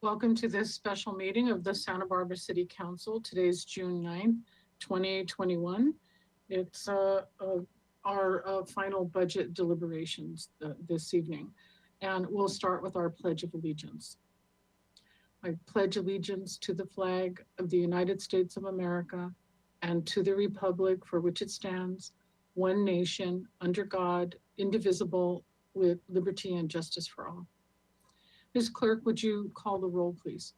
Welcome to this special meeting of the Santa Barbara City Council. Today is June 9th, 2021. It's our final budget deliberations this evening. And we'll start with our Pledge of Allegiance. I pledge allegiance to the flag of the United States of America and to the republic for which it stands, one nation, under God, indivisible, with liberty and justice for all. Ms. Clerk, would you call the roll, please?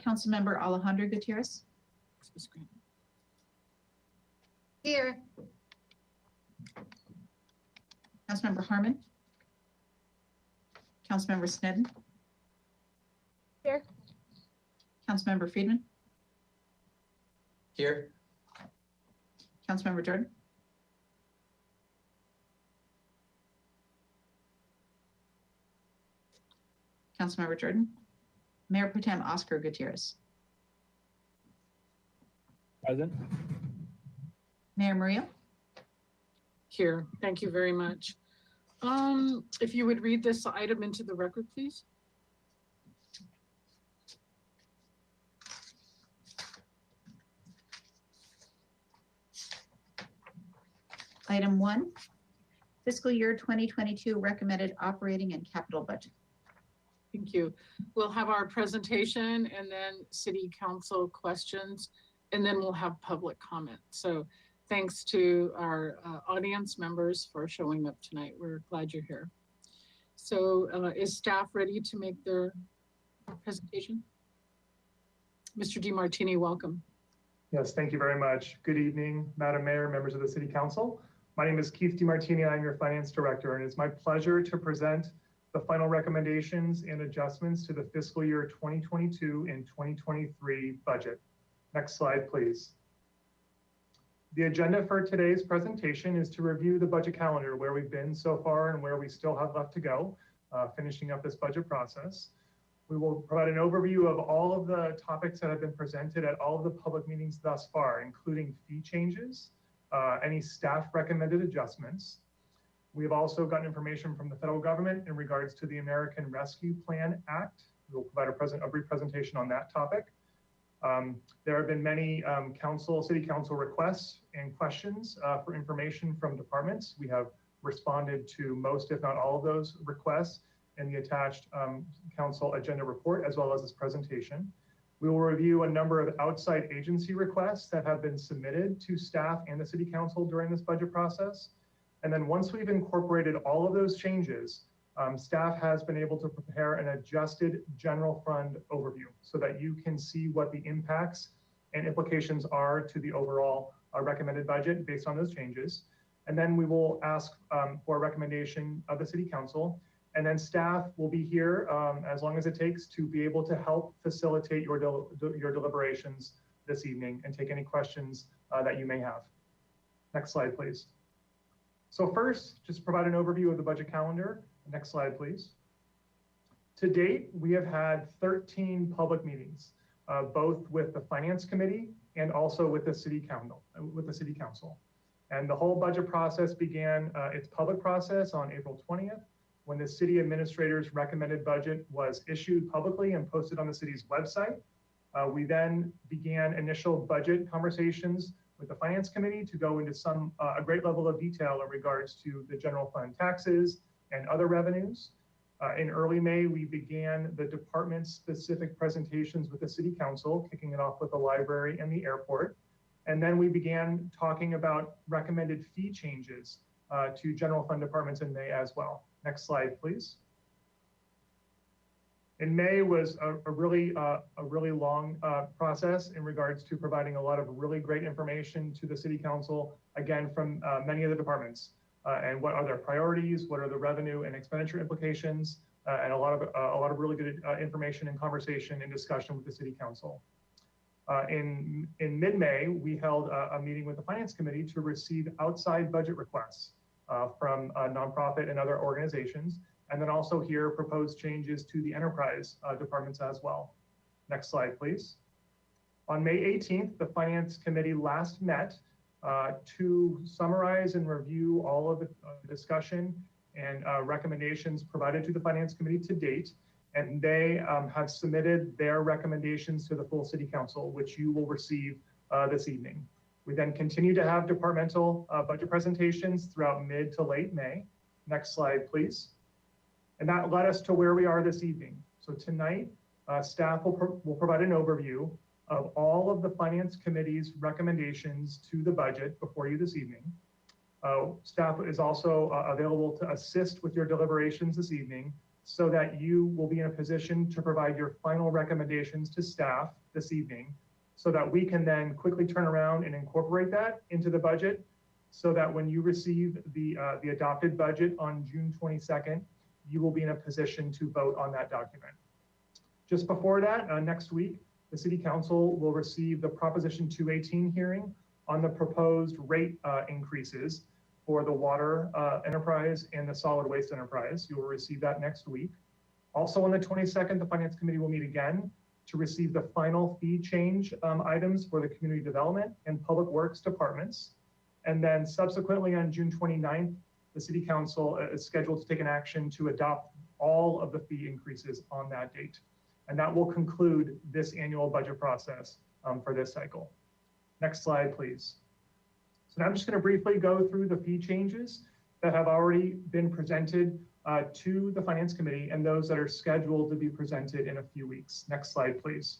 Councilmember Alejandra Gutierrez. Here. Councilmember Harmon. Councilmember Snedden. Here. Councilmember Friedman. Here. Councilmember Jordan. Councilmember Jordan. Mayor Pro Tem Oscar Gutierrez. Present. Mayor Murillo. Here, thank you very much. If you would read this item into the record, please. Item 1, fiscal year 2022 recommended operating and capital budget. Thank you. We'll have our presentation and then city council questions, and then we'll have public comment. So thanks to our audience members for showing up tonight. We're glad you're here. So is staff ready to make their presentation? Mr. DeMartini, welcome. Yes, thank you very much. Good evening, Madam Mayor, members of the City Council. My name is Keith DeMartini. I'm your Finance Director, and it's my pleasure to present the final recommendations and adjustments to the fiscal year 2022 and 2023 budget. Next slide, please. The agenda for today's presentation is to review the budget calendar, where we've been so far and where we still have left to go, finishing up this budget process. We will provide an overview of all of the topics that have been presented at all of the public meetings thus far, including fee changes, any staff recommended adjustments. We have also gotten information from the federal government in regards to the American Rescue Plan Act. We will provide a brief presentation on that topic. There have been many city council requests and questions for information from departments. We have responded to most, if not all of those requests in the attached council agenda report, as well as this presentation. We will review a number of outside agency requests that have been submitted to staff and the City Council during this budget process. And then once we've incorporated all of those changes, staff has been able to prepare an adjusted general fund overview so that you can see what the impacts and implications are to the overall recommended budget based on those changes. And then we will ask for a recommendation of the City Council. And then staff will be here as long as it takes to be able to help facilitate your deliberations this evening and take any questions that you may have. Next slide, please. So first, just provide an overview of the budget calendar. Next slide, please. To date, we have had 13 public meetings, both with the Finance Committee and also with the City Council. And the whole budget process began its public process on April 20th. When the city administrator's recommended budget was issued publicly and posted on the city's website. We then began initial budget conversations with the Finance Committee to go into a great level of detail in regards to the general fund taxes and other revenues. In early May, we began the department-specific presentations with the City Council, kicking it off with the library and the airport. And then we began talking about recommended fee changes to general fund departments in May as well. Next slide, please. In May was a really long process in regards to providing a lot of really great information to the City Council, again, from many of the departments. And what are their priorities? What are the revenue and expenditure implications? And a lot of really good information and conversation and discussion with the City Council. In mid-May, we held a meeting with the Finance Committee to receive outside budget requests from nonprofit and other organizations, and then also hear proposed changes to the enterprise departments as well. Next slide, please. On May 18th, the Finance Committee last met to summarize and review all of the discussion and recommendations provided to the Finance Committee to date. And they have submitted their recommendations to the full City Council, which you will receive this evening. We then continue to have departmental budget presentations throughout mid to late May. Next slide, please. And that led us to where we are this evening. So tonight, staff will provide an overview of all of the Finance Committee's recommendations to the budget before you this evening. Staff is also available to assist with your deliberations this evening so that you will be in a position to provide your final recommendations to staff this evening so that we can then quickly turn around and incorporate that into the budget so that when you receive the adopted budget on June 22nd, you will be in a position to vote on that document. Just before that, next week, the City Council will receive the Proposition 218 hearing on the proposed rate increases for the water enterprise and the solid waste enterprise. You will receive that next week. Also on the 22nd, the Finance Committee will meet again to receive the final fee change items for the community development and public works departments. And then subsequently on June 29th, the City Council is scheduled to take an action to adopt all of the fee increases on that date. And that will conclude this annual budget process for this cycle. Next slide, please. So now I'm just going to briefly go through the fee changes that have already been presented to the Finance Committee and those that are scheduled to be presented in a few weeks. Next slide, please.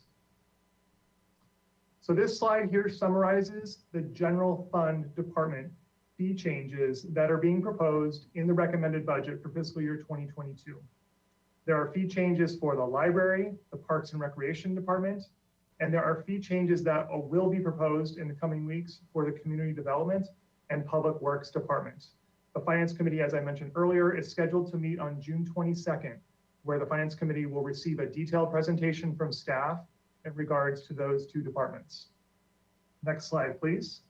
So this slide here summarizes the general fund department fee changes that are being proposed in the recommended budget for fiscal year 2022. There are fee changes for the library, the Parks and Recreation Department, and there are fee changes that will be proposed in the coming weeks for the Community Development and Public Works Department. The Finance Committee, as I mentioned earlier, is scheduled to meet on June 22nd, where the Finance Committee will receive a detailed presentation from staff in regards to those two departments. Next slide, please.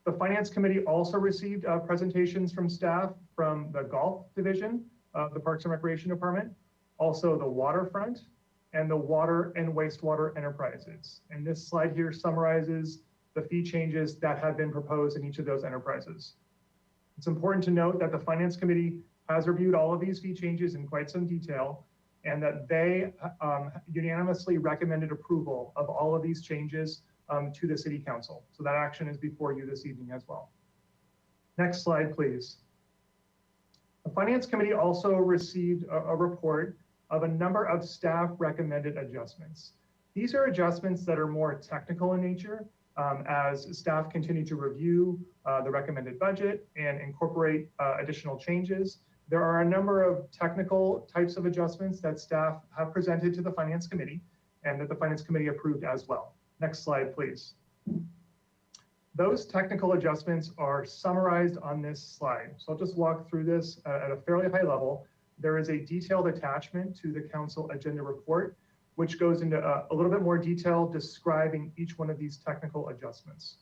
The Finance Committee also received presentations from staff from the Golf Division of the Parks and Recreation Department, also the Waterfront, and the Water and Wastewater Enterprises. And this slide here summarizes the fee changes that have been proposed in each of those enterprises. It's important to note that the Finance Committee has reviewed all of these fee changes in quite some detail, and that they unanimously recommended approval of all of these changes to the City Council. So that action is before you this evening as well. Next slide, please. The Finance Committee also received a report of a number of staff recommended adjustments. These are adjustments that are more technical in nature as staff continue to review the recommended budget and incorporate additional changes. There are a number of technical types of adjustments that staff have presented to the Finance Committee and that the Finance Committee approved as well. Next slide, please. Those technical adjustments are summarized on this slide. So I'll just walk through this at a fairly high level. There is a detailed attachment to the council agenda report, which goes into a little bit more detail describing each one of these technical adjustments.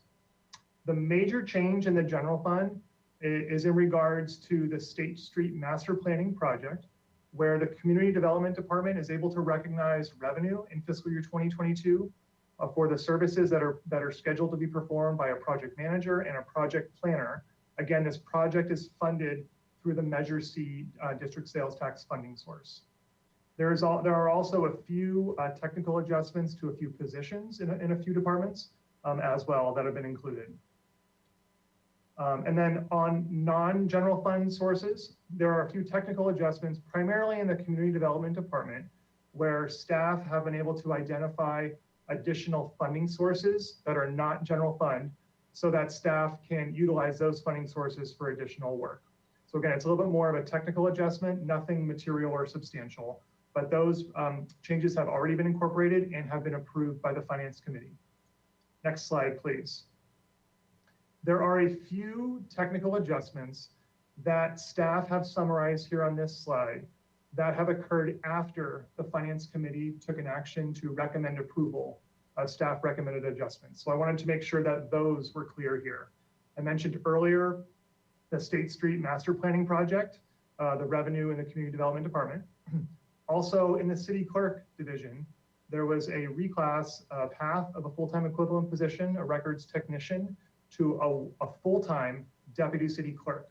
The major change in the general fund is in regards to the State Street Master Planning Project, where the Community Development Department is able to recognize revenue in fiscal year 2022 for the services that are scheduled to be performed by a project manager and a project planner. Again, this project is funded through the Measure C district sales tax funding source. There are also a few technical adjustments to a few positions in a few departments as well that have been included. And then on non-general fund sources, there are a few technical adjustments, primarily in the Community Development Department, where staff have been able to identify additional funding sources that are not general fund so that staff can utilize those funding sources for additional work. So again, it's a little bit more of a technical adjustment, nothing material or substantial, but those changes have already been incorporated and have been approved by the Finance Committee. Next slide, please. There are a few technical adjustments that staff have summarized here on this slide that have occurred after the Finance Committee took an action to recommend approval of staff recommended adjustments. So I wanted to make sure that those were clear here. I mentioned earlier the State Street Master Planning Project, the Revenue and the Community Development Department. Also in the City Clerk Division, there was a reclass of half of a full-time equivalent position, a records technician, to a full-time deputy city clerk.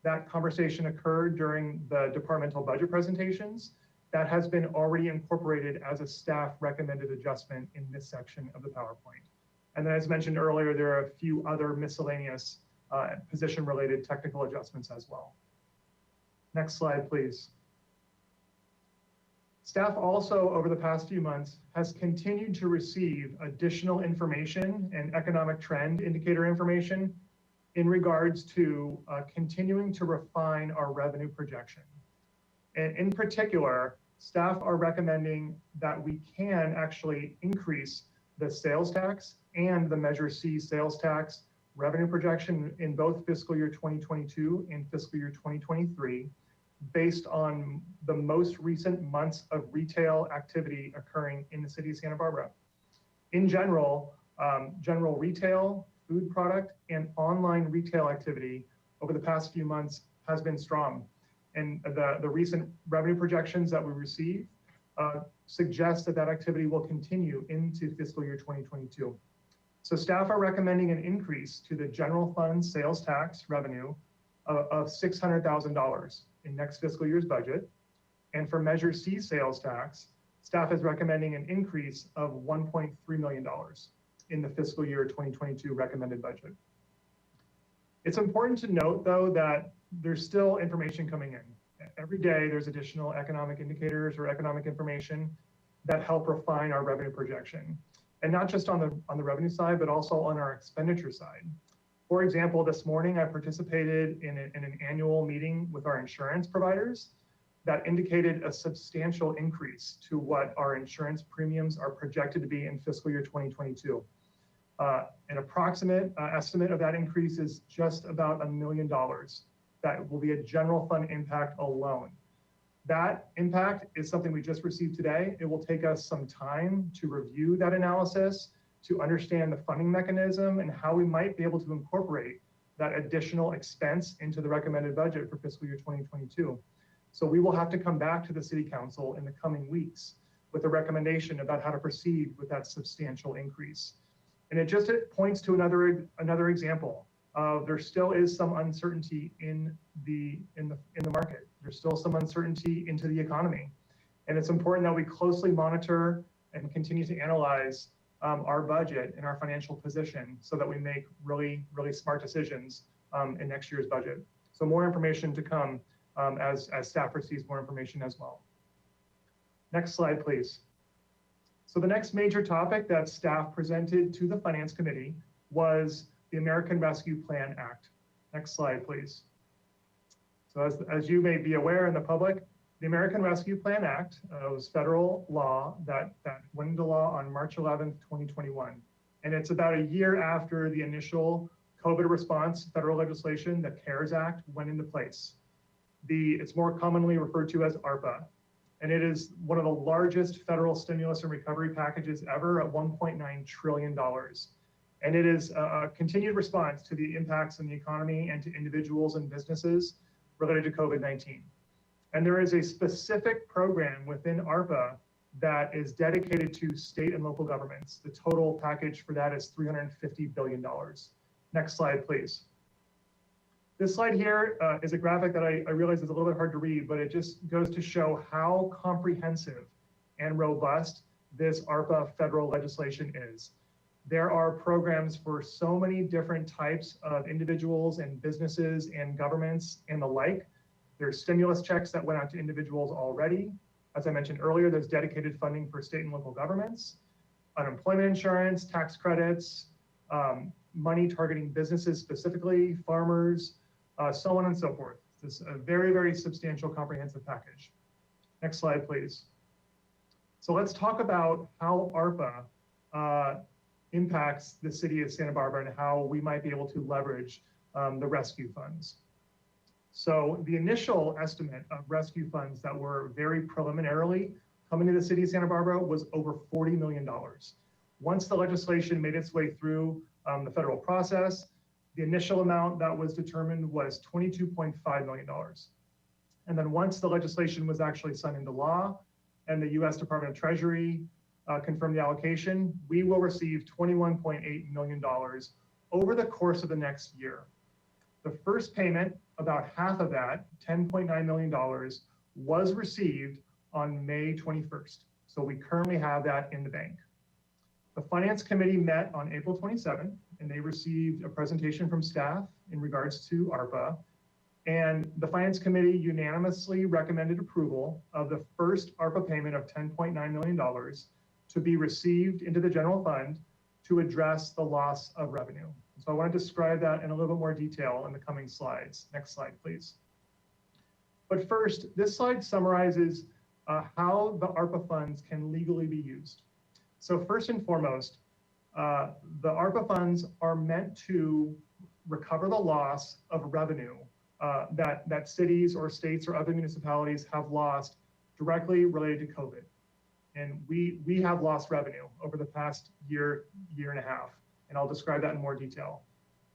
That conversation occurred during the departmental budget presentations. That has been already incorporated as a staff recommended adjustment in this section of the PowerPoint. And then as mentioned earlier, there are a few other miscellaneous position-related technical adjustments as well. Next slide, please. Staff also, over the past few months, has continued to receive additional information and economic trend indicator information in regards to continuing to refine our revenue projection. And in particular, staff are recommending that we can actually increase the sales tax and the Measure C sales tax revenue projection in both fiscal year 2022 and fiscal year 2023, based on the most recent months of retail activity occurring in the city of Santa Barbara. In general, general retail, food product, and online retail activity over the past few months has been strong. And the recent revenue projections that we received suggest that that activity will continue into fiscal year 2022. So staff are recommending an increase to the general fund sales tax revenue of $600,000 in next fiscal year's budget. And for Measure C sales tax, staff is recommending an increase of $1.3 million in the fiscal year 2022 recommended budget. It's important to note, though, that there's still information coming in. Every day, there's additional economic indicators or economic information that help refine our revenue projection. And not just on the revenue side, but also on our expenditure side. For example, this morning, I participated in an annual meeting with our insurance providers that indicated a substantial increase to what our insurance premiums are projected to be in fiscal year 2022. An approximate estimate of that increase is just about $1 million. That will be a general fund impact alone. That impact is something we just received today. It will take us some time to review that analysis, to understand the funding mechanism and how we might be able to incorporate that additional expense into the recommended budget for fiscal year 2022. So we will have to come back to the City Council in the coming weeks with a recommendation about how to proceed with that substantial increase. And it points to another example of there still is some uncertainty in the market. There's still some uncertainty into the economy. And it's important that we closely monitor and continue to analyze our budget and our financial position so that we make really, really smart decisions in next year's budget. So more information to come as staff receives more information as well. Next slide, please. So the next major topic that staff presented to the Finance Committee was the American Rescue Plan Act. Next slide, please. So as you may be aware in the public, the American Rescue Plan Act was federal law that went into law on March 11th, 2021. And it's about a year after the initial COVID response federal legislation, the CARES Act, went into place. It's more commonly referred to as ARPA. And it is one of the largest federal stimulus and recovery packages ever at $1.9 trillion. And it is a continued response to the impacts in the economy and to individuals and businesses related to COVID-19. And there is a specific program within ARPA that is dedicated to state and local governments. The total package for that is $350 billion. Next slide, please. This slide here is a graphic that I realize is a little bit hard to read, but it just goes to show how comprehensive and robust this ARPA federal legislation is. There are programs for so many different types of individuals and businesses and governments and the like. There's stimulus checks that went out to individuals already. As I mentioned earlier, there's dedicated funding for state and local governments. unemployment insurance, tax credits, money targeting businesses specifically, farmers, so on and so forth. This is a very, very substantial comprehensive package. Next slide, please. So let's talk about how ARPA impacts the city of Santa Barbara and how we might be able to leverage the rescue funds. So the initial estimate of rescue funds that were very preliminarily coming to the city of Santa Barbara was over $40 million. Once the legislation made its way through the federal process, the initial amount that was determined was $22.5 million. And then once the legislation was actually signed into law and the US Department of Treasury confirmed the allocation, we will receive $21.8 million over the course of the next year. The first payment, about half of that, $10.9 million, was received on May 21st. So we currently have that in the bank. The Finance Committee met on April 27th, and they received a presentation from staff in regards to ARPA. And the Finance Committee unanimously recommended approval of the first ARPA payment of $10.9 million to be received into the general fund to address the loss of revenue. So I want to describe that in a little bit more detail in the coming slides. Next slide, please. But first, this slide summarizes how the ARPA funds can legally be used. So first and foremost, the ARPA funds are meant to recover the loss of revenue that cities or states or other municipalities have lost directly related to COVID. And we have lost revenue over the past year and a half, and I'll describe that in more detail.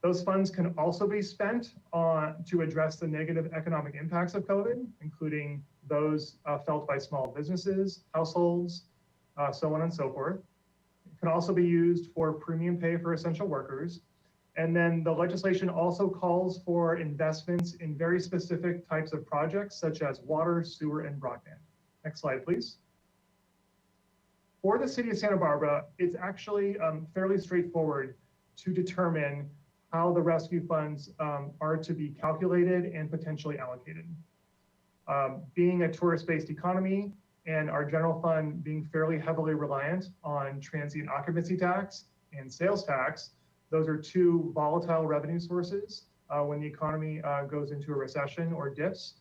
Those funds can also be spent to address the negative economic impacts of COVID, including those felt by small businesses, households, so on and so forth. It can also be used for premium pay for essential workers. And then the legislation also calls for investments in very specific types of projects, such as water, sewer, and broadband. Next slide, please. For the city of Santa Barbara, it's actually fairly straightforward to determine how the rescue funds are to be calculated and potentially allocated. Being a tourist-based economy and our general fund being fairly heavily reliant on transient occupancy tax and sales tax, those are two volatile revenue sources when the economy goes into a recession or dips.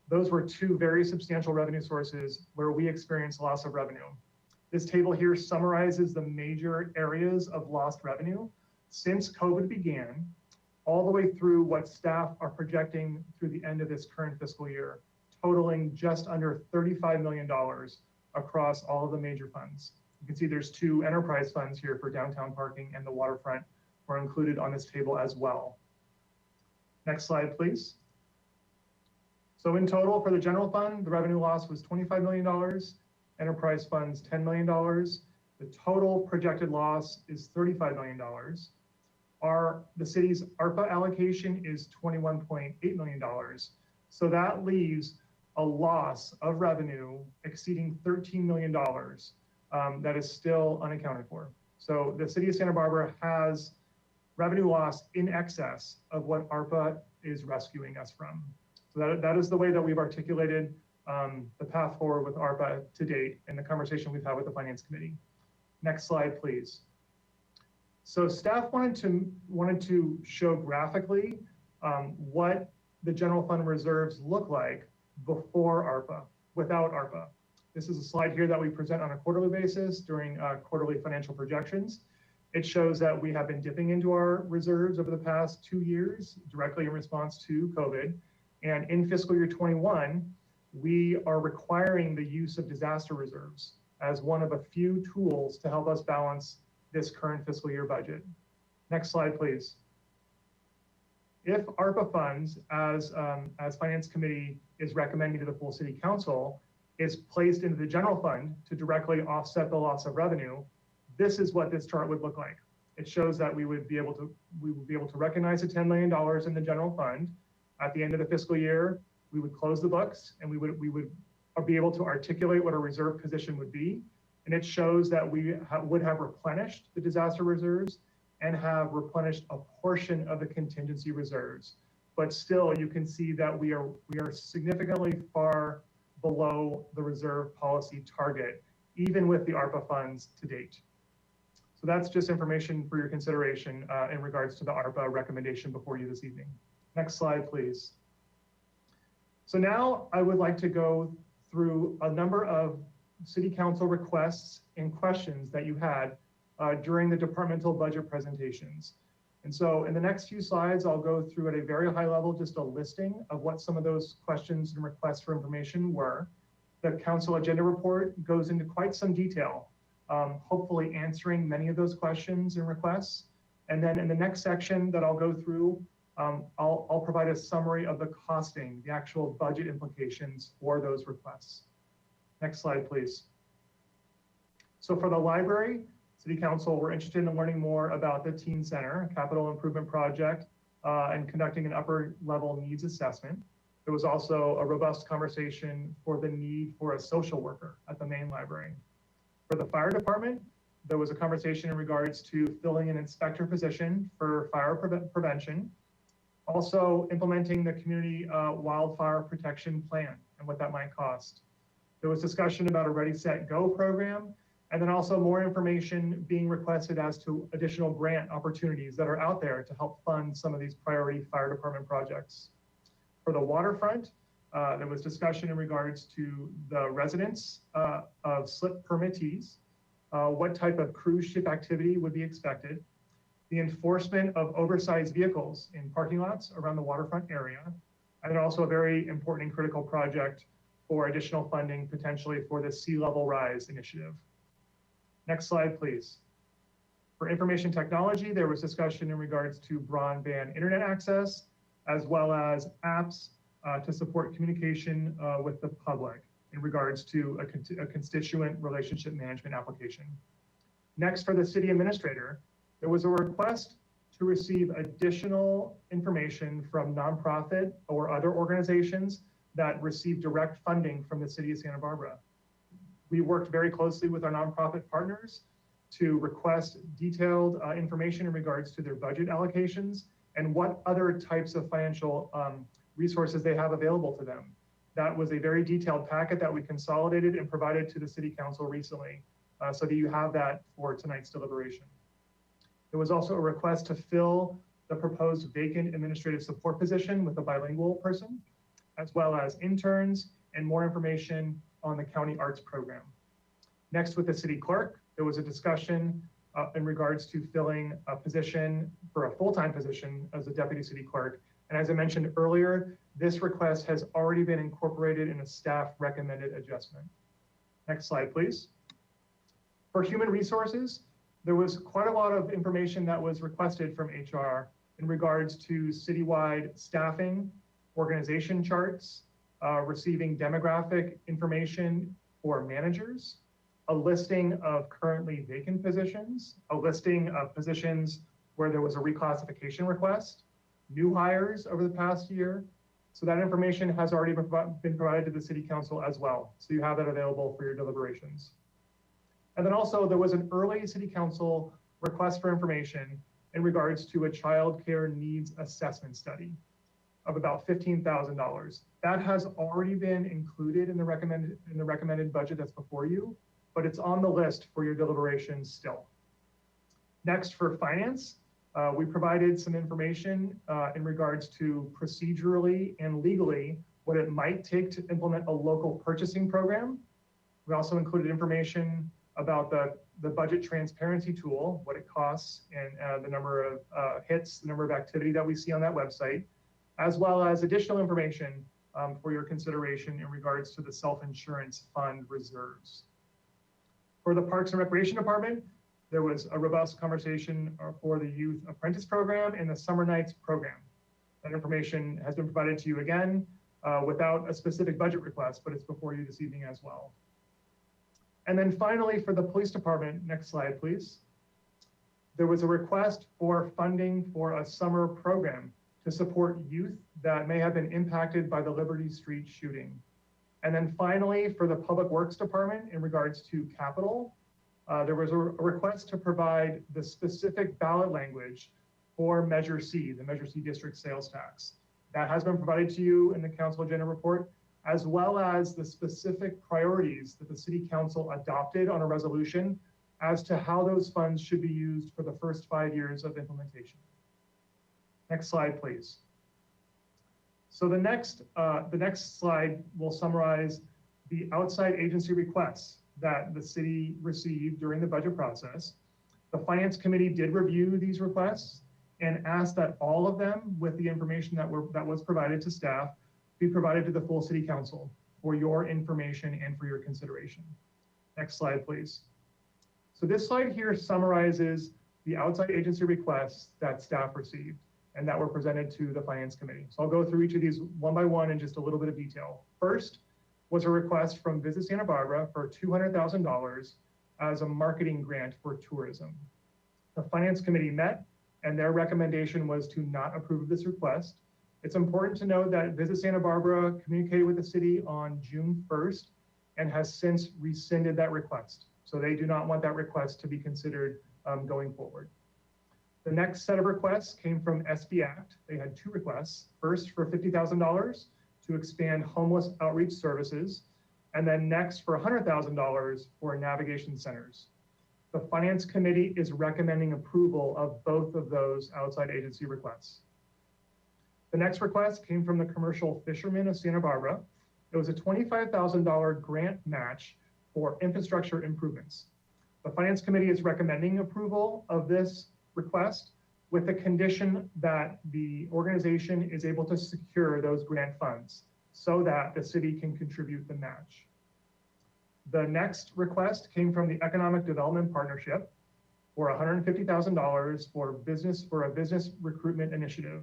Those were two very substantial revenue sources where we experienced loss of revenue. This table here summarizes the major areas of lost revenue since COVID began, all the way through what staff are projecting through the end of this current fiscal year, totaling just under $35 million across all of the major funds. You can see there's two enterprise funds here for downtown parking and the waterfront are included on this table as well. Next slide, please. So in total for the general fund, the revenue loss was $25 million, enterprise funds $10 million. The total projected loss is $35 million. The city's ARPA allocation is $21.8 million. So that leaves a loss of revenue exceeding $13 million that is still unaccounted for. So the city of Santa Barbara has revenue loss in excess of what ARPA is rescuing us from. So that is the way that we've articulated the path forward with ARPA to date and the conversation we've had with the Finance Committee. Next slide, please. So staff wanted to show graphically what the general fund reserves look like before ARPA, without ARPA. This is a slide here that we present on a quarterly basis during quarterly financial projections. It shows that we have been dipping into our reserves over the past 2 years directly in response to COVID. And in fiscal year 21, we are requiring the use of disaster reserves as one of a few tools to help us balance this current fiscal year budget. Next slide, please. If ARPA funds, as Finance Committee is recommending to the full City Council, is placed into the general fund to directly offset the loss of revenue, this is what this chart would look like. It shows that we would be able to recognize the $10 million in the general fund. At the end of the fiscal year, we would close the books and we would be able to articulate what a reserve position would be. And it shows that we would have replenished the disaster reserves and have replenished a portion of the contingency reserves. But still, you can see that we are significantly far below the reserve policy target, even with the ARPA funds to date. So that's just information for your consideration in regards to the ARPA recommendation before you this evening. Next slide, please. So now I would like to go through a number of City Council requests and questions that you had during the departmental budget presentations. And so in the next few slides, I'll go through at a very high level, just a listing of what some of those questions and requests for information were. The council agenda report goes into quite some detail, hopefully answering many of those questions and requests. And then in the next section that I'll go through, I'll provide a summary of the costing, the actual budget implications for those requests. Next slide, please. So for the library, City Council, we're interested in learning more about the Teen Center capital improvement project and conducting an upper level needs assessment. There was also a robust conversation for the need for a social worker at the main library. For the fire department, there was a conversation in regards to filling an inspector position for fire prevention. Also implementing the community wildfire protection plan and what that might cost. There was discussion about a Ready, Set, Go program, and then also more information being requested as to additional grant opportunities that are out there to help fund some of these priority fire department projects. For the waterfront, there was discussion in regards to the residents of slip permittees, what type of cruise ship activity would be expected, the enforcement of oversized vehicles in parking lots around the waterfront area, and also a very important and critical project for additional funding potentially for the sea level rise initiative. Next slide, please. For information technology, there was discussion in regards to broadband internet access, as well as apps to support communication with the public in regards to a constituent relationship management application. Next, for the city administrator, there was a request to receive additional information from nonprofit or other organizations that receive direct funding from the city of Santa Barbara. We worked very closely with our nonprofit partners to request detailed information in regards to their budget allocations and what other types of financial resources they have available to them. That was a very detailed packet that we consolidated and provided to the City Council recently, so that you have that for tonight's deliberation. There was also a request to fill the proposed vacant administrative support position with a bilingual person, as well as interns and more information on the county arts program. Next, with the city clerk, there was a discussion in regards to filling a position for a full-time position as a deputy city clerk. And as I mentioned earlier, this request has already been incorporated in a staff recommended adjustment. Next slide, please. For human resources, there was quite a lot of information that was requested from HR in regards to citywide staffing, organization charts, receiving demographic information for managers, a listing of currently vacant positions, a listing of positions where there was a reclassification request, new hires over the past year. So that information has already been provided to the City Council as well. So you have that available for your deliberations. And then also there was an early City Council request for information in regards to a child care needs assessment study of about $15,000. That has already been included in the recommended budget that's before you, but it's on the list for your deliberations still. Next, for finance, we provided some information in regards to procedurally and legally what it might take to implement a local purchasing program. We also included information about the budget transparency tool, what it costs, and the number of hits, the number of activity that we see on that website, as well as additional information for your consideration in regards to the self-insurance fund reserves. For the Parks and Recreation Department, there was a robust conversation for the Youth Apprentice Program and the Summer Nights Program. That information has been provided to you again without a specific budget request, but it's before you this evening as well. And then finally, for the Police Department, next slide, please. There was a request for funding for a summer program to support youth that may have been impacted by the Liberty Street shooting. And then finally, for the Public Works Department, in regards to capital, there was a request to provide the specific ballot language for Measure C, the Measure C district sales tax. That has been provided to you in the council agenda report, as well as the specific priorities that the City Council adopted on a resolution as to how those funds should be used for the first 5 years of implementation. Next slide, please. So the next slide will summarize the outside agency requests that the city received during the budget process. The Finance Committee did review these requests and asked that all of them, with the information that was provided to staff, be provided to the full City Council for your information and for your consideration. Next slide, please. So this slide here summarizes the outside agency requests that staff received and that were presented to the Finance Committee. So I'll go through each of these one by one in just a little bit of detail. First was a request from Visit Santa Barbara for $200,000 as a marketing grant for tourism. The Finance Committee met and their recommendation was to not approve this request. It's important to note that Visit Santa Barbara communicated with the city on June 1st and has since rescinded that request. So they do not want that request to be considered going forward. The next set of requests came from SB Act. They had two requests. First for $50,000 to expand homeless outreach services, and then next for $100,000 for navigation centers. The Finance Committee is recommending approval of both of those outside agency requests. The next request came from the Commercial Fishermen of Santa Barbara. It was a $25,000 grant match for infrastructure improvements. The Finance Committee is recommending approval of this request with the condition that the organization is able to secure those grant funds so that the city can contribute the match. The next request came from the Economic Development Partnership for $150,000 for a business recruitment initiative.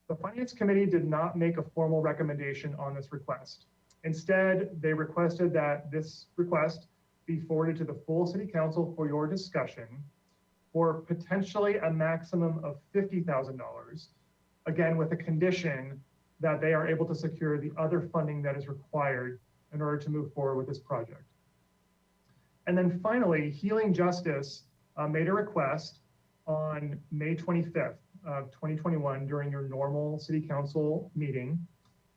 The Finance Committee did not make a formal recommendation on this request. Instead, they requested that this request be forwarded to the full City Council for your discussion for potentially a maximum of $50,000, again, with a condition that they are able to secure the other funding that is required in order to move forward with this project. And then finally, Healing Justice made a request on May 25th of 2021 during your normal City Council meeting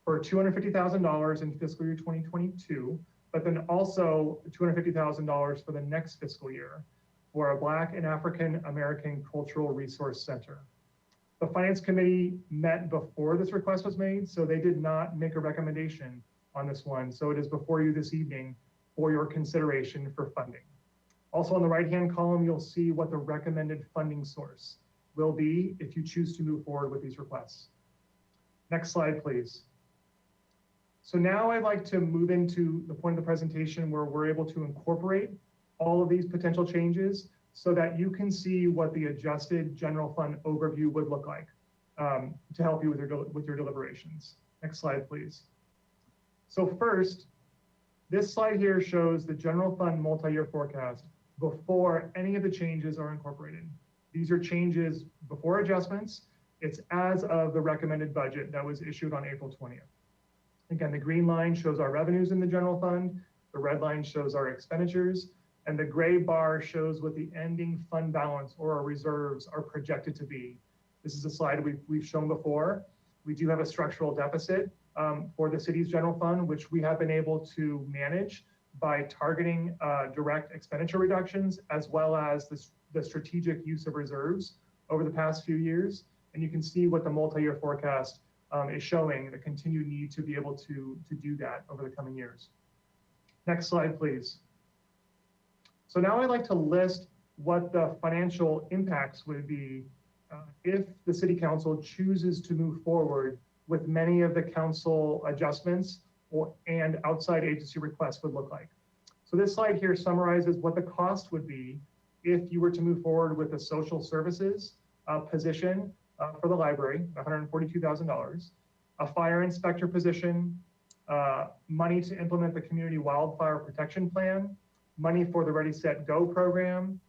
for $250,000 in fiscal year 2022, but then also $250,000 for the next fiscal year for a Black and African American Cultural Resource Center. The Finance Committee met before this request was made, so they did not make a recommendation on this one. So it is before you this evening for your consideration for funding. Also on the right-hand column, you'll see what the recommended funding source will be if you choose to move forward with these requests. Next slide, please. So now I'd like to move into the point of the presentation where we're able to incorporate all of these potential changes so that you can see what the adjusted general fund overview would look like to help you with your deliberations. Next slide, please. So first, this slide here shows the general fund multi-year forecast before any of the changes are incorporated. These are changes before adjustments. It's as of the recommended budget that was issued on April 20th. Again, the green line shows our revenues in the general fund, the red line shows our expenditures, and the gray bar shows what the ending fund balance or our reserves are projected to be. This is a slide we've shown before. We do have a structural deficit for the city's general fund, which we have been able to manage by targeting direct expenditure reductions, as well as the strategic use of reserves over the past few years. And you can see what the multi-year forecast is showing, the continued need to be able to do that over the coming years. Next slide, please. So now I'd like to list what the financial impacts would be if the City Council chooses to move forward with many of the council adjustments and outside agency requests would look like. So this slide here summarizes what the cost would be if you were to move forward with a social services position for the library, $142,000, a fire inspector position, money to implement the community wildfire protection plan, money for the Ready, Set, Go program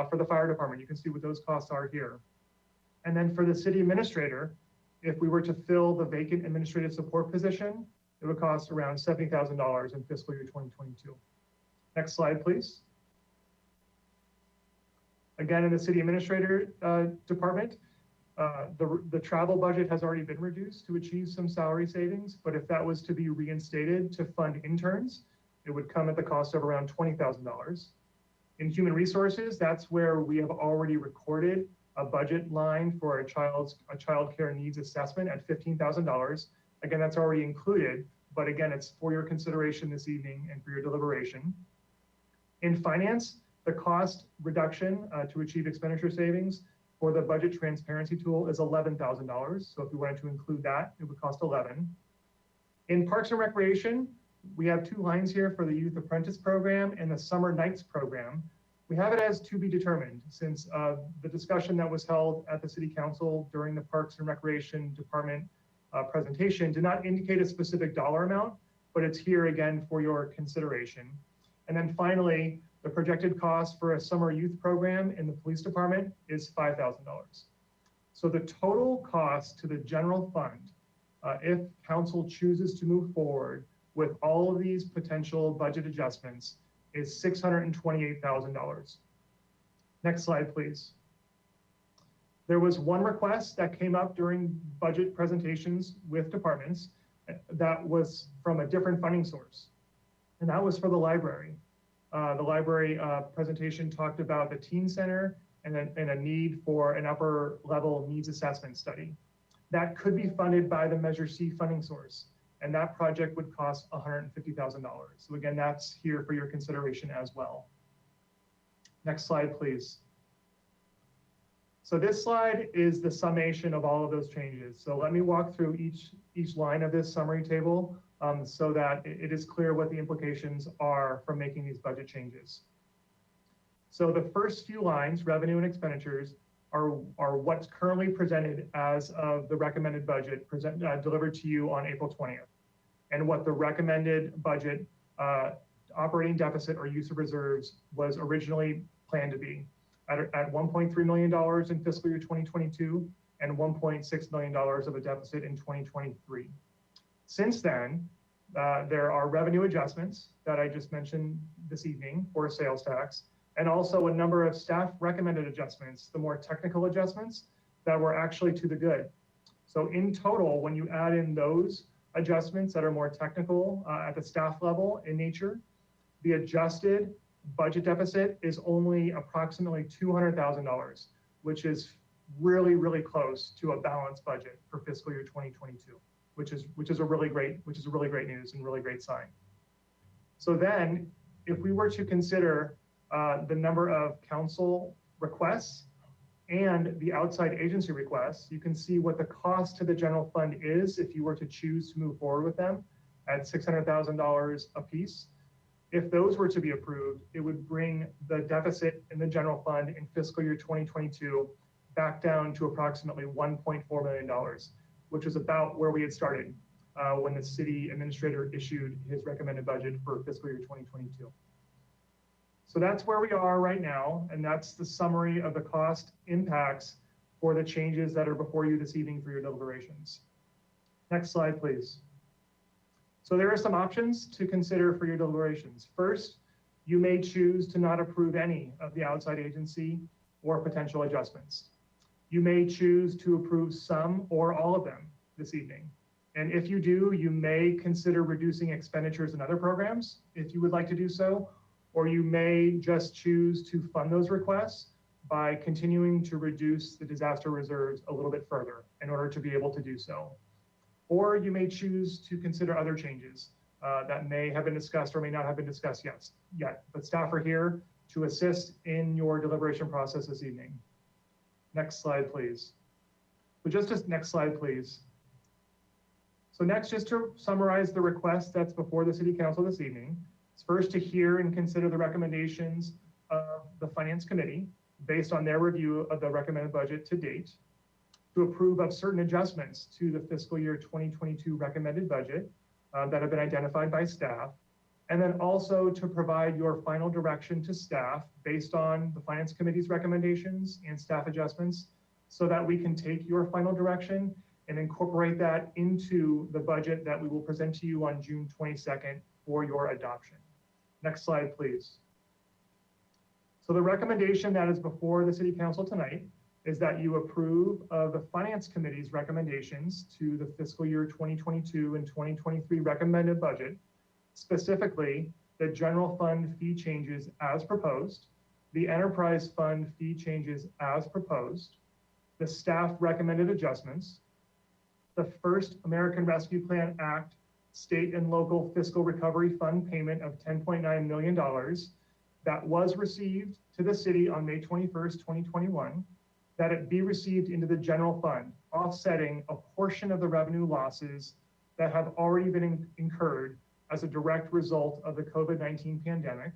for the fire department. You can see what those costs are here. And then for the city administrator, if we were to fill the vacant administrative support position, it would cost around $70,000 in fiscal year 2022. Next slide, please. Again, in the city administrator department, the travel budget has already been reduced to achieve some salary savings, but if that was to be reinstated to fund interns, it would come at the cost of around $20,000. In human resources, that's where we have already recorded a budget line for a child care needs assessment at $15,000. Again, that's already included, but again, it's for your consideration this evening and for your deliberation. In finance, the cost reduction to achieve expenditure savings for the budget transparency tool is $11,000. So if we wanted to include that, it would cost 11. In Parks and Recreation, we have two lines here for the Youth Apprentice Program and the Summer Nights Program. We have it as to be determined since the discussion that was held at the City Council during the Parks and Recreation Department presentation did not indicate a specific dollar amount, but it's here again for your consideration. And then finally, the projected cost for a summer youth program in the police department is $5,000. So the total cost to the general fund, if council chooses to move forward with all of these potential budget adjustments, is $628,000. Next slide, please. There was one request that came up during budget presentations with departments that was from a different funding source, and that was for the library. The library presentation talked about the teen center and a need for an upper level needs assessment study. That could be funded by the Measure C funding source, and that project would cost $150,000. So again, that's here for your consideration as well. Next slide, please. So this slide is the summation of all of those changes. So let me walk through each line of this summary table so that it is clear what the implications are from making these budget changes. So the first few lines, revenue and expenditures, are what's currently presented as of the recommended budget delivered to you on April 20th. And what the recommended budget operating deficit or use of reserves was originally planned to be at $1.3 million in fiscal year 2022 and $1.6 million of a deficit in 2023. Since then, there are revenue adjustments that I just mentioned this evening for sales tax, and also a number of staff recommended adjustments, the more technical adjustments that were actually to the good. So in total, when you add in those adjustments that are more technical at the staff level in nature, the adjusted budget deficit is only approximately $200,000, which is really, really close to a balanced budget for fiscal year 2022, which is a really great news and really great sign. So then, if we were to consider the number of council requests and the outside agency requests, you can see what the cost to the general fund is if you were to choose to move forward with them at $600,000 a piece. If those were to be approved, it would bring the deficit in the general fund in fiscal year 2022 back down to approximately $1.4 million, which is about where we had started when the city administrator issued his recommended budget for fiscal year 2022. So that's where we are right now, and that's the summary of the cost impacts for the changes that are before you this evening for your deliberations. Next slide, please. So there are some options to consider for your deliberations. First, you may choose to not approve any of the outside agency or potential adjustments. You may choose to approve some or all of them this evening. And if you do, you may consider reducing expenditures in other programs if you would like to do so, or you may just choose to fund those requests by continuing to reduce the disaster reserves a little bit further in order to be able to do so. Or you may choose to consider other changes that may have been discussed or may not have been discussed yet. But staff are here to assist in your deliberation process this evening. Next slide, please. Next slide, please. So next, just to summarize the request that's before the City Council this evening, it's first to hear and consider the recommendations of the Finance Committee based on their review of the recommended budget to date, to approve of certain adjustments to the fiscal year 2022 recommended budget that have been identified by staff, and then also to provide your final direction to staff based on the Finance Committee's recommendations and staff adjustments so that we can take your final direction and incorporate that into the budget that we will present to you on June 22nd for your adoption. Next slide, please. So the recommendation that is before the City Council tonight is that you approve of the Finance Committee's recommendations to the fiscal year 2022 and 2023 recommended budget, specifically the general fund fee changes as proposed, the enterprise fund fee changes as proposed, the staff recommended adjustments, the first American Rescue Plan Act state and local fiscal recovery fund payment of $10.9 million that was received to the city on May 21st, 2021, that it be received into the general fund, offsetting a portion of the revenue losses that have already been incurred as a direct result of the COVID-19 pandemic.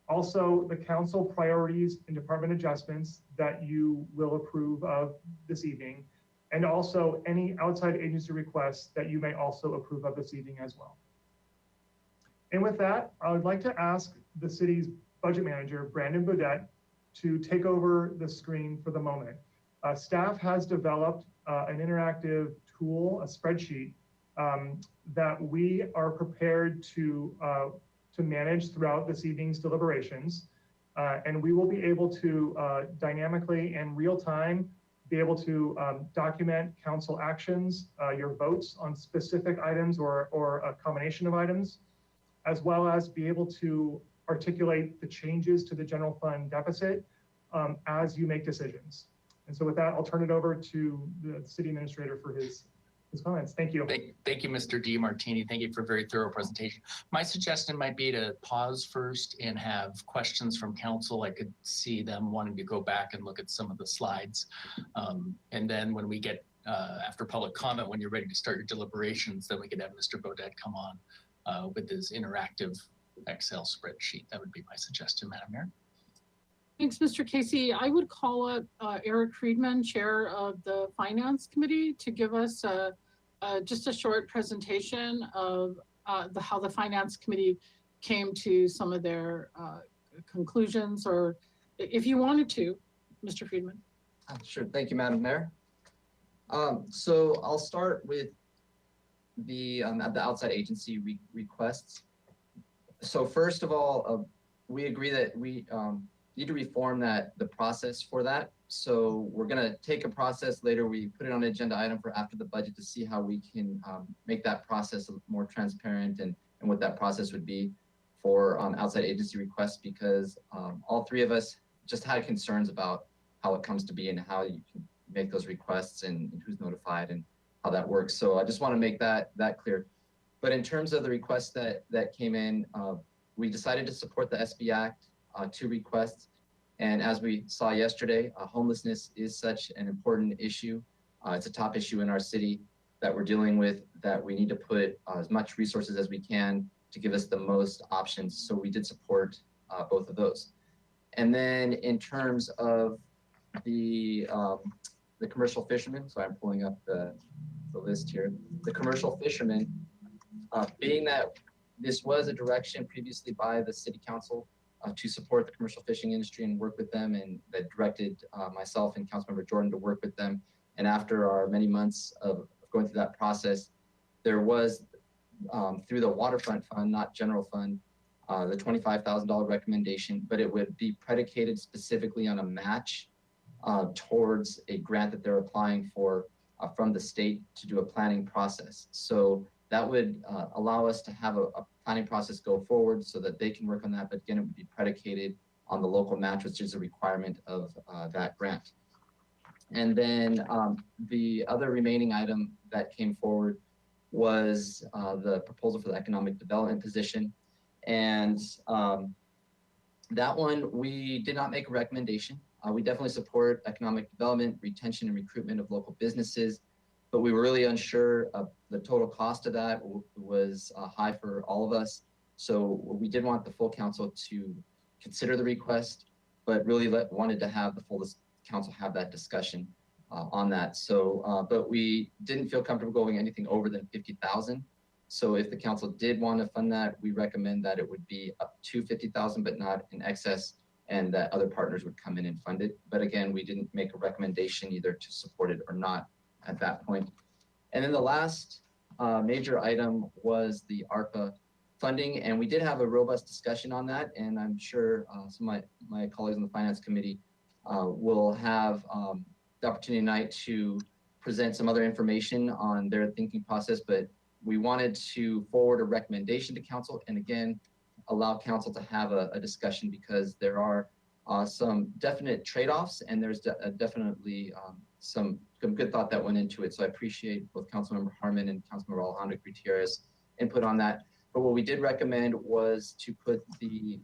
Also, the council priorities and department adjustments that you will approve of this evening, and also any outside agency requests that you may also approve of this evening as well. And with that, I would like to ask the city's budget manager, Brandon Baudet, to take over the screen for the moment. Staff has developed an interactive tool, a spreadsheet, that we are prepared to manage throughout this evening's deliberations. And we will be able to dynamically and real time be able to document council actions, your votes on specific items or a combination of items, as well as be able to articulate the changes to the general fund deficit as you make decisions. And so with that, I'll turn it over to the city administrator for his comments. Thank you. Thank you, Mr. DiMartini. Thank you for a very thorough presentation. My suggestion might be to pause first and have questions from council. I could see them wanting to go back and look at some of the slides. And then when we get after public comment, when you're ready to start your deliberations, then we could have Mr. Baudet come on with his interactive Excel spreadsheet. That would be my suggestion, Madam Mayor. Thanks, Mr. Casey. I would call up Eric Friedman, Chair of the Finance Committee, to give us just a short presentation of how the Finance Committee came to some of their conclusions, or if you wanted to, Mr. Friedman. Sure. Thank you, Madam Mayor. So I'll start with the outside agency requests. So first of all, we agree that we need to reform the process for that. So we're going to take a process later. We put it on an agenda item for after the budget to see how we can make that process more transparent and what that process would be for outside agency requests, because all three of us just had concerns about how it comes to be and how you can make those requests and who's notified and how that works. So I just want to make that clear. But in terms of the requests that came in, we decided to support the SB Act 2 requests. And as we saw yesterday, homelessness is such an important issue. It's a top issue in our city that we're dealing with, that we need to put as much resources as we can to give us the most options. So we did support both of those. And then in terms of the commercial fishermen, so I'm pulling up the list here. The commercial fishermen, being that this was a direction previously by the city council to support the commercial fishing industry and work with them, and that directed myself and Councilmember Jordan to work with them. And after our many months of going through that process, there was through the waterfront fund, not general fund, the $25,000 recommendation, but it would be predicated specifically on a match towards a grant that they're applying for from the state to do a planning process. So that would allow us to have a planning process go forward so that they can work on that. But again, it would be predicated on the local match, which is a requirement of that grant. And then the other remaining item that came forward was the proposal for the economic development position. And that one, we did not make a recommendation. We definitely support economic development, retention and recruitment of local businesses, but we were really unsure of the total cost of that. Was high for all of us. So we did want the full council to consider the request, but really wanted to have the full council have that discussion on that. So, but we didn't feel comfortable going anything over than 50,000. So if the council did want to fund that, we recommend that it would be up to 50,000, but not in excess, and that other partners would come in and fund it. But again, we didn't make a recommendation either to support it or not at that point. And then the last major item was the ARPA funding, and we did have a robust discussion on that. And I'm sure some of my colleagues on the Finance Committee will have the opportunity tonight to present some other information on their thinking process, but we wanted to forward a recommendation to council and again, allow council to have a discussion, because there are some definite trade-offs, and there's definitely some good thought that went into it. So I appreciate both Councilmember Harmon and Councilmember Alejandro Gutierrez input on that. But what we did recommend was to put the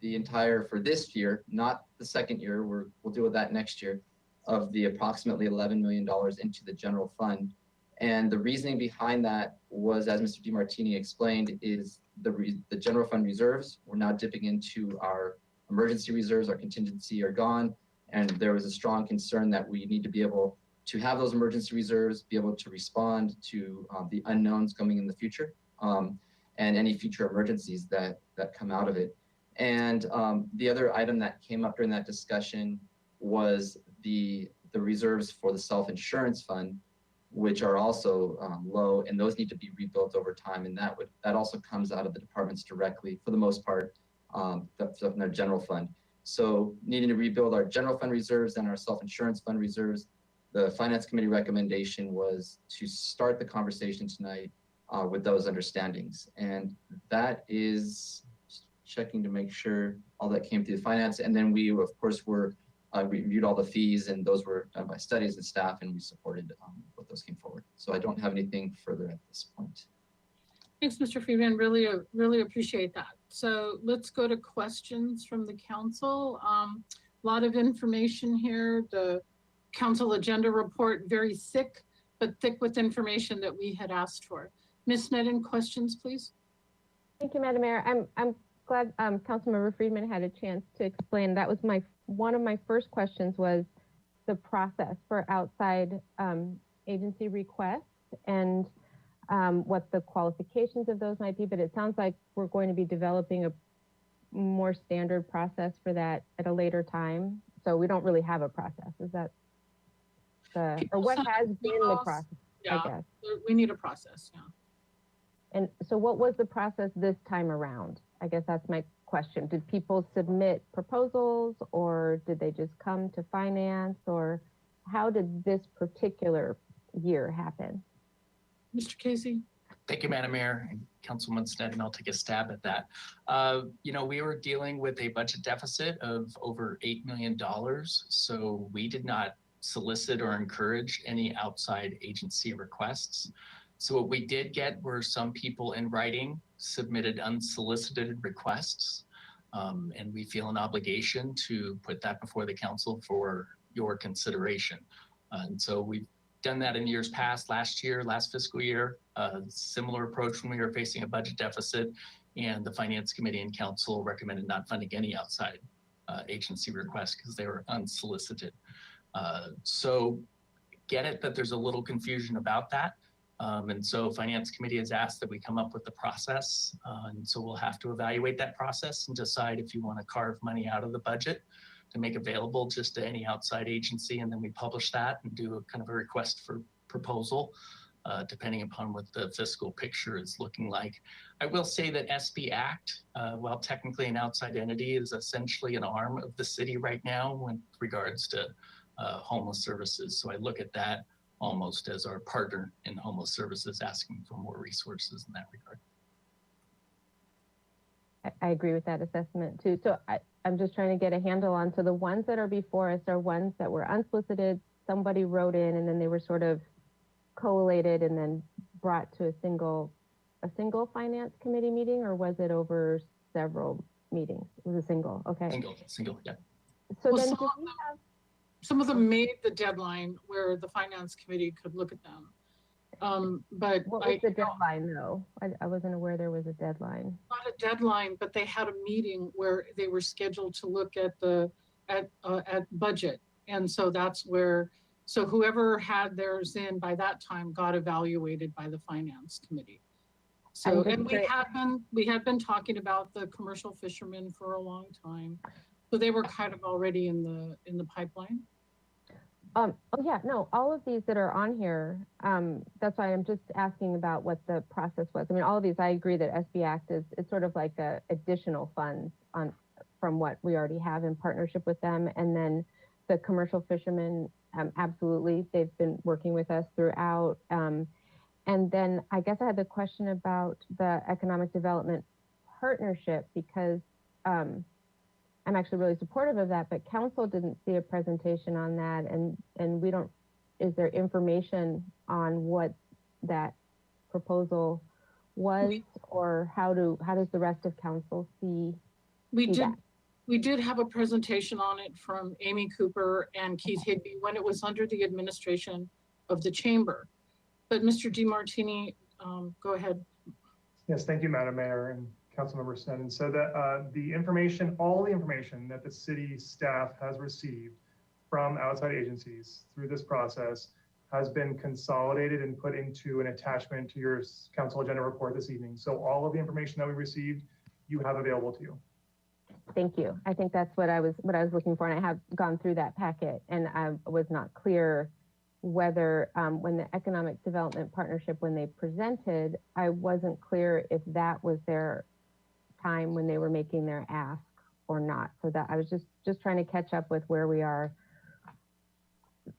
entire, for this year, not the second year, we'll deal with that next year, of the approximately $11 million into the general fund. And the reasoning behind that was, as Mr. DeMartini explained, is the general fund reserves. We're now dipping into our emergency reserves, our contingency are gone. And there was a strong concern that we need to be able to have those emergency reserves, be able to respond to the unknowns coming in the future, and any future emergencies that come out of it. And the other item that came up during that discussion was the reserves for the self-insurance fund, which are also low, and those need to be rebuilt over time. And that also comes out of the departments directly, for the most part, from their general fund. So needing to rebuild our general fund reserves and our self-insurance fund reserves, the Finance Committee recommendation was to start the conversation tonight with those understandings. And that is checking to make sure all that came through the finance. And then we, of course, reviewed all the fees, and those were done by studies and staff, and we supported what those came forward. So I don't have anything further at this point. Thanks, Mr. Friedman. Really appreciate that. So let's go to questions from the council. A lot of information here. The council agenda report, very thick, but thick with information that we had asked for. Ms. Sneddon, questions, please. Thank you, Madam Mayor. I'm glad Councilmember Friedman had a chance to explain. That was one of my first questions, was the process for outside agency requests and what the qualifications of those might be. But it sounds like we're going to be developing a more standard process for that at a later time. So we don't really have a process. Is that or what has been the process? Yeah, I guess. we need a process, yeah. And so what was the process this time around? I guess that's my question. Did people submit proposals, or did they just come to finance, or how did this particular year happen? Mr. Casey? Thank you, Madam Mayor and Councilman Sneddon. I'll take a stab at that. We were dealing with a budget deficit of over $8 million. So we did not solicit or encourage any outside agency requests. So what we did get were some people in writing submitted unsolicited requests. And we feel an obligation to put that before the council for your consideration. And so we've done that in years past, last fiscal year, similar approach when we were facing a budget deficit, and the Finance Committee and Council recommended not funding any outside agency requests because they were unsolicited. So get it that there's a little confusion about that. And so Finance Committee has asked that we come up with the process. And so we'll have to evaluate that process and decide if you want to carve money out of the budget to make available just to any outside agency. And then we publish that and do a kind of a request for proposal, depending upon what the fiscal picture is looking like. I will say that SB Act, while technically an outside entity, is essentially an arm of the city right now with regards to homeless services. So I look at that almost as our partner in homeless services, asking for more resources in that regard. I agree with that assessment too. So I'm just trying to get a handle on, so the ones that are before us are ones that were unsolicited, somebody wrote in, and then they were sort of collated and then brought to a single Finance Committee meeting, or was it over several meetings? It was a single, okay. Single, yeah. So Well, then some do of we have, Some of them made the deadline where the Finance Committee could look at them. But what was the deadline though? I wasn't aware there was a deadline. Not a deadline, but they had a meeting where they were scheduled to look at at budget. And so that's where, so whoever had theirs in by that time got evaluated by the Finance Committee. So, and we had been talking about the commercial fishermen for a long time. So they were kind of already in the pipeline. Oh yeah, no, all of these that are on here, that's why I'm just asking about what the process was. I mean, all of these, I agree that SB Act it's sort of like a additional funds from what we already have in partnership with them. And then the commercial fishermen, absolutely, they've been working with us throughout. And then I guess I had the question about the economic development partnership, because I'm actually really supportive of that, but council didn't see a presentation on that, and we don't, is there information on what that proposal was, or how does the rest of council see We see did, that? we did have a presentation on it from Amy Cooper and Keith Higby when it was under the administration of the chamber. But Mr. DeMartini, go ahead. Yes, thank you, Madam Mayor and Councilmember Sneddon. So that the information, all the information that the city staff has received from outside agencies through this process has been consolidated and put into an attachment to your council agenda report this evening. So all of the information that we received, you have available to you. Thank you. I think that's what I was looking for, and I have gone through that packet, and I was not clear whether when the Economic Development Partnership, when they presented, I wasn't clear if that was their time when they were making their ask or not. So that I was just trying to catch up with where we are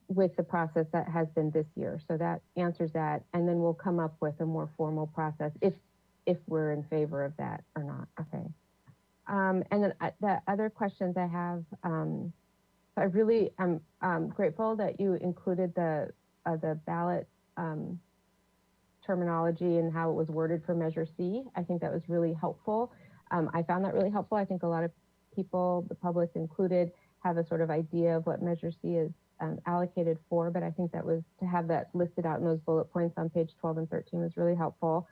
with the process that has been this year. So that answers that, and then we'll come up with a more formal process if we're in favor of that or not. Okay. And then the other questions I have, I really am grateful that you included the ballot terminology and how it was worded for Measure C. I think that was really helpful. I found that really helpful. I think a lot of people, the public included, have a sort of idea of what Measure C is allocated for, but I think that was, to have that listed out in those bullet points on page 12 and 13 was really helpful.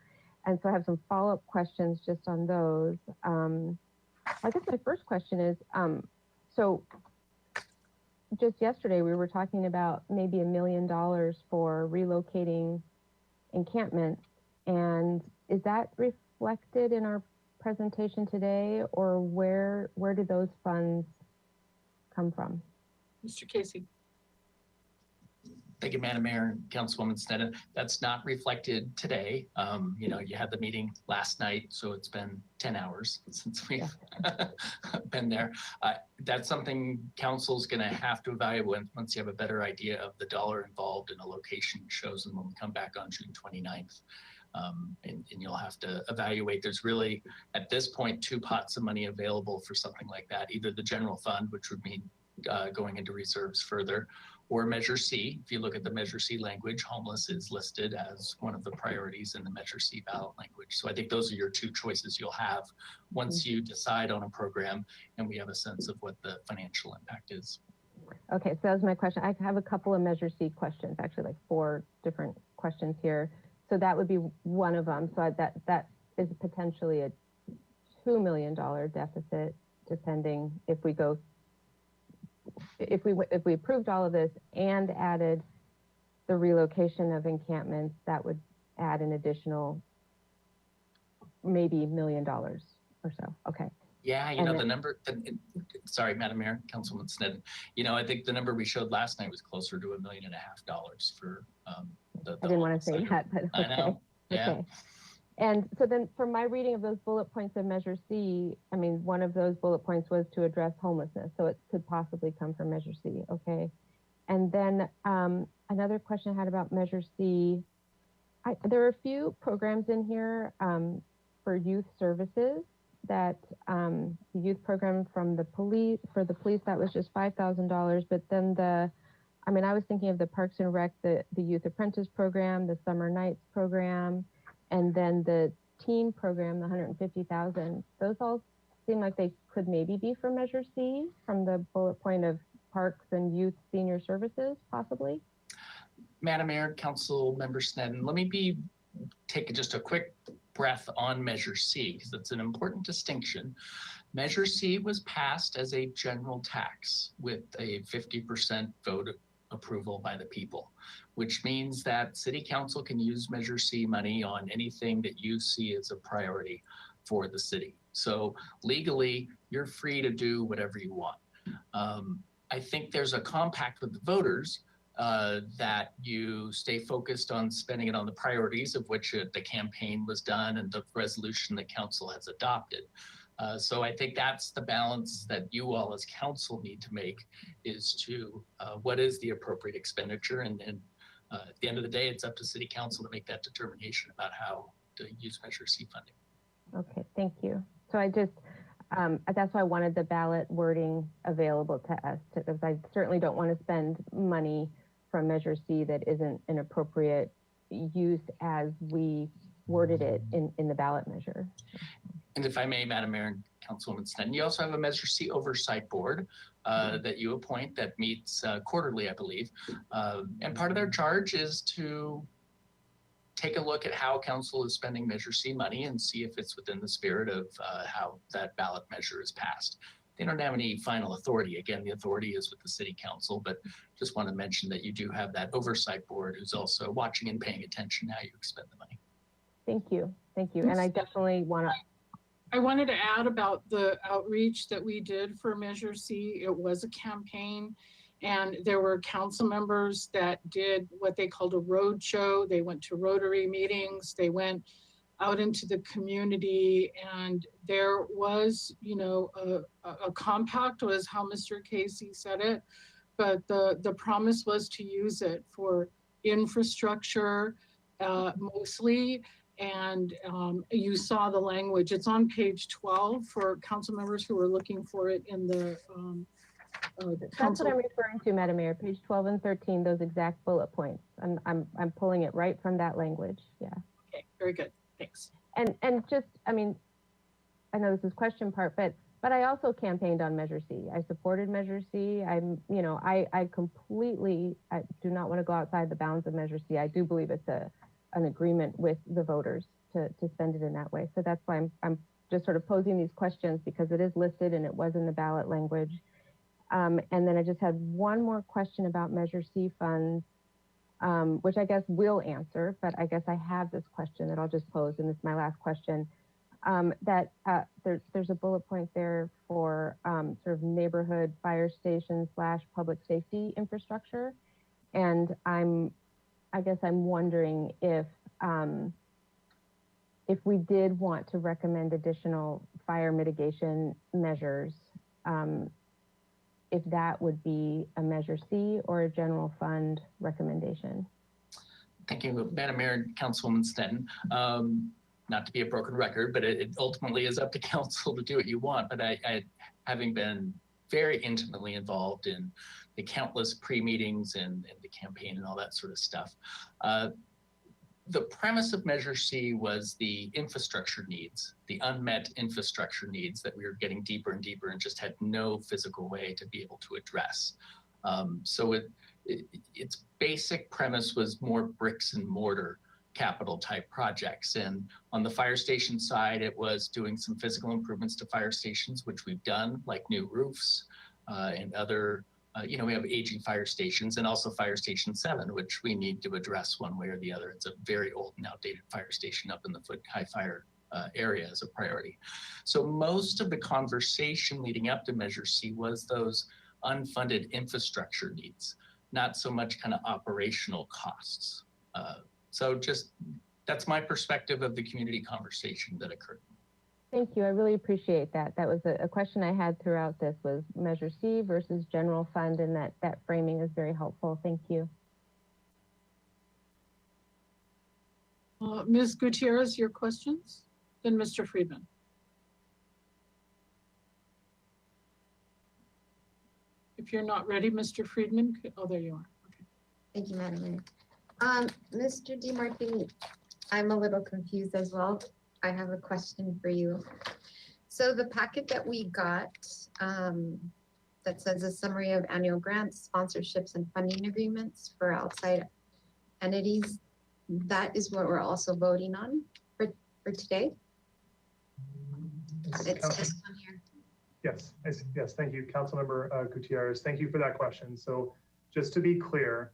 And so I have some follow-up questions just on those. I guess my first question is, so just yesterday we were talking about maybe $1 million for relocating encampments, and is that reflected in our presentation today, or where do those funds come from? Mr. Casey. Thank you, Madam Mayor and Councilwoman Sneddon. That's not reflected today. You had the meeting last night, so it's been 10 hours since we've been there. That's something council's going to have to evaluate once you have a better idea of the dollar involved in a location chosen when we come back on June 29th. And you'll have to evaluate. There's really, at this point, 2 pots of money available for something like that. Either the general fund, which would mean going into reserves further, or Measure C. If you look at the Measure C language, homeless is listed as one of the priorities in the Measure C ballot language. So I think those are your 2 choices you'll have once you decide on a program and we have a sense of what the financial impact is. Okay, so that was my question. I have a couple of Measure C questions, actually like 4 different questions here. So that would be one of them. So that is potentially a $2 million deficit, depending if we go, if we approved all of this and added the relocation of encampments, that would add an additional maybe $1 million or so. Okay. Yeah, the number, sorry, Madam Mayor, Councilwoman Sneddon, I think the number we showed last night was closer to $1.5 million for the I didn't want to say that, but okay. I know, yeah. Okay. And so then from my reading of those bullet points of Measure C, I mean, one of those bullet points was to address homelessness. So it could possibly come from Measure C, okay? And then another question I had about Measure C, there are a few programs in here for youth services that the youth program from the police, that was just $5,000, but then I was thinking of the Parks and Rec, the Youth Apprentice program, the Summer Nights program, and then the teen program, the $150,000. Those all seem like they could maybe be from Measure C, from the bullet point of Parks and Youth Senior Services, possibly. Madam Mayor, Council Member Sneddon, let me take just a quick breath on Measure C, because it's an important distinction. Measure C was passed as a general tax with a 50% vote approval by the people, which means that City Council can use Measure C money on anything that you see as a priority for the city. So legally, you're free to do whatever you want. I think there's a compact with the voters that you stay focused on spending it on the priorities of which the campaign was done and the resolution that council has adopted. So I think that's the balance that you all as council need to make, is to what is the appropriate expenditure, and at the end of the day, it's up to City Council to make that determination about how to use Measure C funding. Okay, thank you. So That's why I wanted the ballot wording available to us, because I certainly don't want to spend money from Measure C that isn't an appropriate use as we worded it in the ballot measure. And if I may, Madam Mayor and Councilwoman Sneddon, you also have a Measure C Oversight Board that you appoint that meets quarterly, I believe. And part of their charge is to take a look at how council is spending Measure C money and see if it's within the spirit of how that ballot measure is passed. They don't have any final authority. Again, the authority is with the city council, but just want to mention that you do have that oversight board who's also watching and paying attention how you expend the money. Thank you. Thank you. And I definitely want to. I wanted to add about the outreach that we did for Measure C. It was a campaign, and there were council members that did what they called a road show. They went to Rotary meetings. They went out into the community, and there was, you know, a compact was how Mr. Casey said it, but the promise was to use it for infrastructure mostly. And you saw the language. It's on page 12 for council members who are looking for it in the That's what I'm referring to, Madam Mayor, page 12 and 13, those exact bullet points. I'm pulling it right from that language. Yeah. Okay, very good. Thanks. And just, I mean, I know this is question part, but I also campaigned on Measure C. I supported Measure C. You know, I completely do not want to go outside the bounds of Measure C. I do believe it's an agreement with the voters to spend it in that way. So that's why I'm just sort of posing these questions, because it is listed and it was in the ballot language. And then I just had one more question about Measure C funds, which I guess we'll answer, but I guess I have this question that I'll just pose, and this is my last question. There's a bullet point there for sort of neighborhood fire station / public safety infrastructure. And I guess I'm wondering if we did want to recommend additional fire mitigation measures, if that would be a Measure C or a general fund recommendation. Thank you, Madam Mayor and Councilwoman Sneddon. Not to be a broken record, but it ultimately is up to council to do what you want. But I having been very intimately involved in the countless pre-meetings and the campaign and all that sort of stuff. The premise of Measure C was the infrastructure needs, the unmet infrastructure needs that we were getting deeper and deeper and just had no physical way to be able to address. So its basic premise was more bricks and mortar capital type projects. And on the fire station side, it was doing some physical improvements to fire stations, which we've done, like new roofs and other, you know, we have aging fire stations, and also Fire Station 7, which we need to address one way or the other. It's a very old and outdated fire station up in the Foot High Fire area as a priority. So most of the conversation leading up to Measure C was those unfunded infrastructure needs, not so much kind of operational costs. So just, that's my perspective of the community conversation that occurred. Thank you. I really appreciate that. That was a question I had throughout this, was Measure C versus general fund, and that framing is very helpful. Thank you. Ms. Gutierrez, your questions? Then Mr. Friedman. If you're not ready, Mr. Friedman, oh, there you are. Okay. Thank you, Madam Mayor. Mr. DeMartini, I'm a little confused as well. I have a question for you. So the packet that we got that says a summary of annual grants, sponsorships, and funding agreements for outside entities, that is what we're also voting on for today? It's this one here. Yes, yes, thank you, Councilmember Gutierrez. Thank you for that question. So just to be clear,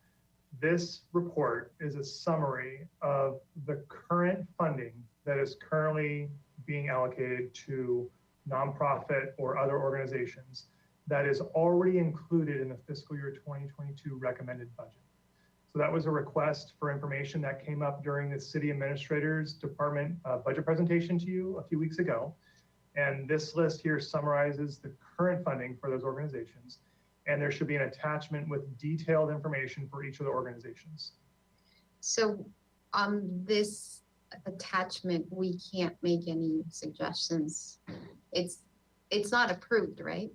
this report is a summary of the current funding that is currently being allocated to nonprofit or other organizations that is already included in the fiscal year 2022 recommended budget. So that was a request for information that came up during the City Administrator's Department budget presentation to you a few weeks ago. And this list here summarizes the current funding for those organizations. And there should be an attachment with detailed information for each of the organizations. So on this attachment, we can't make any suggestions. It's it's not approved, right?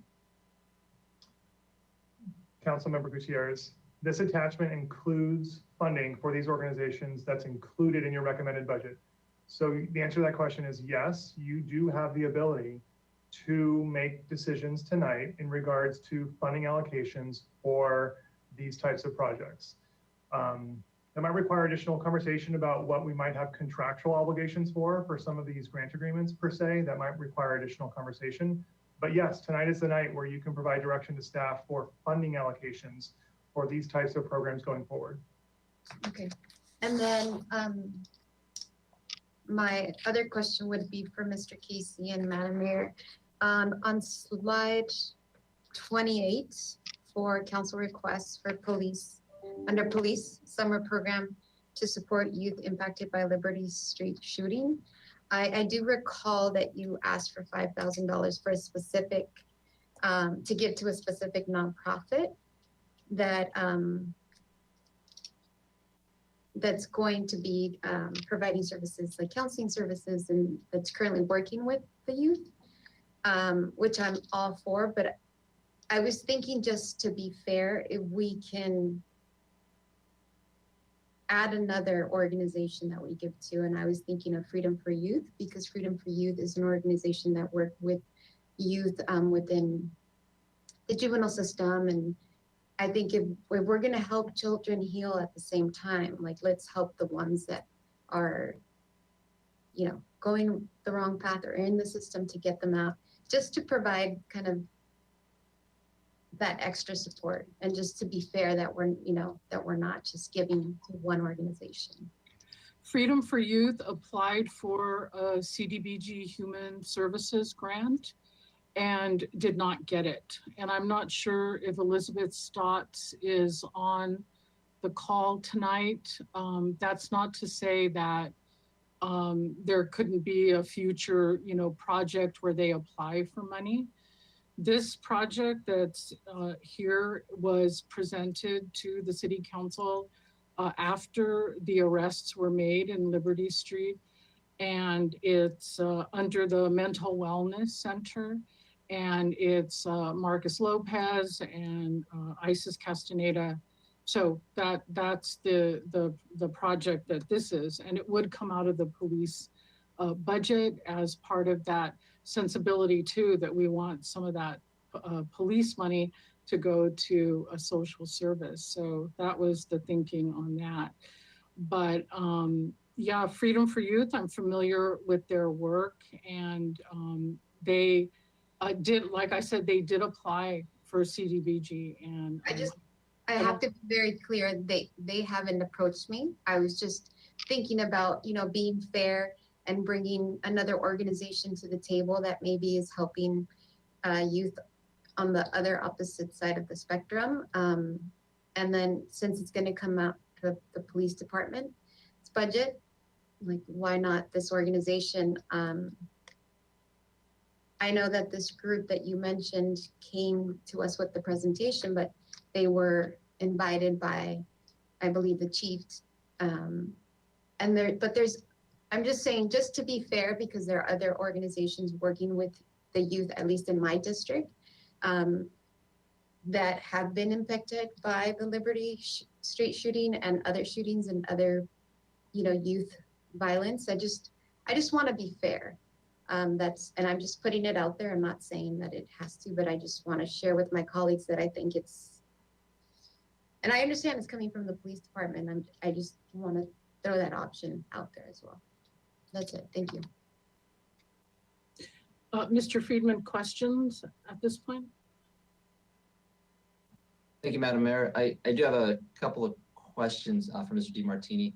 Councilmember Gutierrez, this attachment includes funding for these organizations that's included in your recommended budget. So the answer to that question is yes, you do have the ability to make decisions tonight in regards to funding allocations for these types of projects. That might require additional conversation about what we might have contractual obligations for some of these grant agreements per se. That might require additional conversation. But yes, tonight is the night where you can provide direction to staff for funding allocations for these types of programs going forward. Okay, and then my other question would be for Mr. Casey and Madam Mayor. On slide 28 for council requests for police, under police summer program to support youth impacted by Liberty Street shooting. I do recall that you asked for $5,000 for a specific, to give to a specific nonprofit that that's going to be providing services like counseling services and that's currently working with the youth, which I'm all for. But I was thinking, just to be fair, if we can add another organization that we give to, and I was thinking of Freedom for Youth, because Freedom for Youth is an organization that works with youth within the juvenile system. And I think if we're going to help children heal at the same time, like, let's help the ones that are, you know, going the wrong path or in the system, to get them out, just to provide kind of that extra support, and just to be fair that we're, you know, that we're not just giving to one organization. Freedom for Youth applied for a CDBG Human Services grant and did not get it. And I'm not sure if Elizabeth Stotts is on the call tonight. That's not to say that there couldn't be a future, you know, project where they apply for money. This project that's here was presented to the City Council after the arrests were made in Liberty Street, and it's under the Mental Wellness Center, and it's Marcus Lopez and Isis Castaneda. So that's the project that this is, and it would come out of the police budget as part of that sensibility too, that we want some of that police money to go to a social service. So that was the thinking on that. But yeah, Freedom for Youth, I'm familiar with their work, and they did, like I said, they did apply for CDBG. And I have to be very clear, they haven't approached me. I was just thinking about, you know, being fair and bringing another organization to the table that maybe is helping youth on the other opposite side of the spectrum. And then since it's going to come out to the police department's budget, like, why not this organization? I know that this group that you mentioned came to us with the presentation, but they were invited by, I believe, the chief. I'm just saying, just to be fair, because there are other organizations working with the youth, at least in my district, that have been impacted by the Liberty Street shooting and other shootings and other, you know, youth violence. I just want to be fair. And I'm just putting it out there. I'm not saying that it has to, but I just want to share with my colleagues that I think it's, and I understand it's coming from the police department. I just want to throw that option out there as well. That's it. Thank you. Mr. Friedman, questions at this point? Thank you, Madam Mayor. I do have a couple of questions for Mr. DiMartini.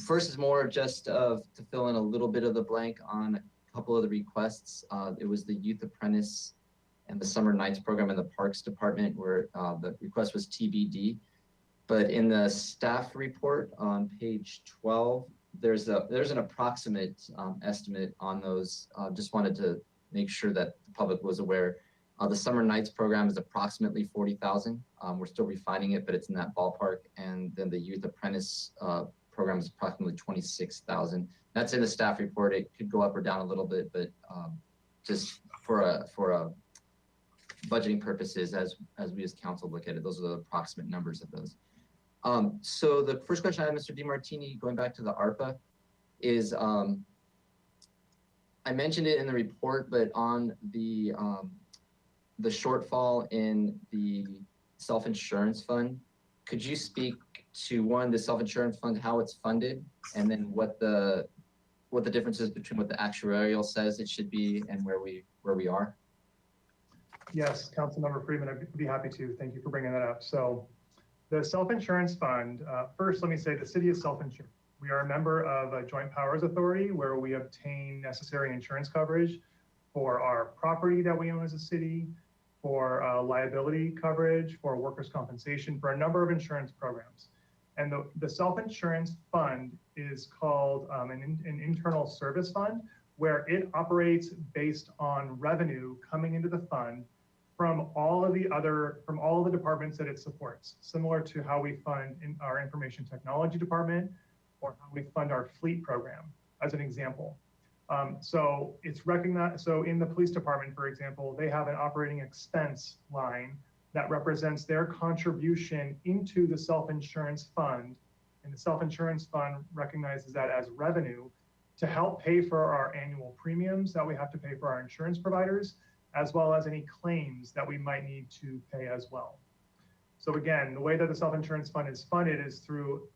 First is more just to fill in a little bit of the blank on a couple of the requests. It was the Youth Apprentice and the Summer Nights program in the Parks Department, where the request was TBD. But in the staff report on page 12, there's an approximate estimate on those. Just wanted to make sure that the public was aware. The Summer Nights program is approximately 40,000. We're still refining it, but it's in that ballpark. And then the Youth Apprentice program is approximately 26,000. That's in the staff report. It could go up or down a little bit, but just for a budgeting purposes as we as council look at it. Those are the approximate numbers of those. So the first question I have, Mr. DiMartini, going back to the ARPA, is I mentioned it in the report, but on the shortfall in the self-insurance fund, could you speak to one, the self-insurance fund, how it's funded, and then what the difference is between what the actuarial says it should be and where we are? Yes, Councilmember Freeman, I'd be happy to. Thank you for bringing that up. So the self-insurance fund, first, let me say the city is self-insured. We are a member of a joint powers authority where we obtain necessary insurance coverage for our property that we own as a city, for liability coverage, for workers' compensation, for a number of insurance programs. And the self-insurance fund is called an internal service fund, where it operates based on revenue coming into the fund from all of the departments that it supports, similar to how we fund in our information technology department or how we fund our fleet program, as an example. So it's recognized. So in the police department, for example, they have an operating expense line that represents their contribution into the self-insurance fund. And the self-insurance fund recognizes that as revenue to help pay for our annual premiums that we have to pay for our insurance providers, as well as any claims that we might need to pay as well. So again, the way that the self-insurance fund is funded is through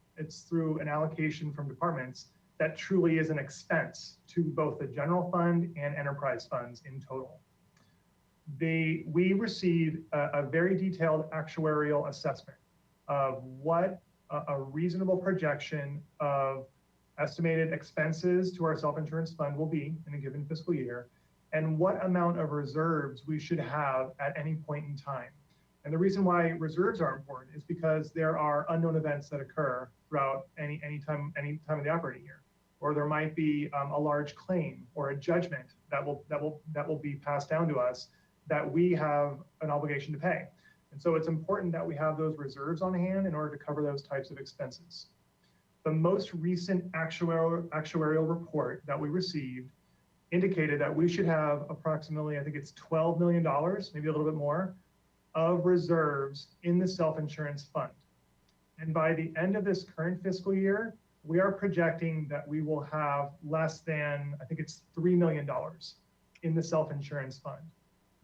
an allocation from departments that truly is an expense to both the general fund and enterprise funds in total. We receive a very detailed actuarial assessment of what a reasonable projection of estimated expenses to our self-insurance fund will be in a given fiscal year, and what amount of reserves we should have at any point in time. And the reason why reserves are important is because there are unknown events that occur throughout any time of the operating year, or there might be a large claim or a judgment that will be passed down to us that we have an obligation to pay. And so it's important that we have those reserves on hand in order to cover those types of expenses. The most recent actuarial report that we received indicated that we should have approximately, I think it's $12 million, maybe a little bit more, of reserves in the self-insurance fund. And by the end of this current fiscal year, we are projecting that we will have less than, I think it's $3 million in the self-insurance fund.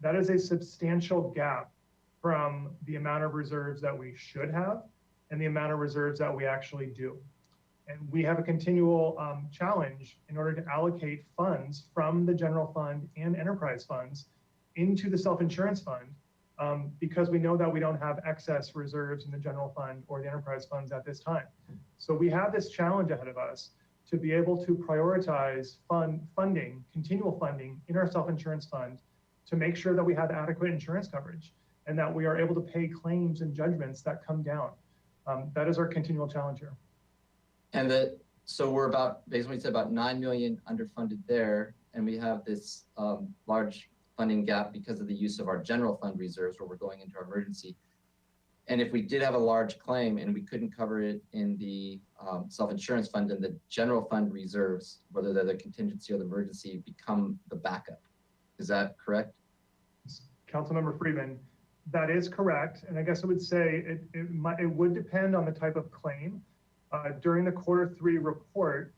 That is a substantial gap from the amount of reserves that we should have and the amount of reserves that we actually do. And we have a continual challenge in order to allocate funds from the general fund and enterprise funds into the self-insurance fund because we know that we don't have excess reserves in the general fund or the enterprise funds at this time. So we have this challenge ahead of us to be able to prioritize funding, continual funding in our self-insurance fund to make sure that we have adequate insurance coverage and that we are able to pay claims and judgments that come down. That is our continual challenge here. And so we're basically it's about 9 million underfunded there, and we have this large funding gap because of the use of our general fund reserves where we're going into our emergency. And if we did have a large claim and we couldn't cover it in the self-insurance fund, and the general fund reserves, whether they're the contingency or the emergency, become the backup. Is that correct? Councilmember Freeman, that is correct. And I guess I would say it would depend on the type of claim. During the Q3 report,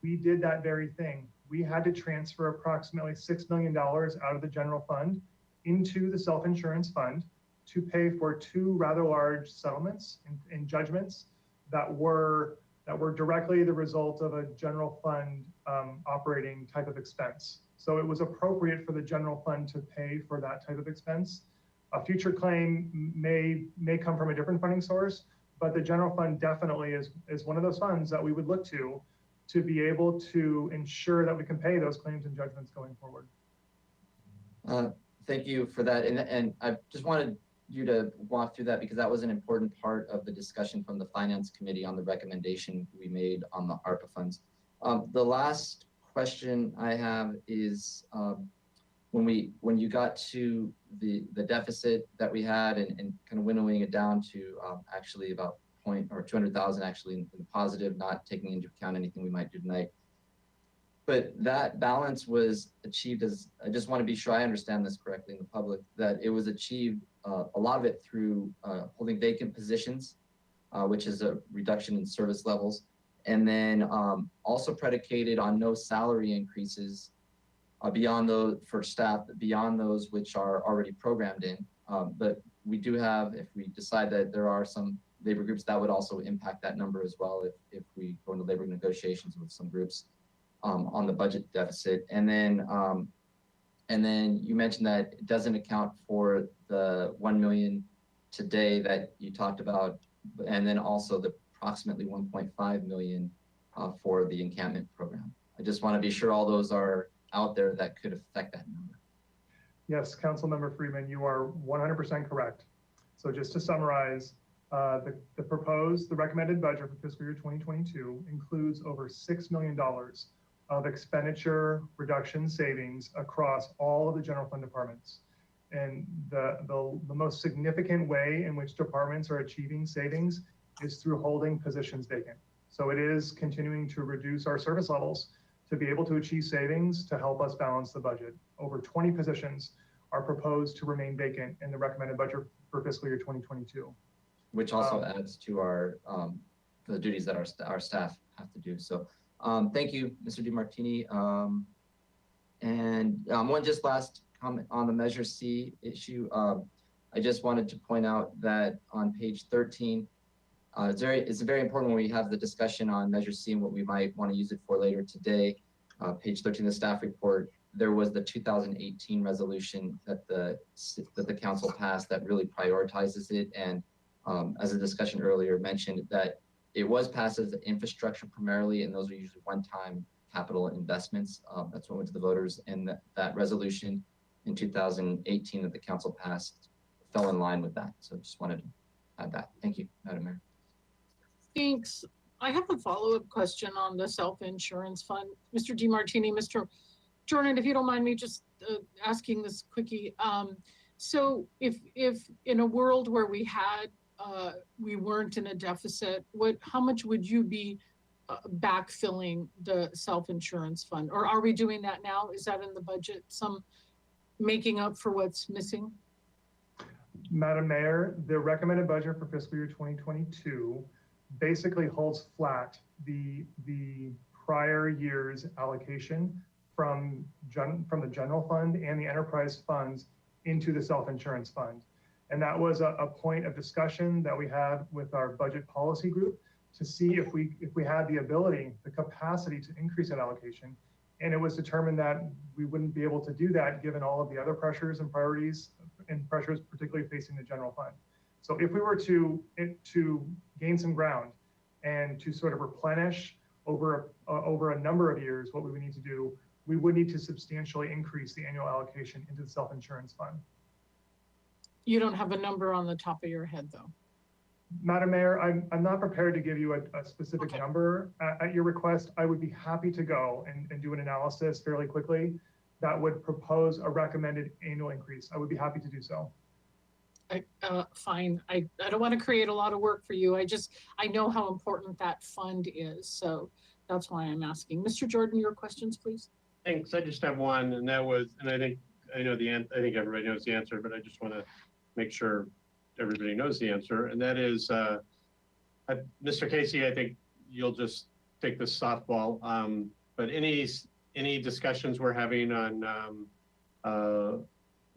we did that very thing. We had to transfer approximately $6 million out of the general fund into the self-insurance fund to pay for two rather large settlements and judgments that were directly the result of a general fund operating type of expense. So it was appropriate for the general fund to pay for that type of expense. A future claim may come from a different funding source, but the general fund definitely is one of those funds that we would look to be able to ensure that we can pay those claims and judgments going forward. Thank you for that. And I just wanted you to walk through that because that was an important part of the discussion from the Finance Committee on the recommendation we made on the ARPA funds. The last question I have is when you got to the deficit that we had and kind of winnowing it down to actually about 200,000 actually in the positive, not taking into account anything we might do tonight. But that balance was achieved as, I just want to be sure I understand this correctly in the public, that it was achieved, a lot of it through holding vacant positions, which is a reduction in service levels. And then also predicated on no salary increases beyond those for staff, beyond those which are already programmed in. But we do have, if we decide that there are some labor groups, that would also impact that number as well if we go into labor negotiations with some groups on the budget deficit. And then you mentioned that it doesn't account for the 1 million today that you talked about, and then also the approximately 1.5 million for the encampment program. I just want to be sure all those are out there that could affect that number. Yes, Councilmember Freeman, you are 100% correct. So just to summarize, the recommended budget for fiscal year 2022 includes over $6 million of expenditure reduction savings across all of the general fund departments. And the most significant way in which departments are achieving savings is through holding positions vacant. So it is continuing to reduce our service levels to be able to achieve savings to help us balance the budget. Over 20 positions are proposed to remain vacant in the recommended budget for fiscal year 2022. Which also adds to our the duties that our staff have to do. So thank you, Mr. DeMartini. And one just last comment on the Measure C issue. I just wanted to point out that on page 13, it's very important when we have the discussion on Measure C and what we might want to use it for later today. Page 13 of the staff report, there was the 2018 resolution that the council passed that really prioritizes it. And as a discussion earlier mentioned, that it was passed as infrastructure primarily, and those are usually one-time capital investments. That's what went to the voters, and that resolution in 2018 that the council passed fell in line with that. So just wanted to add that. Thank you, Madam Mayor. Thanks. I have a follow-up question on the self-insurance fund. Mr. DeMartini, Mr. Jordan, if you don't mind me just asking this quickie. So if in a world where we weren't in a deficit, how much would you be backfilling the self-insurance fund? Or are we doing that now? Is that in the budget? Some making up for what's missing? Madam Mayor, the recommended budget for fiscal year 2022 basically holds flat the prior year's allocation from the general fund and the enterprise funds into the self-insurance fund. And that was a point of discussion that we had with our budget policy group to see if we had the ability, the capacity to increase that allocation. And it was determined that we wouldn't be able to do that given all of the other pressures and priorities and pressures, particularly facing the general fund. So if we were to gain some ground and to sort of replenish over a number of years what we would need to do, we would need to substantially increase the annual allocation into the self-insurance fund. You don't have a number on the top of your head, though. Madam Mayor, I'm not prepared to give you a specific Okay. number. At your request, I would be happy to go and do an analysis fairly quickly that would propose a recommended annual increase. I would be happy to do so. Fine. I don't want to create a lot of work for you. I know how important that fund is. So that's why I'm asking. Mr. Jordan, your questions, please. Thanks. I just have one, and that was, and I think everybody knows the answer, but I just want to make sure everybody knows the answer. And that is, Mr. Casey, I think you'll just take this softball. But any discussions we're having on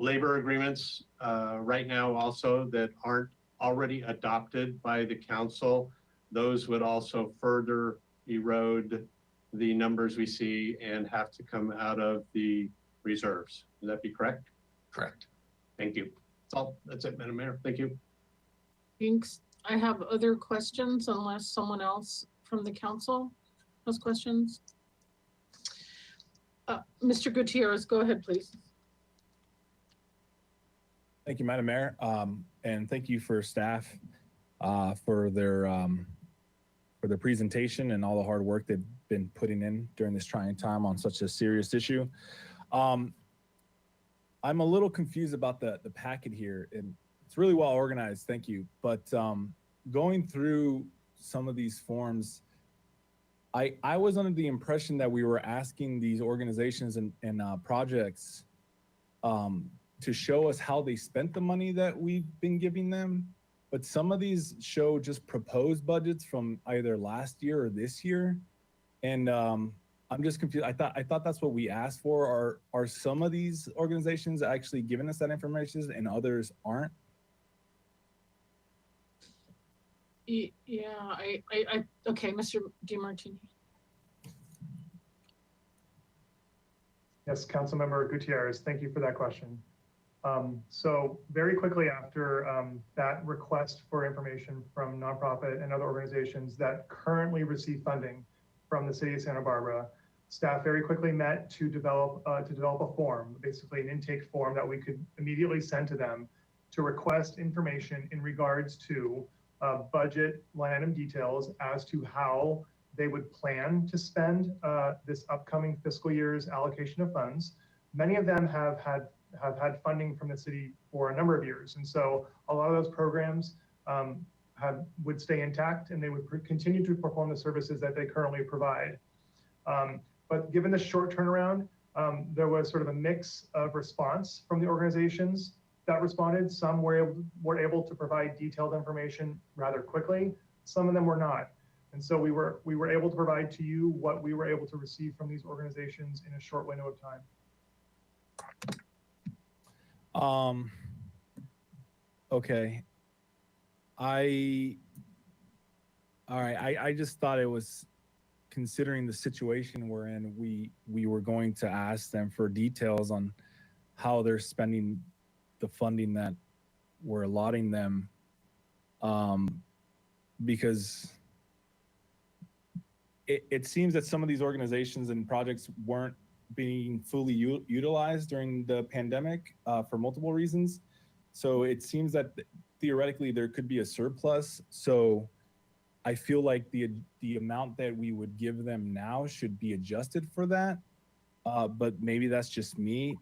labor agreements right now also that aren't already adopted by the council, those would also further erode the numbers we see and have to come out of the reserves. Would that be correct? Correct. Thank you. That's it, Madam Mayor. Thank you. Thanks. I have other questions unless someone else from the council has questions. Mr. Gutierrez, go ahead, please. Thank you, Madam Mayor. And thank you for staff for their presentation and all the hard work they've been putting in during this trying time on such a serious issue. I'm a little confused about the packet here, and it's really well organized, thank you. But going through some of these forms, I was under the impression that we were asking these organizations and projects to show us how they spent the money that we've been giving them. But some of these show just proposed budgets from either last year or this year. And I'm just confused. I thought that's what we asked for. Are some of these organizations actually giving us that information and others aren't? Yeah, okay, Mr. DiMartini. Yes, Councilmember Gutierrez, thank you for that question. So very quickly after that request for information from nonprofit and other organizations that currently receive funding from the city of Santa Barbara, staff very quickly met to develop a form, basically an intake form that we could immediately send to them to request information in regards to budget line item details as to how they would plan to spend this upcoming fiscal year's allocation of funds. Many of them have had funding from the city for a number of years. And so a lot of those programs would stay intact and they would continue to perform the services that they currently provide. But given the short turnaround, there was sort of a mix of response from the organizations that responded. Some were able to provide detailed information rather quickly. Some of them were not. And so we were able to provide to you what we were able to receive from these organizations in a short window of time. Okay. I just thought it was, considering the situation we're in, we were going to ask them for details on how they're spending the funding that we're allotting them, because it seems that some of these organizations and projects weren't being fully utilized during the pandemic for multiple reasons. So it seems that theoretically there could be a surplus. So I feel like the amount that we would give them now should be adjusted for that. But maybe that's just me.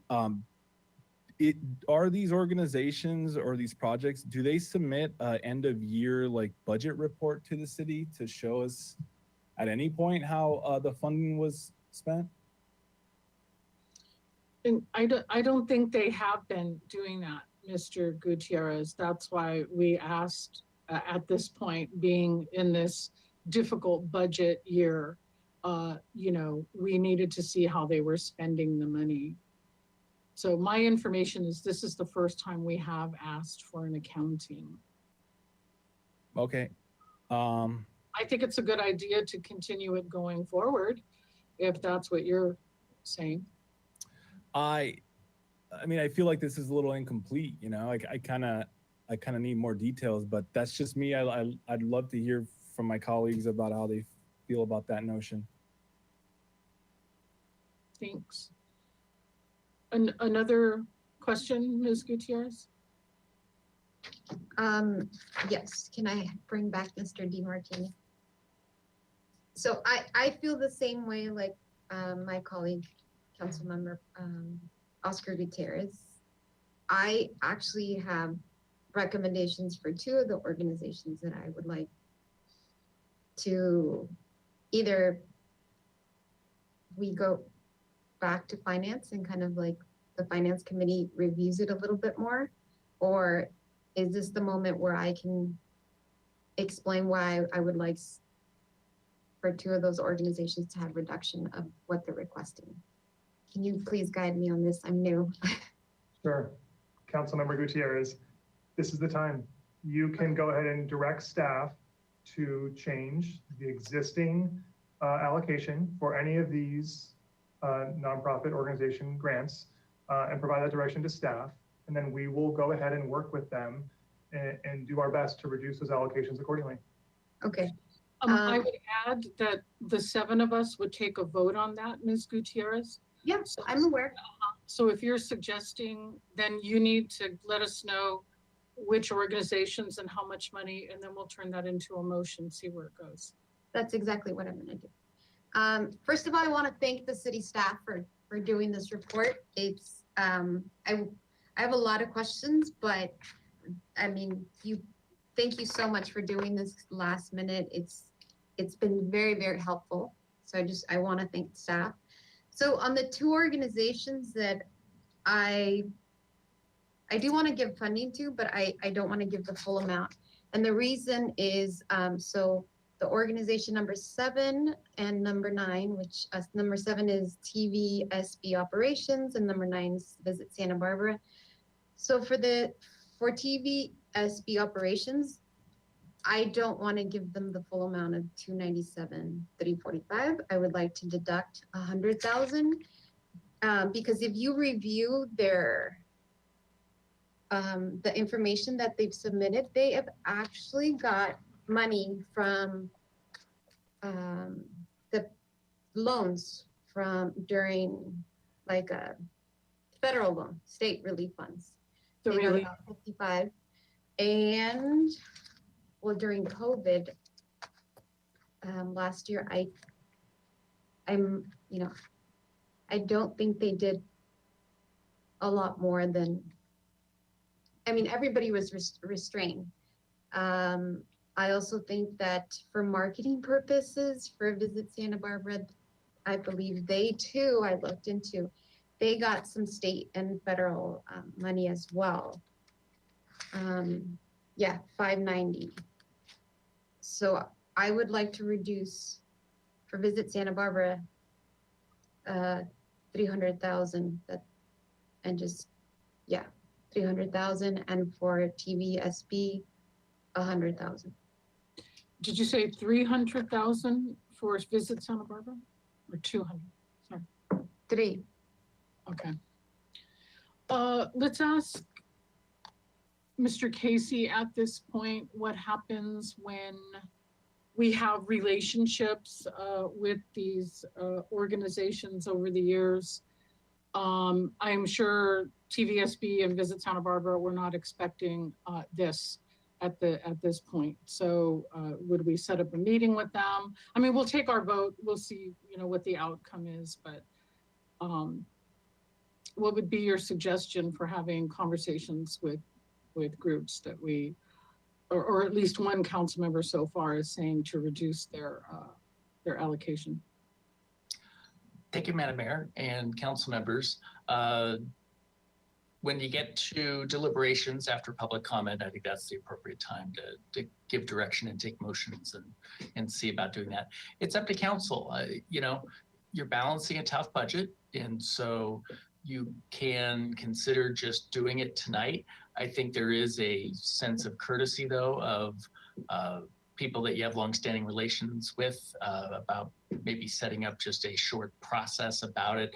Are these organizations or these projects, do they submit an end of year like budget report to the city to show us at any point how the funding was spent? And I don't think they have been doing that, Mr. Gutierrez. That's why we asked at this point, being in this difficult budget year, we needed to see how they were spending the money. So my information is this is the first time we have asked for an accounting. Okay. I think it's a good idea to continue it going forward, if that's what you're saying. I mean, I feel like this is a little incomplete, like I kind of need more details, but that's just me. I'd love to hear from my colleagues about how they feel about that notion. Thanks. Another question, Ms. Gutierrez? Yes, can I bring back Mr. DiMartini? So I feel the same way like my colleague, Councilmember Oscar Gutierrez. I actually have recommendations for two of the organizations that I would like to either we go back to finance and kind of like the finance committee reviews it a little bit more, or is this the moment where I can explain why I would like for two of those organizations to have reduction of what they're requesting? Can you please guide me on this? I'm new. Sure. Councilmember Gutierrez, this is the time. You can go ahead and direct staff to change the existing allocation for any of these nonprofit organization grants and provide that direction to staff. And then we will go ahead and work with them and do our best to reduce those allocations accordingly. Okay. I would add that the 7 of us would take a vote on that, Ms. Gutierrez. Yeah, I'm aware. So if you're suggesting, then you need to let us know which organizations and how much money, and then we'll turn that into a motion, see where it goes. That's exactly what I'm gonna do. First of all, I want to thank the city staff for doing this report. It's I have a lot of questions, but I mean, thank you so much for doing this last minute. it's been very, very helpful. So I want to thank staff. So on the two organizations that I do want to give funding to, but I don't want to give the full amount. And the reason is, so the organization number 7 and number 9, which number 7 is TVSB operations and number 9 is Visit Santa Barbara. So for TVSB operations, I don't want to give them the full amount of $297,345. I would like to deduct $100,000 because if you review their the information that they've submitted, they have actually got money from the loans from during like a federal loan, state relief funds. The They got relief. about 55, and well, during COVID last year, I'm I don't think they did a lot more than. I mean, everybody was restrained. I also think that for marketing purposes, for Visit Santa Barbara, I believe they too, I looked into, they got some state and federal money as well. Yeah, 590. So I would like to reduce for Visit Santa Barbara, 300,000 and just, yeah, 300,000, and for TVSB, 100,000. Did you say 300,000 for Visit Santa Barbara or 200? Sorry. 3. Okay. Let's ask Mr. Casey at this point, what happens when we have relationships with these organizations over the years? I'm sure TVSB and Visit Santa Barbara were not expecting this at this point. So would we set up a meeting with them? I mean, we'll take our vote. We'll see, what the outcome is, but what would be your suggestion for having conversations with groups that we, or at least one council member so far is saying to reduce their allocation? Thank you, Madam Mayor and council members. When you get to deliberations after public comment, I think that's the appropriate time to give direction and take motions and see about doing that. It's up to council. You're balancing a tough budget, and so you can consider just doing it tonight. I think there is a sense of courtesy, though, of people that you have longstanding relations with about maybe setting up just a short process about it.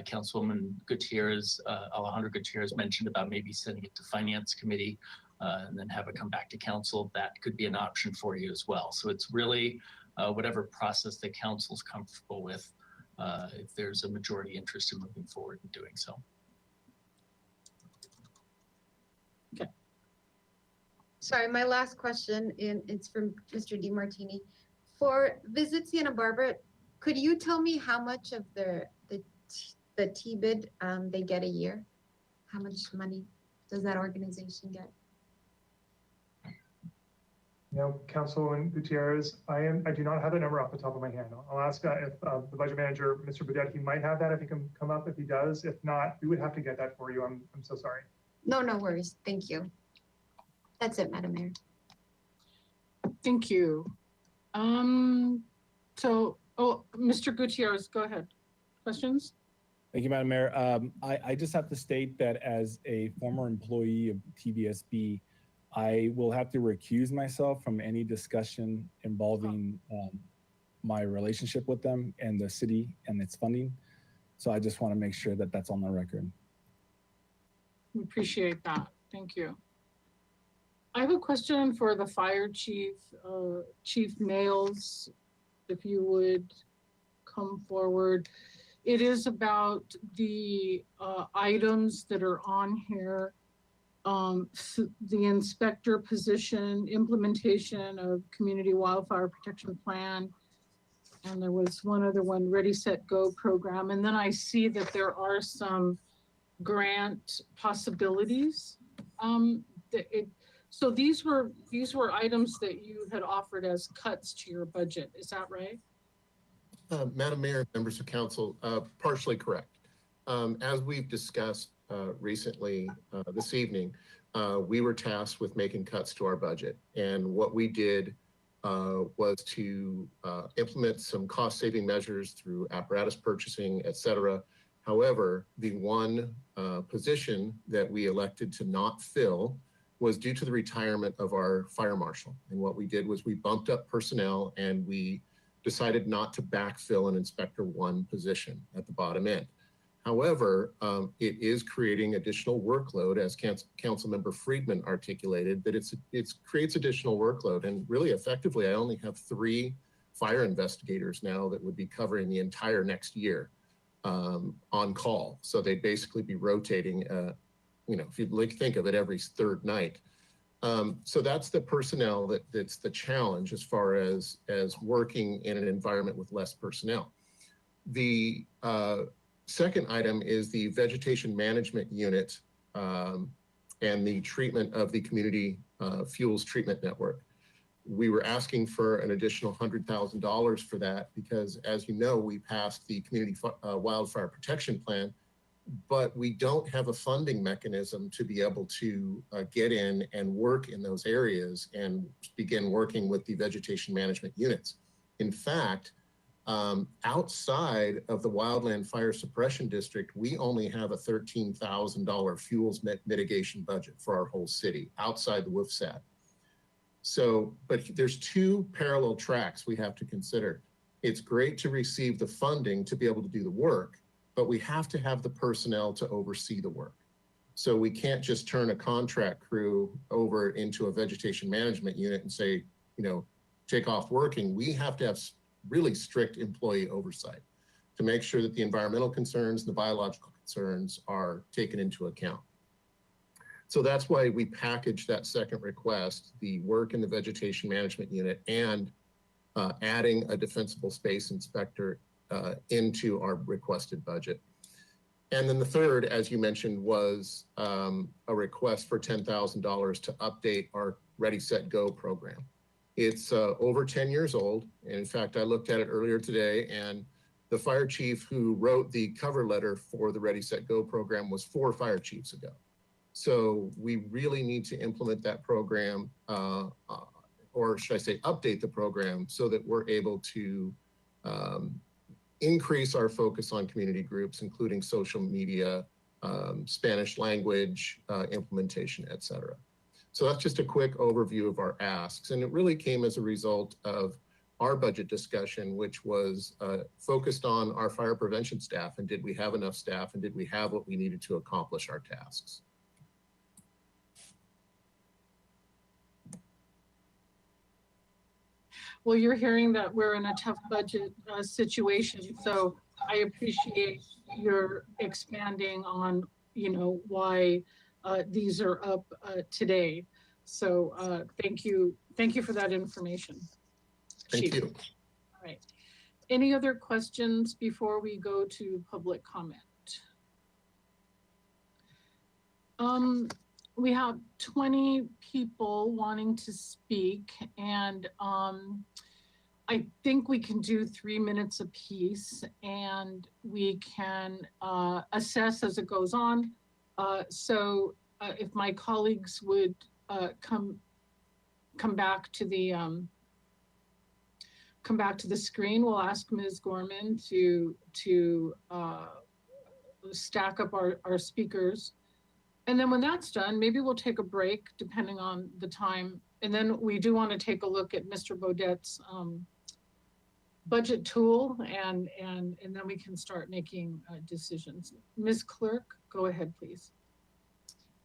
Councilwoman Gutierrez, Alejandra Gutierrez mentioned about maybe sending it to Finance Committee and then have it come back to council. That could be an option for you as well. So it's really whatever process the council's comfortable with, if there's a majority interest in moving forward and doing so. Sorry, my last question, and it's from Mr. DeMartini. For Visit Santa Barbara, could you tell me how much of the T-bid they get a year? How much money does that organization get? Councilwoman Gutierrez, I do not have that number off the top of my head. I'll ask if the budget manager, Mr. Burdett, he might have that if he can come up. If he does, if not, we would have to get that for you. I'm so sorry. No worries. Thank you. That's it, Madam Mayor. Thank you. Mr. Gutierrez, go ahead. Questions? Thank you, Madam Mayor. I just have to state that as a former employee of TVSB, I will have to recuse myself from any discussion involving my relationship with them and the city and its funding. So I just want to make sure that that's on the record. We appreciate that. Thank you. I have a question for the fire chief, Chief Nails, if you would come forward. It is about the items that are on here. The inspector position, implementation of community wildfire protection plan. And there was one other one, Ready, Set, Go program. And then I see that there are some grant possibilities. So these were items that you had offered as cuts to your budget. Is that right? Madam Mayor, members of council, partially correct. As we've discussed recently this evening, we were tasked with making cuts to our budget. And what we did was to implement some cost-saving measures through apparatus purchasing, et cetera. However, the one position that we elected to not fill was due to the retirement of our fire marshal. And what we did was we bumped up personnel and we decided not to backfill an Inspector 1 position at the bottom end. However, it is creating additional workload, as Councilmember Friedman articulated, that it creates additional workload. And really effectively, I only have 3 fire investigators now that would be covering the entire next year on call. So they'd basically be rotating, if you think of it, every 3rd night. So that's the personnel that's the challenge as far as working in an environment with less personnel. The second item is the vegetation management unit and the treatment of the community fuels treatment network. We were asking for an additional $100,000 for that because, as you know, we passed the community wildfire protection plan, but we don't have a funding mechanism to be able to get in and work in those areas and begin working with the vegetation management units. In fact, outside of the Wildland Fire Suppression District, we only have a $13,000 fuels mitigation budget for our whole city outside the WFSAT. So, but there's 2 parallel tracks we have to consider. It's great to receive the funding to be able to do the work, but we have to have the personnel to oversee the work. So we can't just turn a contract crew over into a vegetation management unit and say, take off working. We have to have really strict employee oversight to make sure that the environmental concerns, the biological concerns are taken into account. So that's why we packaged that second request, the work in the vegetation management unit and adding a defensible space inspector into our requested budget. And then the third, as you mentioned, was a request for $10,000 to update our Ready, Set, Go program. It's over 10 years old. And in fact, I looked at it earlier today, and the fire chief who wrote the cover letter for the Ready, Set, Go program was 4 fire chiefs ago. So we really need to implement that program, or should I say update the program, so that we're able to increase our focus on community groups, including social media, Spanish language, implementation, et cetera. So that's just a quick overview of our asks. And it really came as a result of our budget discussion, which was focused on our fire prevention staff, and did we have enough staff, and did we have what we needed to accomplish our tasks? Well, you're hearing that we're in a tough budget situation. So I appreciate your expanding on, why these are up today. So thank you. Thank you for that information. Thank Chief. you. All right. Any other questions before we go to public comment? We have 20 people wanting to speak, and I think we can do 3 minutes apiece, and we can assess as it goes on. So if my colleagues would come back to the screen, we'll ask Ms. Gorman to stack up our speakers. And then when that's done, maybe we'll take a break depending on the time. And then we do want to take a look at Mr. Bodette's budget tool, and then we can start making decisions. Ms. Clerk, go ahead, please.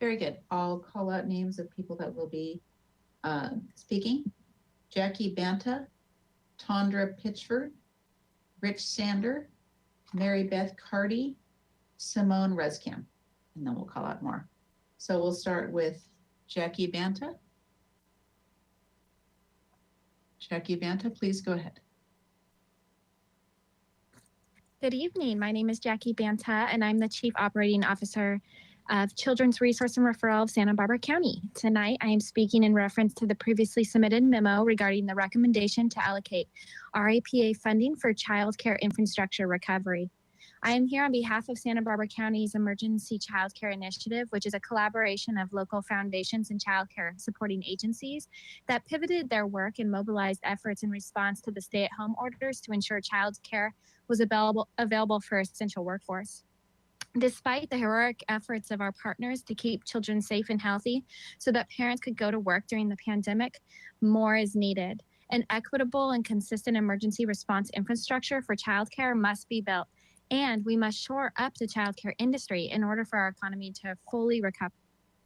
Very good. I'll call out names of people that will be speaking. Jackie Banta, Tondra Pitchford, Rich Sander, Mary Beth Carty, Simone Rescam, and then we'll call out more. So we'll start with Jackie Banta. Jackie Banta, please go ahead. Good evening. My name is Jackie Banta, and I'm the Chief Operating Officer of Children's Resource and Referral of Santa Barbara County. Tonight, I am speaking in reference to the previously submitted memo regarding the recommendation to allocate RAPA funding for child care infrastructure recovery. I am here on behalf of Santa Barbara County's Emergency Child Care Initiative, which is a collaboration of local foundations and child care supporting agencies that pivoted their work and mobilized efforts in response to the stay-at-home orders to ensure child care was available for essential workforce. Despite the heroic efforts of our partners to keep children safe and healthy so that parents could go to work during the pandemic, more is needed. An equitable and consistent emergency response infrastructure for childcare must be built, and we must shore up the childcare industry in order for our economy to fully recover.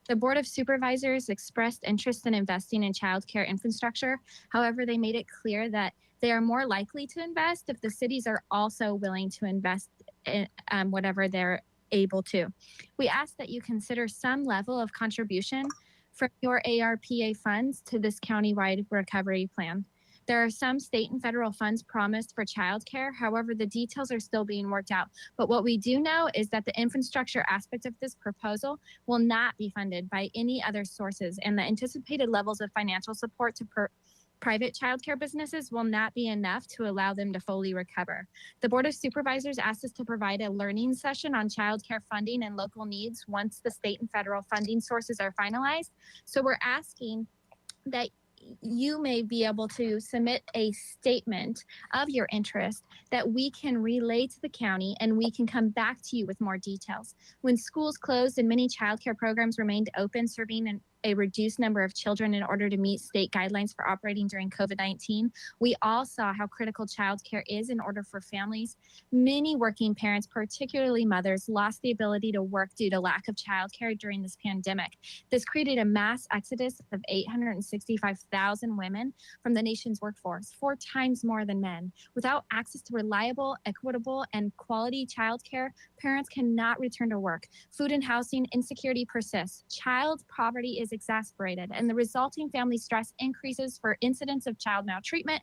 The Board of Supervisors expressed interest in investing in childcare infrastructure. However, they made it clear that they are more likely to invest if the cities are also willing to invest in whatever they're able to. We ask that you consider some level of contribution from your ARPA funds to this countywide recovery plan. There are some state and federal funds promised for childcare. However, the details are still being worked out. But what we do know is that the infrastructure aspect of this proposal will not be funded by any other sources, and the anticipated levels of financial support to private childcare businesses will not be enough to allow them to fully recover. The Board of Supervisors asked us to provide a learning session on childcare funding and local needs once the state and federal funding sources are finalized. So we're asking that you may be able to submit a statement of your interest that we can relay to the county, and we can come back to you with more details. When schools closed and many childcare programs remained open, serving a reduced number of children in order to meet state guidelines for operating during COVID-19, we all saw how critical childcare is in order for families. Many working parents, particularly mothers, lost the ability to work due to lack of childcare during this pandemic. This created a mass exodus of 865,000 women from the nation's workforce, 4 times more than men. Without access to reliable, equitable, and quality childcare, parents cannot return to work. Food and housing insecurity persists. Child poverty is exacerbated, and the resulting family stress increases for incidents of child maltreatment,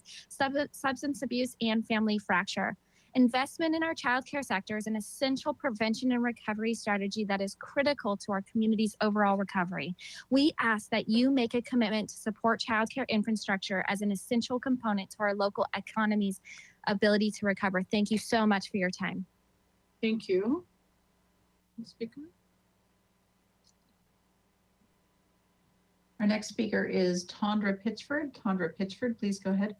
substance abuse, and family fracture. Investment in our childcare sector is an essential prevention and recovery strategy that is critical to our community's overall recovery. We ask that you make a commitment to support childcare infrastructure as an essential component to our local economy's ability to recover. Thank you so much for your time. Thank you. Speaker. Our next speaker is Tondra Pitchford. Tondra Pitchford, please go ahead.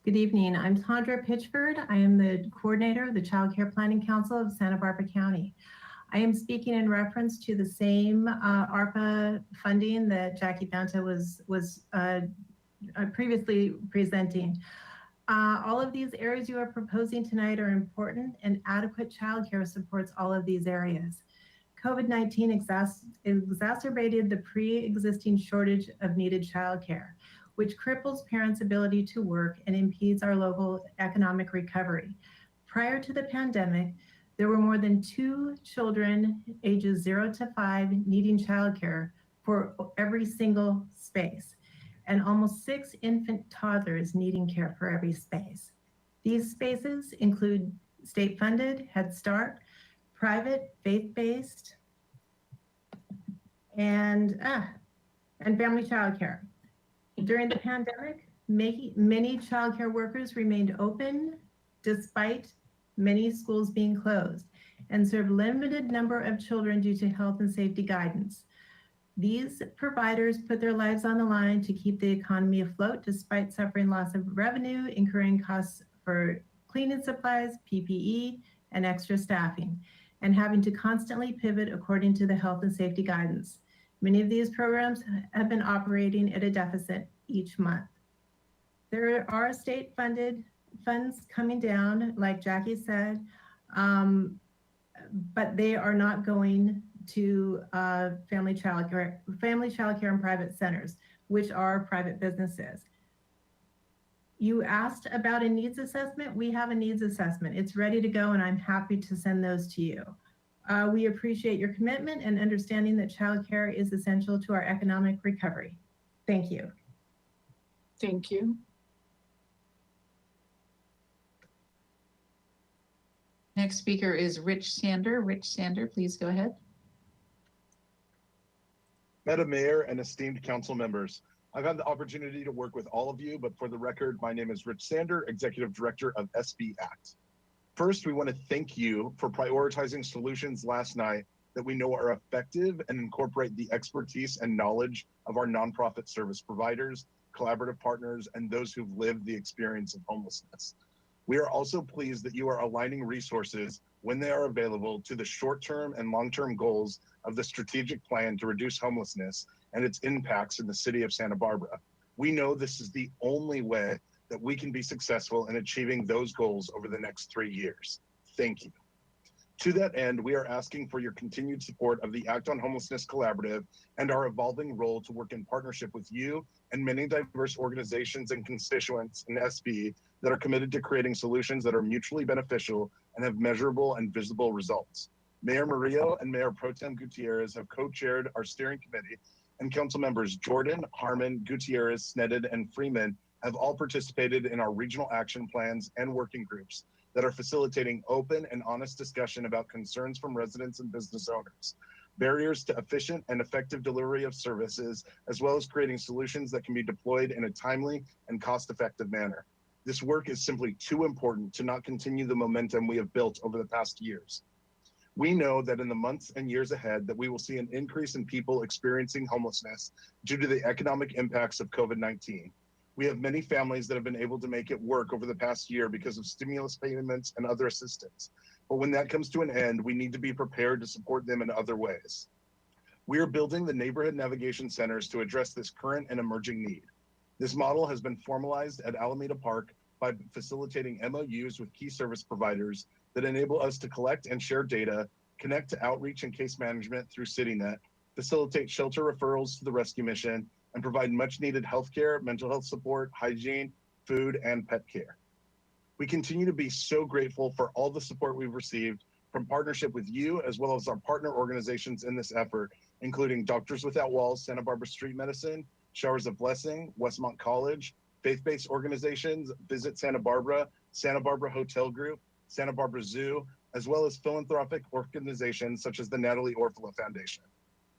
Good evening. I'm Tondra Pitchford. I am the coordinator of the Child Care Planning Council of Santa Barbara County. I am speaking in reference to the same ARPA funding that Jackie Banta was previously presenting. All of these areas you are proposing tonight are important, and adequate childcare supports all of these areas. COVID-19 exacerbated the pre-existing shortage of needed childcare, which cripples parents' ability to work and impedes our local economic recovery. Prior to the pandemic, there were more than 2 children ages 0 to 5 needing childcare for every single space, and almost 6 infant toddlers needing care for every space. These spaces include state-funded, Head Start, private, faith-based, and family childcare. During the pandemic, many childcare workers remained open despite many schools being closed, and served limited number of children due to health and safety guidance. These providers put their lives on the line to keep the economy afloat despite suffering loss of revenue, incurring costs for cleaning supplies, PPE, and extra staffing, and having to constantly pivot according to the health and safety guidance. Many of these programs have been operating at a deficit each month. There are state-funded funds coming down, like Jackie said, but they are not going to family childcare and private centers, which are private businesses. You asked about a needs assessment. We have a needs assessment. It's ready to go, and I'm happy to send those to you. We appreciate your commitment and understanding that childcare is essential to our economic recovery. Thank you. Thank you. Next speaker is Rich Sander. Rich Sander, please go ahead. Madam Mayor and esteemed council members, I've had the opportunity to work with all of you, but for the record, my name is Rich Sander, Executive Director of SB Act. First, we want to thank you for prioritizing solutions last night that we know are effective and incorporate the expertise and knowledge of our nonprofit service providers, collaborative partners, and those who've lived the experience of homelessness. We are also pleased that you are aligning resources when they are available to the short-term and long-term goals of the strategic plan to reduce homelessness and its impacts in the city of Santa Barbara. We know this is the only way that we can be successful in achieving those goals over the next 3 years. Thank you. To that end, we are asking for your continued support of the Act on Homelessness Collaborative and our evolving role to work in partnership with you and many diverse organizations and constituents in SB that are committed to creating solutions that are mutually beneficial and have measurable and visible results. Mayor Murillo and Mayor Pro Tem Gutierrez have co-chaired our steering committee, and council members Jordan, Harmon, Gutierrez, Snedden, and Freeman have all participated in our regional action plans and working groups that are facilitating open and honest discussion about concerns from residents and business owners, barriers to efficient and effective delivery of services, as well as creating solutions that can be deployed in a timely and cost-effective manner. This work is simply too important to not continue the momentum we have built over the past years. We know that in the months and years ahead that we will see an increase in people experiencing homelessness due to the economic impacts of COVID-19. We have many families that have been able to make it work over the past year because of stimulus payments and other assistance. But when that comes to an end, we need to be prepared to support them in other ways. We are building the neighborhood navigation centers to address this current and emerging need. This model has been formalized at Alameda Park by facilitating MOUs with key service providers that enable us to collect and share data, connect to outreach and case management through CityNet, facilitate shelter referrals to the rescue mission, and provide much needed healthcare, mental health support, hygiene, food, and pet care. We continue to be so grateful for all the support we've received from partnership with you, as well as our partner organizations in this effort, including Doctors Without Walls, Santa Barbara Street Medicine, Showers of Blessing, Westmont College, faith-based organizations, Visit Santa Barbara Hotel Group, Santa Barbara Zoo, as well as philanthropic organizations such as the Natalie Orfalea Foundation.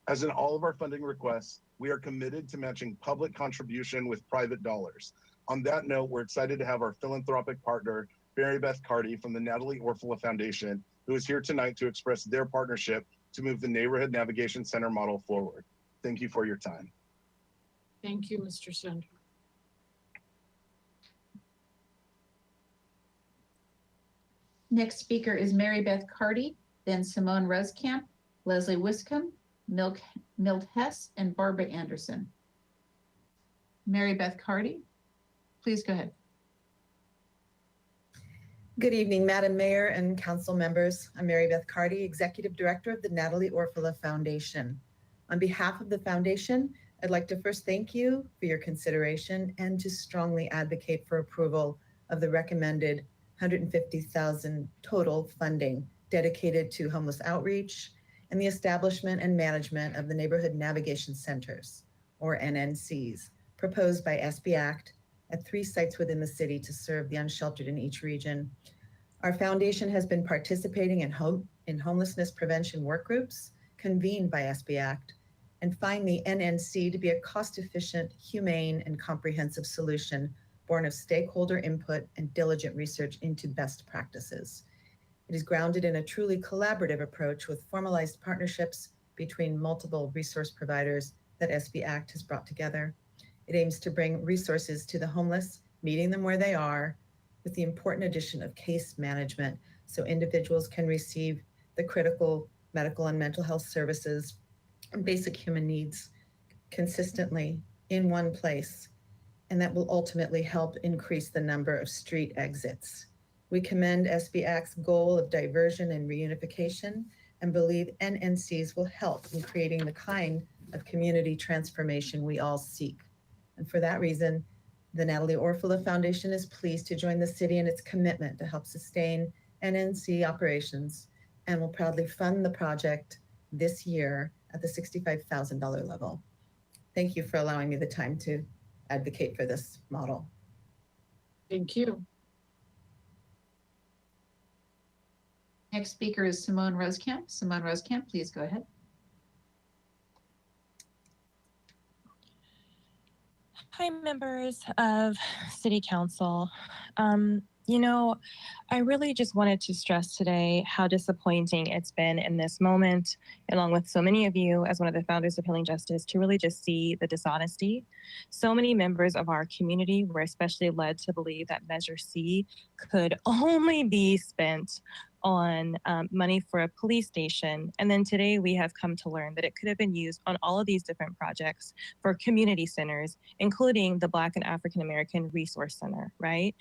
As in all of our funding requests, we are committed to matching public contribution with private dollars. On that note, we're excited to have our philanthropic partner, Mary Beth Carty from the Natalie Orfalea Foundation, who is here tonight to express their partnership to move the Neighborhood Navigation Center model forward. Thank you for your time. Thank you, Mr. Sander. Next speaker is Mary Beth Carty, then Simone Ruskamp, Leslie Wiscombe, Milt Hess, and Barbara Anderson. Mary Beth Carty, please go ahead. Good evening, Madam Mayor and council members. I'm Mary Beth Carty, Executive Director of the Natalie Orfalea Foundation. On behalf of the foundation, I'd like to first thank you for your consideration and to strongly advocate for approval of the recommended $150,000 total funding dedicated to homeless outreach and the establishment and management of the Neighborhood Navigation Centers, or NNCs, proposed by SB Act at 3 sites within the city to serve the unsheltered in each region. Our foundation has been participating in homelessness prevention work groups convened by SB Act and find the NNC to be a cost-efficient, humane, and comprehensive solution born of stakeholder input and diligent research into best practices. It is grounded in a truly collaborative approach with formalized partnerships between multiple resource providers that SB Act has brought together. It aims to bring resources to the homeless, meeting them where they are, with the important addition of case management so individuals can receive the critical medical and mental health services and basic human needs consistently in one place. And that will ultimately help increase the number of street exits. We commend SB Act's goal of diversion and reunification and believe NNCs will help in creating the kind of community transformation we all seek. And for that reason, the Natalie Orfalea Foundation is pleased to join the city in its commitment to help sustain NNC operations and will proudly fund the project this year at the $65,000 level. Thank you for allowing me the time to advocate for this model. Thank you. Next speaker is Simone Rosekamp. Simone Rosekamp, please go ahead. Hi, members of City Council. I really just wanted to stress today how disappointing it's been in this moment, along with so many of you as one of the founders of Healing Justice, to really just see the dishonesty. So many members of our community were especially led to believe that Measure C could only be spent on money for a police station. And then today we have come to learn that it could have been used on all of these different projects for community centers, including the Black and African American Resource Center, right?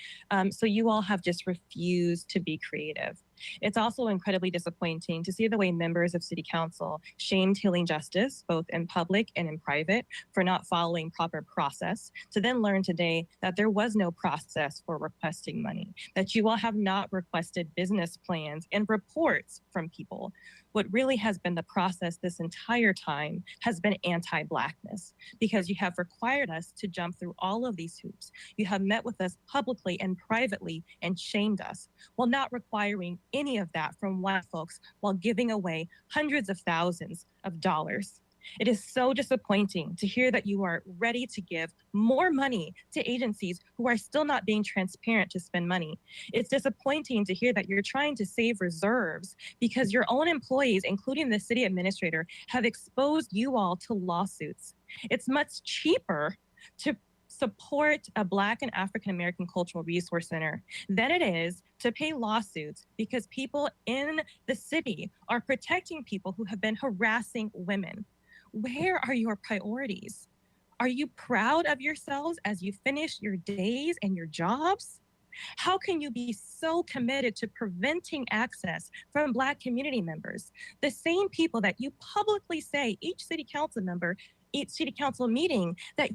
So you all have just refused to be creative. It's also incredibly disappointing to see the way members of City Council shamed Healing Justice, both in public and in private, for not following proper process, to then learn today that there was no process for requesting money, that you all have not requested business plans and reports from people. What really has been the process this entire time has been anti-Blackness, because you have required us to jump through all of these hoops. You have met with us publicly and privately and shamed us, while not requiring any of that from White folks, while giving away hundreds of thousands of dollars. It is so disappointing to hear that you are ready to give more money to agencies who are still not being transparent to spend money. It's disappointing to hear that you're trying to save reserves because your own employees, including the city administrator, have exposed you all to lawsuits. It's much cheaper to support a Black and African American Cultural Resource Center than it is to pay lawsuits because people in the city are protecting people who have been harassing women. Where are your priorities? Are you proud of yourselves as you finish your days and your jobs? How can you be so committed to preventing access from Black community members, the same people that you publicly say each city council member, each city council meeting that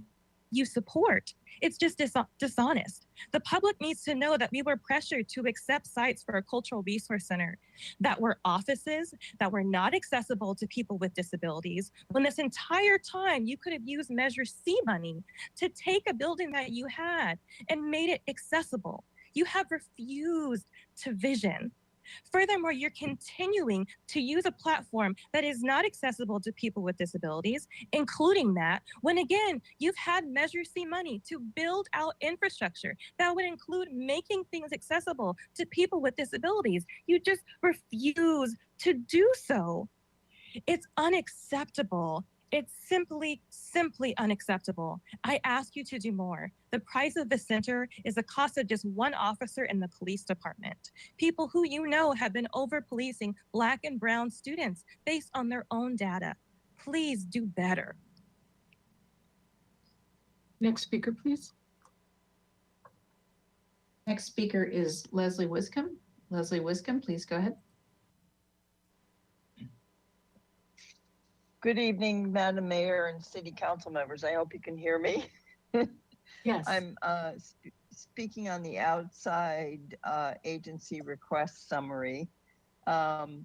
you support? It's just dishonest. The public needs to know that we were pressured to accept sites for a cultural resource center that were offices that were not accessible to people with disabilities, when this entire time you could have used Measure C money to take a building that you had and made it accessible. You have refused to vision. Furthermore, you're continuing to use a platform that is not accessible to people with disabilities, including that, when again, you've had Measure C money to build out infrastructure that would include making things accessible to people with disabilities. You just refuse to do so. It's unacceptable. It's simply unacceptable. I ask you to do more. The price of the center is the cost of just one officer in the police department. People who you know have been over-policing Black and brown students based on their own data. Please do better. Next speaker, please. Next speaker is Leslie Wiscombe. Leslie Wiscombe, please go ahead. Good evening, Madam Mayor and City Council members. I hope you can hear me. Yes. I'm speaking on the outside agency request summary.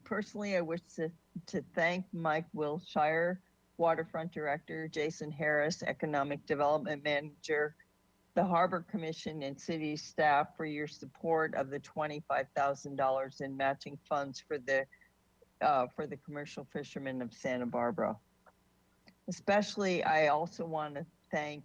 Personally, I wish to thank Mike Wilshire, Waterfront Director, Jason Harris, Economic Development Manager, the Harbor Commission and city staff for your support of the $25,000 in matching funds for the commercial fishermen of Santa Barbara. Especially, I also want to thank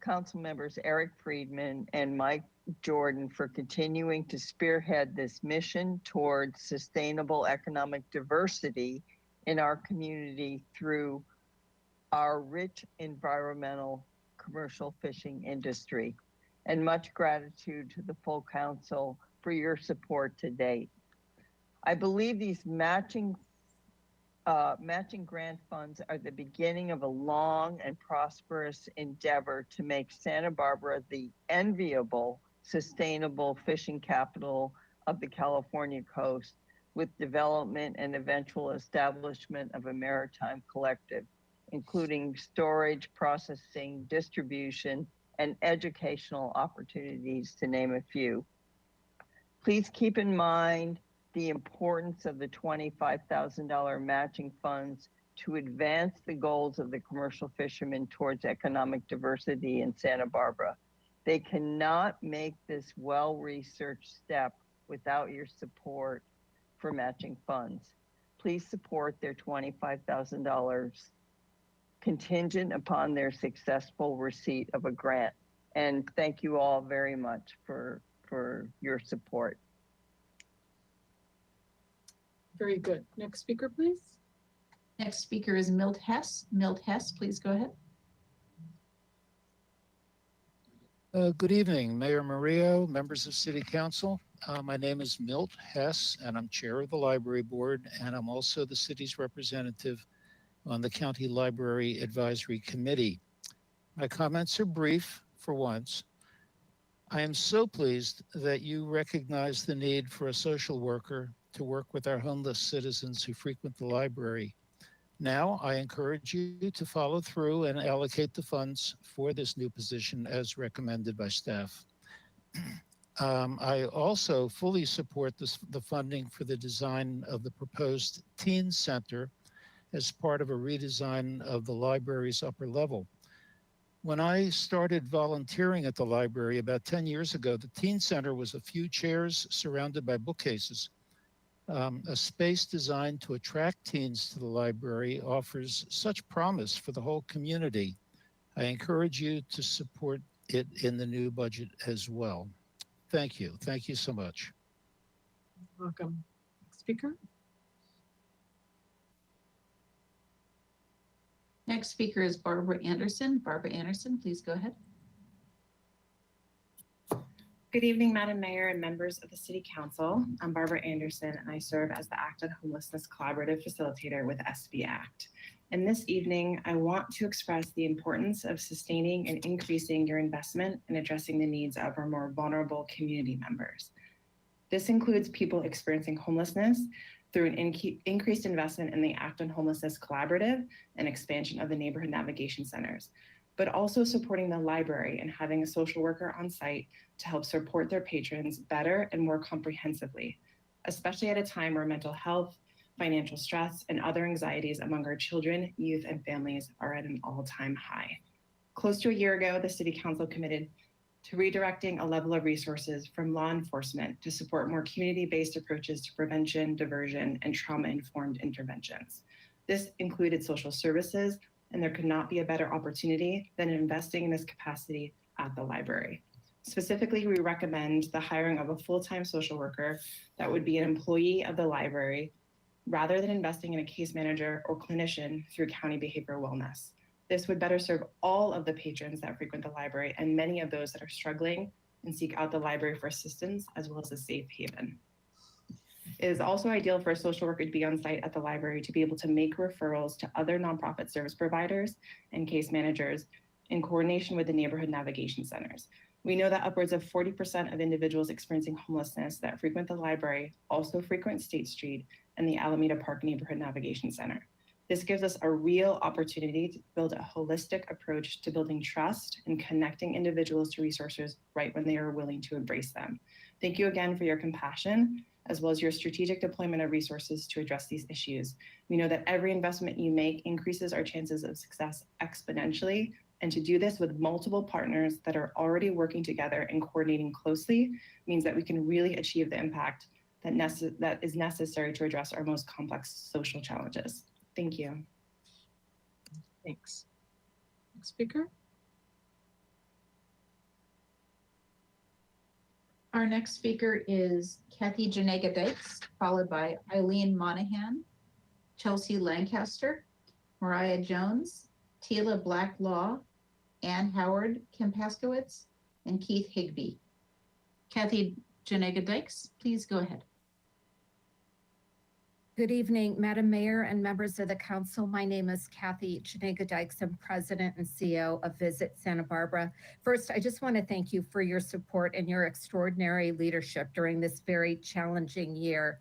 Council members Eric Friedman and Mike Jordan for continuing to spearhead this mission towards sustainable economic diversity in our community through our rich environmental commercial fishing industry. And much gratitude to the full council for your support to date. I believe these matching grant funds are the beginning of a long and prosperous endeavor to make Santa Barbara the enviable, sustainable fishing capital of the California coast, with development and eventual establishment of a maritime collective, including storage, processing, distribution, and educational opportunities, to name a few. Please keep in mind the importance of the $25,000 matching funds to advance the goals of the commercial fishermen towards economic diversity in Santa Barbara. They cannot make this well-researched step without your support for matching funds. Please support their $25,000 contingent upon their successful receipt of a grant. And thank you all very much for your support. Very good. Next speaker, please. Next speaker is Milt Hess. Milt Hess, please go ahead. Good evening, Mayor Murillo, members of City Council. My name is Milt Hess, and I'm Chair of the Library Board, and I'm also the city's representative on the County Library Advisory Committee. My comments are brief for once. I am so pleased that you recognize the need for a social worker to work with our homeless citizens who frequent the library. Now, I encourage you to follow through and allocate the funds for this new position as recommended by staff. I also fully support the funding for the design of the proposed teen center as part of a redesign of the library's upper level. When I started volunteering at the library about 10 years ago, the teen center was a few chairs surrounded by bookcases. A space designed to attract teens to the library offers such promise for the whole community. I encourage you to support it in the new budget as well. Thank you. Thank you so much. Welcome. Next speaker. Next speaker is Barbara Anderson. Barbara Anderson, please go ahead. Good evening, Madam Mayor and members of the City Council. I'm Barbara Anderson, and I serve as the Act on Homelessness Collaborative Facilitator with SB Act. And this evening, I want to express the importance of sustaining and increasing your investment in addressing the needs of our more vulnerable community members. This includes people experiencing homelessness through an increased investment in the Act on Homelessness Collaborative and expansion of the neighborhood navigation centers, but also supporting the library and having a social worker on site to help support their patrons better and more comprehensively, especially at a time where mental health, financial stress, and other anxieties among our children, youth, and families are at an all-time high. Close to a year ago, the City Council committed to redirecting a level of resources from law enforcement to support more community-based approaches to prevention, diversion, and trauma-informed interventions. This included social services, and there could not be a better opportunity than investing in this capacity at the library. Specifically, we recommend the hiring of a full-time social worker that would be an employee of the library rather than investing in a case manager or clinician through county behavioral wellness. This would better serve all of the patrons that frequent the library and many of those that are struggling and seek out the library for assistance as well as a safe haven. It is also ideal for a social worker to be on site at the library to be able to make referrals to other nonprofit service providers and case managers in coordination with the neighborhood navigation centers. We know that upwards of 40% of individuals experiencing homelessness that frequent the library also frequent State Street and the Alameda Park Neighborhood Navigation Center. This gives us a real opportunity to build a holistic approach to building trust and connecting individuals to resources right when they are willing to embrace them. Thank you again for your compassion, as well as your strategic deployment of resources to address these issues. We know that every investment you make increases our chances of success exponentially, and to do this with multiple partners that are already working together and coordinating closely means that we can really achieve the impact that is necessary to address our most complex social challenges. Thank you. Thanks. Next speaker. Our next speaker is Kathy Janega Dykes, followed by Eileen Monahan, Chelsea Lancaster, Mariah Jones, Tila Blacklaw, Ann Howard, Kim Paskowitz, and Keith Higbee. Kathy Janega Dykes, please go ahead. Good evening, Madam Mayor and members of the council. My name is Kathy Janega Dykes. I'm President and CEO of Visit Santa Barbara. First, I just want to thank you for your support and your extraordinary leadership during this very challenging year.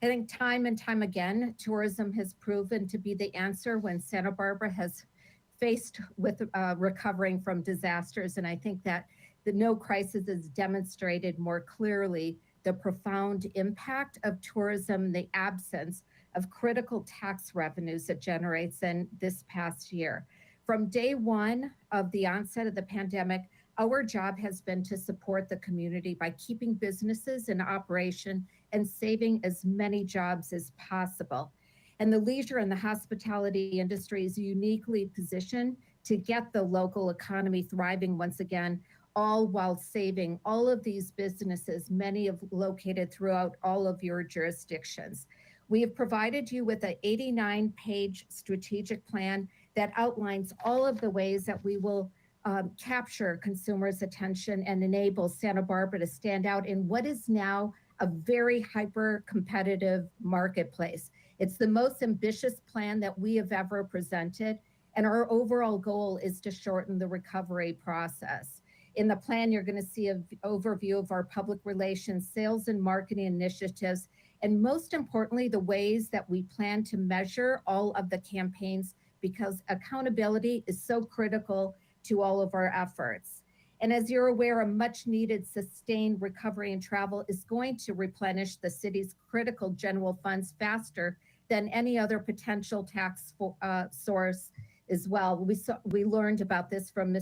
I think time and time again, tourism has proven to be the answer when Santa Barbara has faced with recovering from disasters. And I think that no crisis has demonstrated more clearly the profound impact of tourism, the absence of critical tax revenues it generates in this past year. From day one of the onset of the pandemic, our job has been to support the community by keeping businesses in operation and saving as many jobs as possible. And the leisure and the hospitality industry is uniquely positioned to get the local economy thriving once again, all while saving all of these businesses, many of located throughout all of your jurisdictions. We have provided you with an 89-page strategic plan that outlines all of the ways that we will capture consumers' attention and enable Santa Barbara to stand out in what is now a very hyper-competitive marketplace. It's the most ambitious plan that we have ever presented, and our overall goal is to shorten the recovery process. In the plan, you're going to see an overview of our public relations, sales, and marketing initiatives, and most importantly, the ways that we plan to measure all of the campaigns, because accountability is so critical to all of our efforts. And as you're aware, a much needed sustained recovery in travel is going to replenish the city's critical general funds faster than any other potential tax source as well. We learned about this from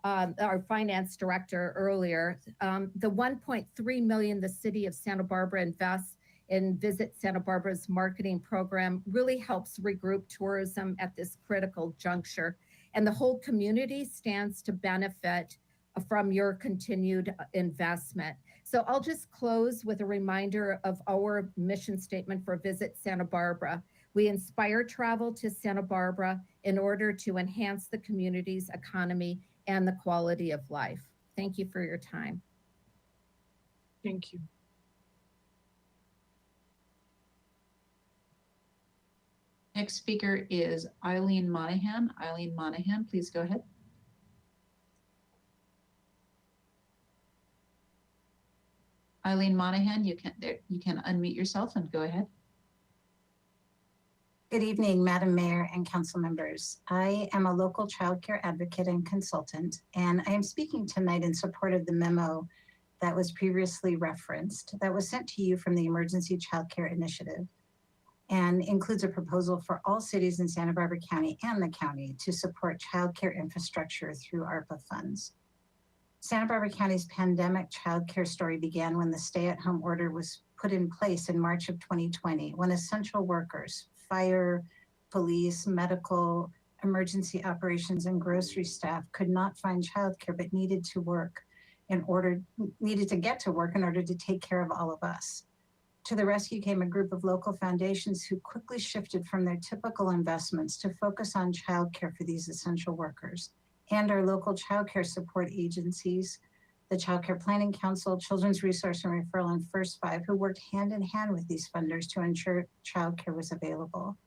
our finance director earlier. The $1.3 million the city of Santa Barbara invests in Visit Santa Barbara's marketing program really helps regroup tourism at this critical juncture. And the whole community stands to benefit from your continued investment. So I'll just close with a reminder of our mission statement for Visit Santa Barbara. We inspire travel to Santa Barbara in order to enhance the community's economy and the quality of life. Thank you for your time. Thank you. Next speaker is Eileen Monahan. Eileen Monahan, please go ahead. Eileen Monahan, you can unmute yourself and go ahead. Good evening, Madam Mayor and council members. I am a local child care advocate and consultant, and I am speaking tonight in support of the memo that was previously referenced that was sent to you from the Emergency Child Care Initiative and includes a proposal for all cities in Santa Barbara County and the county to support child care infrastructure through ARPA funds. Santa Barbara County's pandemic child care story began when the stay-at-home order was put in place in March of 2020, when essential workers, fire, police, medical, emergency operations, and grocery staff could not find childcare but needed to get to work in order to take care of all of us. To the rescue came a group of local foundations who quickly shifted from their typical investments to focus on childcare for these essential workers, and our local childcare support agencies, the Child Care Planning Council, Children's Resource and Referral, and First Five, who worked hand in hand with these funders to ensure childcare was available.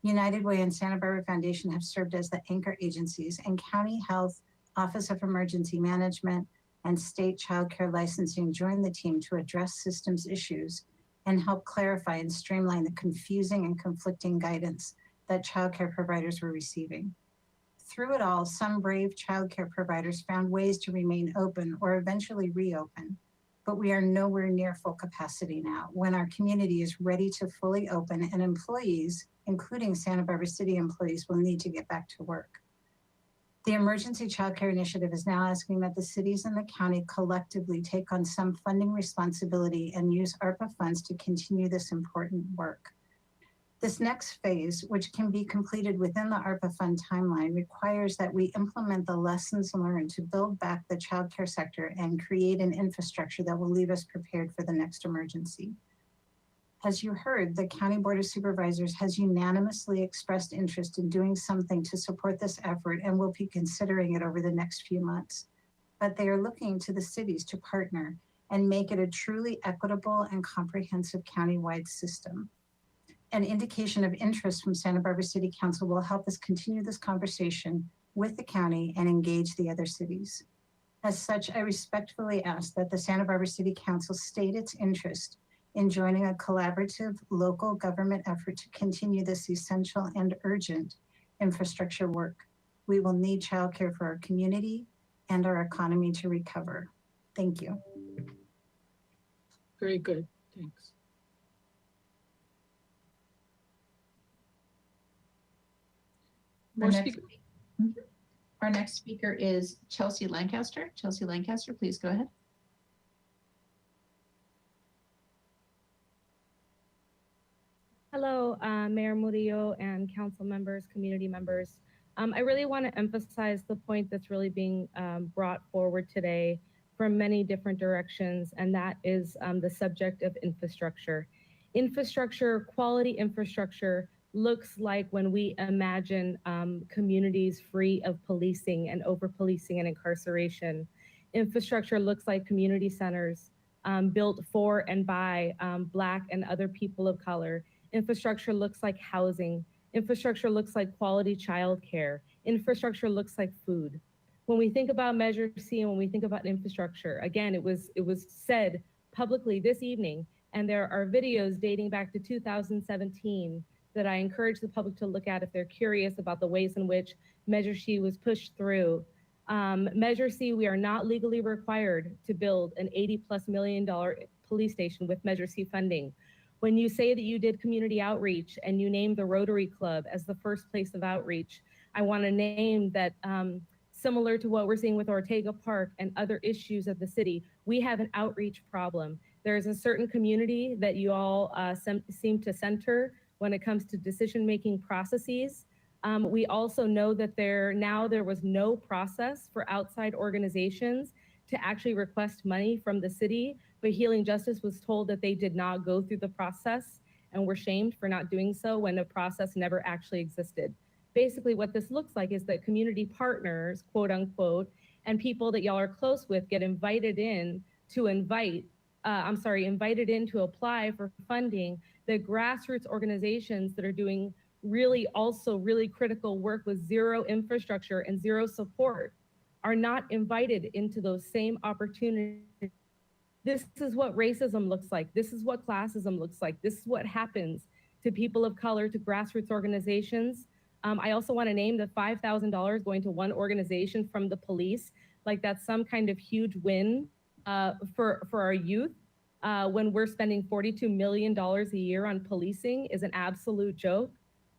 United Way and Santa Barbara Foundation have served as the anchor agencies, and County Health, Office of Emergency Management, and State Child Care Licensing joined the team to address systems issues and help clarify and streamline the confusing and conflicting guidance that childcare providers were receiving. Through it all, some brave childcare providers found ways to remain open or eventually reopen, but we are nowhere near full capacity now when our community is ready to fully open and employees, including Santa Barbara City employees, will need to get back to work. The Emergency Child Care Initiative is now asking that the cities and the county collectively take on some funding responsibility and use ARPA funds to continue this important work. This next phase, which can be completed within the ARPA fund timeline, requires that we implement the lessons learned to build back the childcare sector and create an infrastructure that will leave us prepared for the next emergency. As you heard, the County Board of Supervisors has unanimously expressed interest in doing something to support this effort and will be considering it over the next few months. But they are looking to the cities to partner and make it a truly equitable and comprehensive countywide system. An indication of interest from Santa Barbara City Council will help us continue this conversation with the county and engage the other cities. As such, I respectfully ask that the Santa Barbara City Council state its interest in joining a collaborative local government effort to continue this essential and urgent infrastructure work. We will need childcare for our community and our economy to recover. Thank you. Very good, thanks. Our next speaker is Chelsea Lancaster. Chelsea Lancaster, please go ahead. Hello, Mayor Murillo and council members, community members. I really want to emphasize the point that's really being brought forward today from many different directions, and that is the subject of infrastructure. Infrastructure, quality infrastructure, looks like when we imagine communities free of policing and over-policing and incarceration. Infrastructure looks like community centers built for and by Black and other people of color. Infrastructure looks like housing. Infrastructure looks like quality childcare. Infrastructure looks like food. When we think about Measure C and when we think about infrastructure, again, it was said publicly this evening, and there are videos dating back to 2017 that I encourage the public to look at if they're curious about the ways in which Measure C was pushed through. Measure C, we are not legally required to build an $80+ million police station with Measure C funding. When you say that you did community outreach and you named the Rotary Club as the first place of outreach, I want to name that similar to what we're seeing with Ortega Park and other issues of the city, we have an outreach problem. There's a certain community that you all seem to center when it comes to decision-making processes. We also know that there was no process for outside organizations to actually request money from the city, but Healing Justice was told that they did not go through the process and were shamed for not doing so when the process never actually existed. Basically, what this looks like is that community partners, quote unquote, and people that y'all are close with get invited in to apply for funding. The grassroots organizations that are doing really critical work with zero infrastructure and zero support are not invited into those same opportunities. This is what racism looks like. This is what classism looks like. This is what happens to people of color, to grassroots organizations. I also want to name the $5,000 going to one organization from the police, like that's some kind of huge win for our youth. When we're spending $42 million a year on policing is an absolute joke.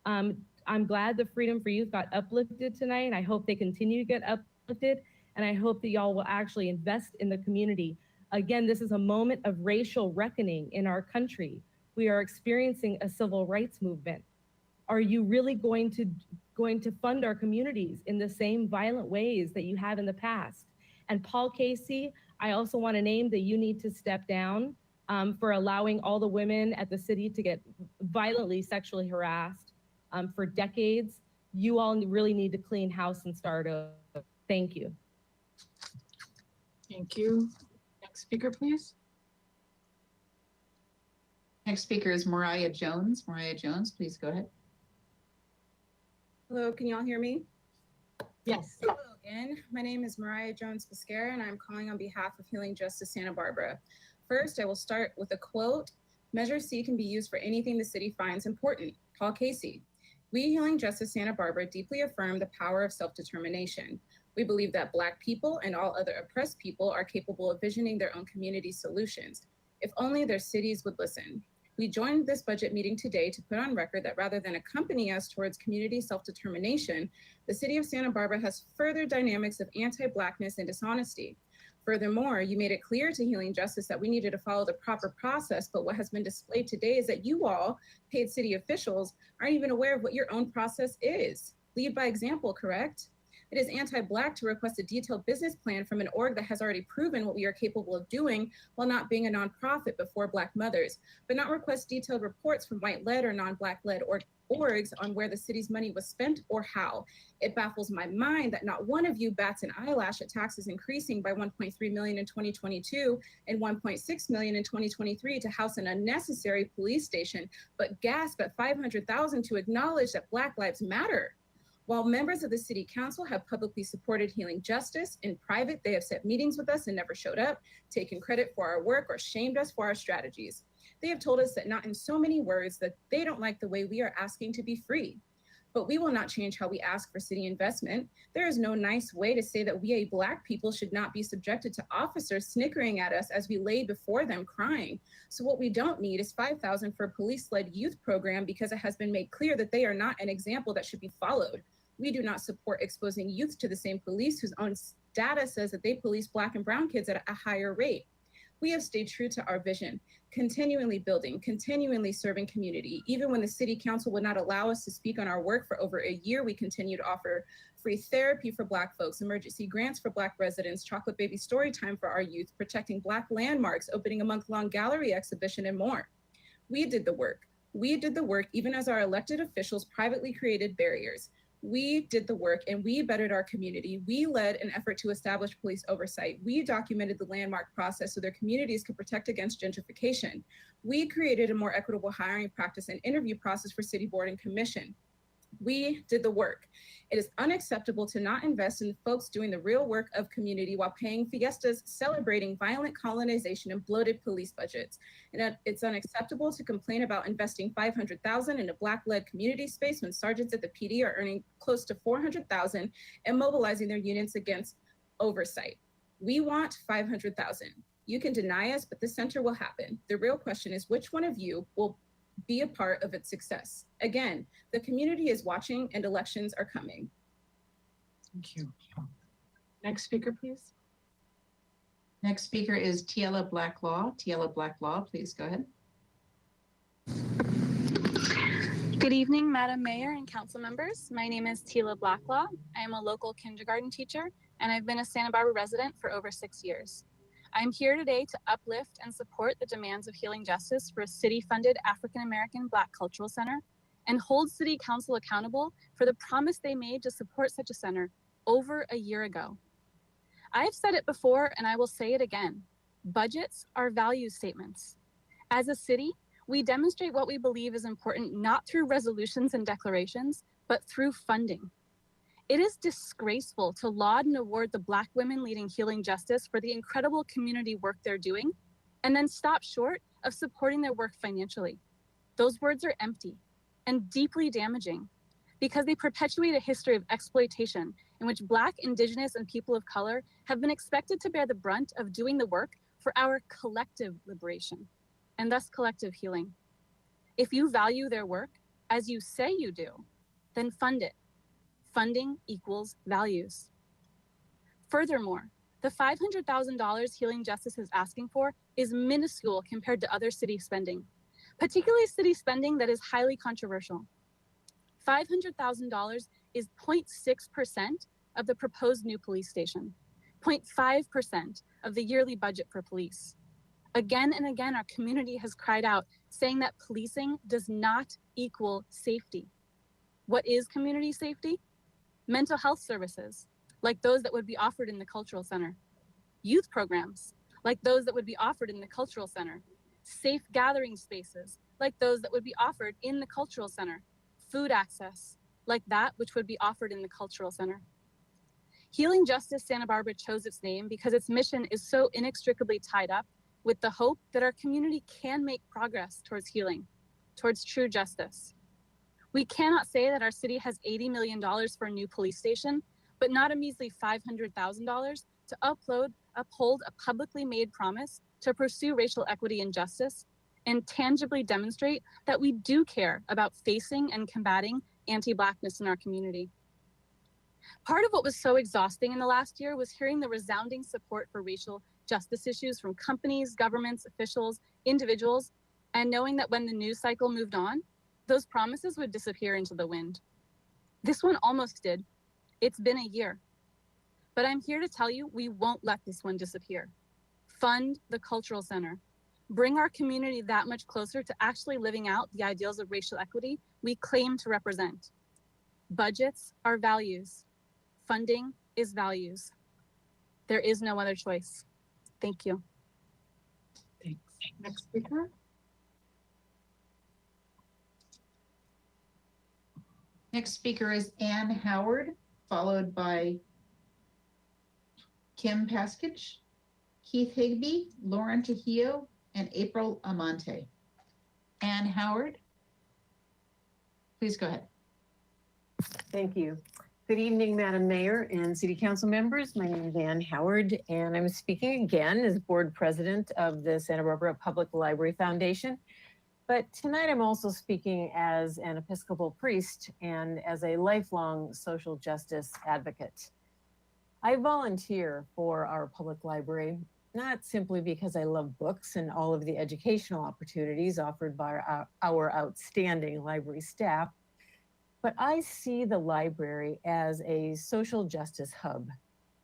I'm glad the Freedom for Youth got uplifted tonight, and I hope they continue to get uplifted, and I hope that y'all will actually invest in the community. Again, this is a moment of racial reckoning in our country. We are experiencing a civil rights movement. Are you really going to fund our communities in the same violent ways that you have in the past? And Paul Casey, I also want to name that you need to step down for allowing all the women at the city to get violently sexually harassed for decades. You all really need to clean house and start over. Thank you. Thank you. Next speaker, please. Next speaker is Mariah Jones. Mariah Jones, please go ahead. Hello, can you all hear me? Yes. Hello again. My name is Mariah Jones Pescara, and I'm calling on behalf of Healing Justice Santa Barbara. First, I will start with a quote. Measure C can be used for anything the city finds important. Paul Casey. We, Healing Justice Santa Barbara, deeply affirm the power of self-determination. We believe that Black people and all other oppressed people are capable of visioning their own community solutions, if only their cities would listen. We joined this budget meeting today to put on record that rather than accompany us towards community self-determination, the city of Santa Barbara has further dynamics of anti-Blackness and dishonesty. Furthermore, you made it clear to Healing Justice that we needed to follow the proper process, but what has been displayed today is that you all, paid city officials, aren't even aware of what your own process is. Lead by example, correct? It is anti-Black to request a detailed business plan from an org that has already proven what we are capable of doing while not being a nonprofit before Black mothers, but not request detailed reports from white-led or non-Black-led orgs on where the city's money was spent or how. It baffles my mind that not one of you bats an eyelash at taxes increasing by $1.3 million in 2022 and $1.6 million in 2023 to house an unnecessary police station, but gasp at $500,000 to acknowledge that Black lives matter. While members of the city council have publicly supported Healing Justice, in private, they have set meetings with us and never showed up, taken credit for our work, or shamed us for our strategies. They have told us that not in so many words that they don't like the way we are asking to be free. But we will not change how we ask for city investment. There is no nice way to say that we Black people should not be subjected to officers snickering at us as we lay before them crying. So what we don't need is $5,000 for a police-led youth program because it has been made clear that they are not an example that should be followed. We do not support exposing youth to the same police whose own data says that they police Black and brown kids at a higher rate. We have stayed true to our vision, continually building, continually serving community. Even when the city council would not allow us to speak on our work for over a year, we continue to offer free therapy for Black folks, emergency grants for Black residents, chocolate baby story time for our youth, protecting Black landmarks, opening a month-long gallery exhibition, and more. We did the work. We did the work even as our elected officials privately created barriers. We did the work and we bettered our community. We led an effort to establish police oversight. We documented the landmark process so their communities could protect against gentrification. We created a more equitable hiring practice and interview process for city board and commission. We did the work. It is unacceptable to not invest in folks doing the real work of community while paying fiestas, celebrating violent colonization and bloated police budgets. And it's unacceptable to complain about investing $500,000 in a Black-led community space when sergeants at the PD are earning close to $400,000 and mobilizing their units against oversight. We want $500,000. You can deny us, but the center will happen. The real question is which one of you will be a part of its success. Again, the community is watching and elections are coming. Thank you. Next speaker, please. Next speaker is Tiela Blacklaw. Tiela Blacklaw, please go ahead. Good evening, Madam Mayor and council members. My name is Tiela Blacklaw. I am a local kindergarten teacher, and I've been a Santa Barbara resident for over 6 years. I'm here today to uplift and support the demands of Healing Justice for a city-funded African-American Black Cultural Center and hold City Council accountable for the promise they made to support such a center over a year ago. I've said it before and I will say it again. Budgets are value statements. As a city, we demonstrate what we believe is important not through resolutions and declarations, but through funding. It is disgraceful to laud and award the Black women leading Healing Justice for the incredible community work they're doing, and then stop short of supporting their work financially. Those words are empty and deeply damaging because they perpetuate a history of exploitation in which Black, Indigenous, and people of color have been expected to bear the brunt of doing the work for our collective liberation, and thus collective healing. If you value their work, as you say you do, then fund it. Funding equals values. Furthermore, the $500,000 Healing Justice is asking for is minuscule compared to other city spending, particularly city spending that is highly controversial. $500,000 is 0.6% of the proposed new police station, 0.5% of the yearly budget for police. Again and again, our community has cried out, saying that policing does not equal safety. What is community safety? Mental health services, like those that would be offered in the cultural center. Youth programs, like those that would be offered in the cultural center. Safe gathering spaces, like those that would be offered in the cultural center. Food access, like that which would be offered in the cultural center. Healing Justice Santa Barbara chose its name because its mission is so inextricably tied up with the hope that our community can make progress towards healing, towards true justice. We cannot say that our city has $80 million for a new police station, but not a measly $500,000 to uphold a publicly made promise to pursue racial equity and justice and tangibly demonstrate that we do care about facing and combating anti-Blackness in our community. Part of what was so exhausting in the last year was hearing the resounding support for racial justice issues from companies, governments, officials, individuals, and knowing that when the news cycle moved on, those promises would disappear into the wind. This one almost did. It's been a year. But I'm here to tell you, we won't let this one disappear. Fund the cultural center. Bring our community that much closer to actually living out the ideals of racial equity we claim to represent. Budgets are values. Funding is values. There is no other choice. Thank you. Thanks. Next speaker. Next speaker is Ann Howard, followed by Kim Paskich, Keith Higby, Lauren Trujillo, and April Amante. Ann Howard, please go ahead. Thank you. Good evening, Madam Mayor and City Council members. My name is Ann Howard, and I'm speaking again as Board President of the Santa Barbara Public Library Foundation. But tonight I'm also speaking as an Episcopal priest and as a lifelong social justice advocate. I volunteer for our public library, not simply because I love books and all of the educational opportunities offered by our outstanding library staff, but I see the library as a social justice hub,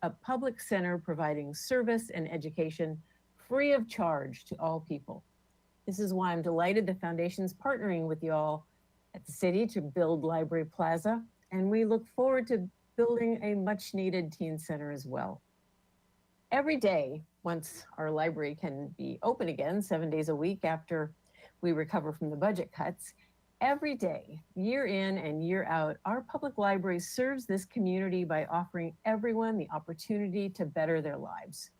a public center providing service and education free of charge to all people. This is why I'm delighted the Foundation's partnering with you all at the city to build Library Plaza, and we look forward to building a much needed teen center as well. Every day, once our library can be open again, 7 days a week after we recover from the budget cuts, every day, year in and year out, our public library serves this community by offering everyone the opportunity to better their lives.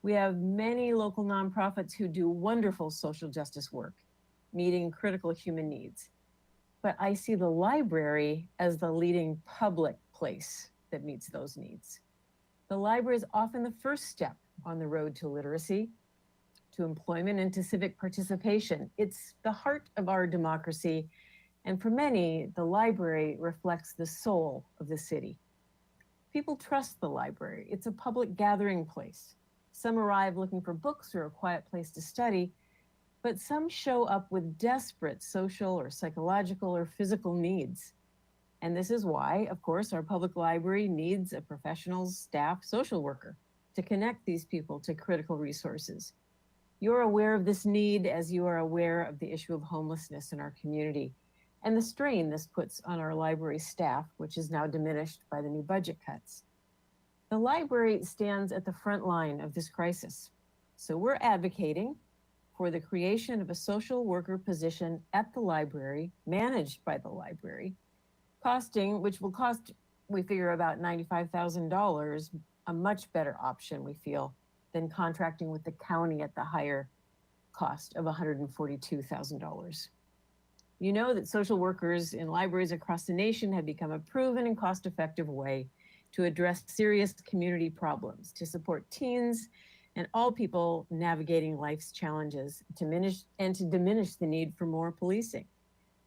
We have many local nonprofits who do wonderful social justice work, meeting critical human needs. But I see the library as the leading public place that meets those needs. The library is often the first step on the road to literacy, to employment, and to civic participation. It's the heart of our democracy, and for many, the library reflects the soul of the city. People trust the library. It's a public gathering place. Some arrive looking for books or a quiet place to study, but some show up with desperate social or psychological or physical needs. And this is why, of course, our public library needs a professional staff social worker to connect these people to critical resources. You're aware of this need as you are aware of the issue of homelessness in our community and the strain this puts on our library staff, which is now diminished by the new budget cuts. The library stands at the front line of this crisis. So we're advocating for the creation of a social worker position at the library, managed by the library, which will cost, we figure, about $95,000, a much better option, we feel, than contracting with the county at the higher cost of $142,000. You know that social workers in libraries across the nation have become a proven and cost-effective way to address serious community problems, to support teens and all people navigating life's challenges, to diminish the need for more policing.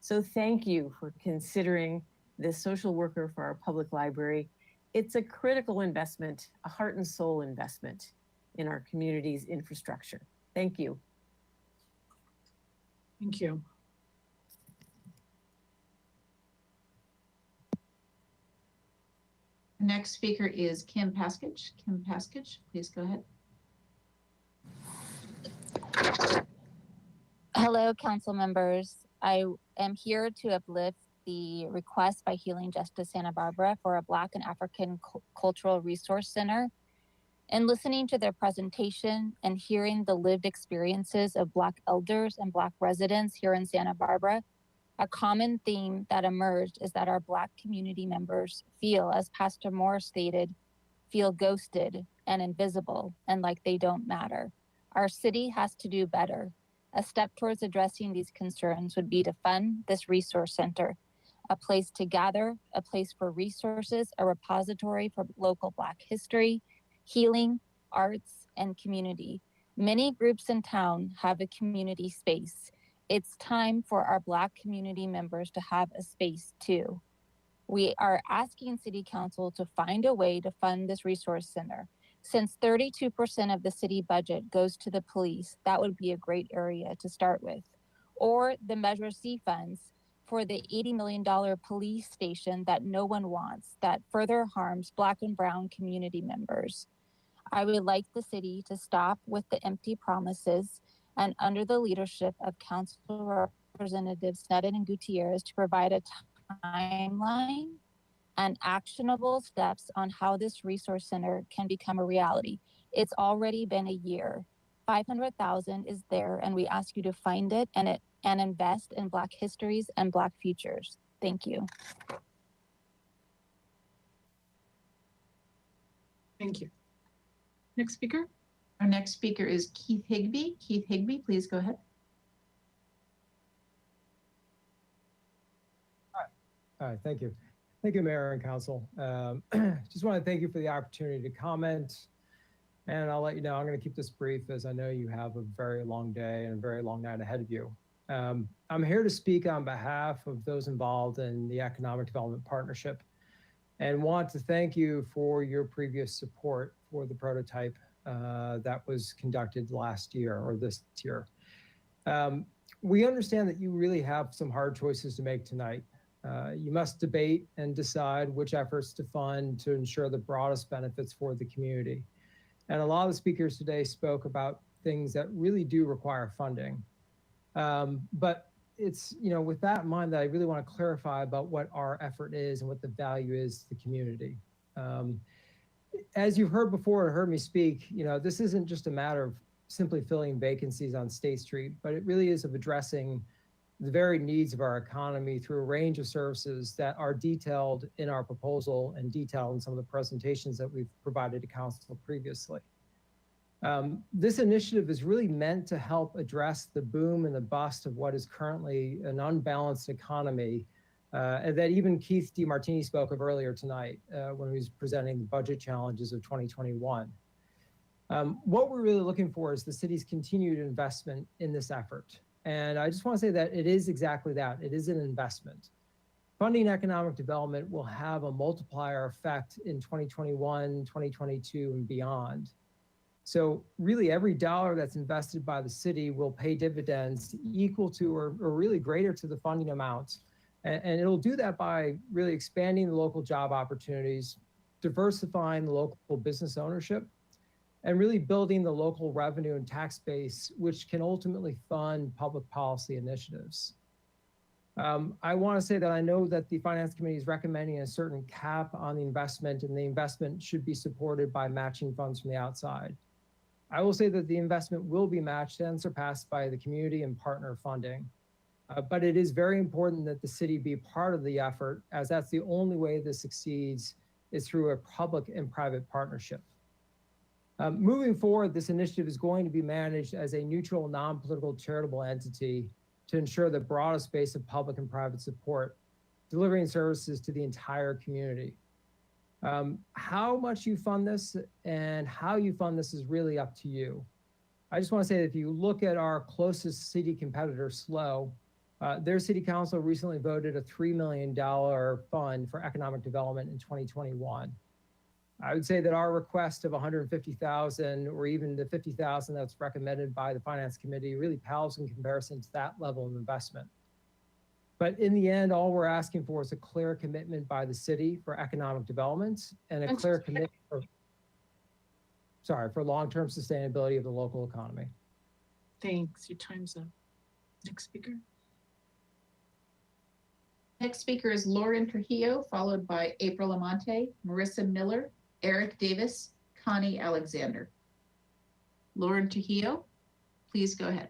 So thank you for considering this social worker for our public library. It's a critical investment, a heart and soul investment in our community's infrastructure. Thank you. Thank you. The next speaker is Kim Paskich. Kim Paskich, please go ahead. Hello, council members. I am here to uplift the request by Healing Justice Santa Barbara for a Black and African Cultural Resource Center. In listening to their presentation and hearing the lived experiences of Black elders and Black residents here in Santa Barbara, a common theme that emerged is that our Black community members feel, as Pastor Moore stated, feel ghosted and invisible and like they don't matter. Our city has to do better. A step towards addressing these concerns would be to fund this resource center, a place to gather, a place for resources, a repository for local Black history, healing, arts, and community. Many groups in town have a community space. It's time for our Black community members to have a space too. We are asking City Council to find a way to fund this resource center. Since 32% of the city budget goes to the police, that would be a great area to start with. Or the Measure C funds for the $80 million police station that no one wants, that further harms Black and Brown community members. I would like the city to stop with the empty promises and under the leadership of Council Representatives Sneddon and Gutierrez to provide a timeline and actionable steps on how this resource center can become a reality. It's already been a year. $500,000 is there, and we ask you to find it and invest in Black histories and Black futures. Thank you. Thank you. Next speaker. Our next speaker is Keith Higby. Keith Higby, please go ahead. Hi, thank you. Thank you, Mayor and Council. Just want to thank you for the opportunity to comment. And I'll let you know, I'm going to keep this brief as I know you have a very long day and a very long night ahead of you. I'm here to speak on behalf of those involved in the Economic Development Partnership and want to thank you for your previous support for the prototype that was conducted last year or this year. We understand that you really have some hard choices to make tonight. You must debate and decide which efforts to fund to ensure the broadest benefits for the community. And a lot of the speakers today spoke about things that really do require funding. But it's, with that in mind, that I really want to clarify about what our effort is and what the value is to the community. As you've heard before and heard me speak, this isn't just a matter of simply filling vacancies on State Street, but it really is of addressing the very needs of our economy through a range of services that are detailed in our proposal and detailed in some of the presentations that we've provided to council previously. This initiative is really meant to help address the boom and the bust of what is currently an unbalanced economy, and that even Keith DeMartini spoke of earlier tonight when he was presenting the budget challenges of 2021. What we're really looking for is the city's continued investment in this effort. And I just want to say that it is exactly that. It is an investment. Funding economic development will have a multiplier effect in 2021, 2022, and beyond. So really every dollar that's invested by the city will pay dividends equal to or really greater to the funding amount. And it'll do that by really expanding the local job opportunities, diversifying the local business ownership, and really building the local revenue and tax base, which can ultimately fund public policy initiatives. I want to say that I know that the Finance Committee is recommending a certain cap on the investment, and the investment should be supported by matching funds from the outside. I will say that the investment will be matched and surpassed by the community and partner funding. But it is very important that the city be part of the effort, as that's the only way this succeeds is through a public and private partnership. Moving forward, this initiative is going to be managed as a neutral, non-political charitable entity to ensure the broadest base of public and private support, delivering services to the entire community. How much you fund this and how you fund this is really up to you. I just want to say that if you look at our closest city competitor, SLO, their city council recently voted a $3 million fund for economic development in 2021. I would say that our request of 150,000 or even the 50,000 that's recommended by the Finance Committee really pales in comparison to that level of investment. But in the end, all we're asking for is a clear commitment by the city for economic development and a clear commitment for long-term sustainability of the local economy. Thanks, your time's up. Next speaker. Next speaker is Lauren Trujillo, followed by April Amante, Marissa Miller, Eric Davis, Connie Alexander. Lauren Trujillo, please go ahead.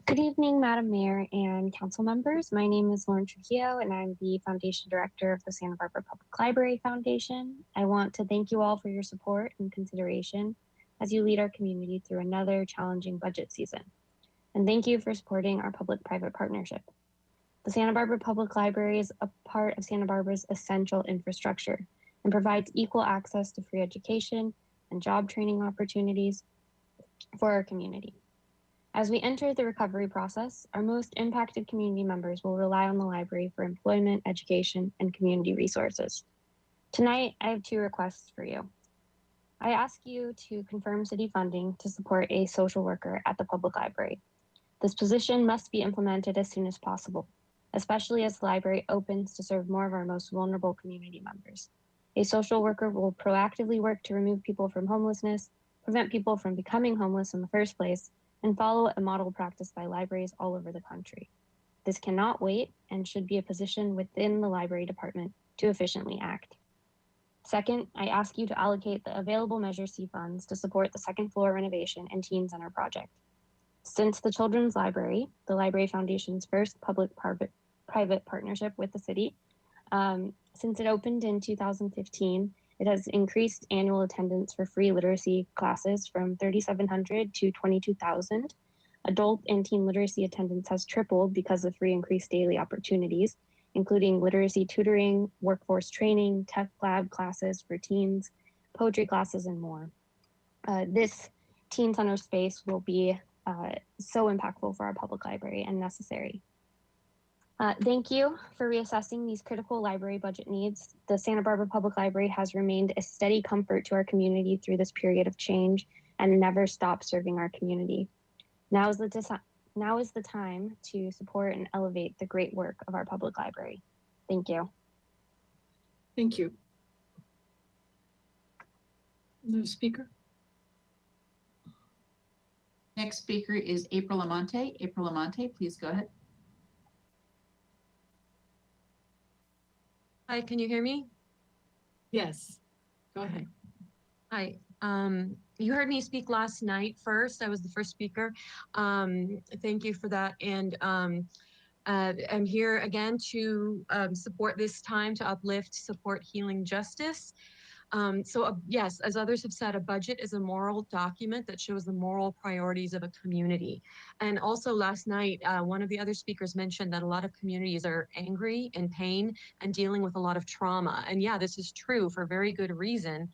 Good evening, Madam Mayor and council members. My name is Lauren Trujillo, and I'm the Foundation Director of the Santa Barbara Public Library Foundation. I want to thank you all for your support and consideration as you lead our community through another challenging budget season. And thank you for supporting our public-private partnership. The Santa Barbara Public Library is a part of Santa Barbara's essential infrastructure and provides equal access to free education and job training opportunities for our community. As we enter the recovery process, our most impacted community members will rely on the library for employment, education, and community resources. Tonight, I have two requests for you. I ask you to confirm city funding to support a social worker at the public library. This position must be implemented as soon as possible, especially as the library opens to serve more of our most vulnerable community members. A social worker will proactively work to remove people from homelessness, prevent people from becoming homeless in the first place, and follow a model practiced by libraries all over the country. This cannot wait and should be a position within the library department to efficiently act. Second, I ask you to allocate the available Measure C funds to support the second floor renovation and teen center project. Since the Children's Library, the Library Foundation's first public-private partnership with the city, since it opened in 2015, it has increased annual attendance for free literacy classes from 3,700 to 22,000. Adult and teen literacy attendance has tripled because of free increased daily opportunities, including literacy tutoring, workforce training, tech lab classes for teens, poetry classes, and more. This teen center space will be so impactful for our public library and necessary. Thank you for reassessing these critical library budget needs. The Santa Barbara Public Library has remained a steady comfort to our community through this period of change and never stopped serving our community. Now is the time to support and elevate the great work of our public library. Thank you. Thank you. No speaker? Next speaker is April Amante. April Amante, please go ahead. Hi, can you hear me? Yes, go ahead. Hi. You heard me speak last night first. I was the first speaker. Thank you for that. And I'm here again to support this time to uplift, support healing justice. Yes, as others have said, a budget is a moral document that shows the moral priorities of a community. And also last night, one of the other speakers mentioned that a lot of communities are angry, in pain, and dealing with a lot of trauma. And yeah, this is true for very good reason,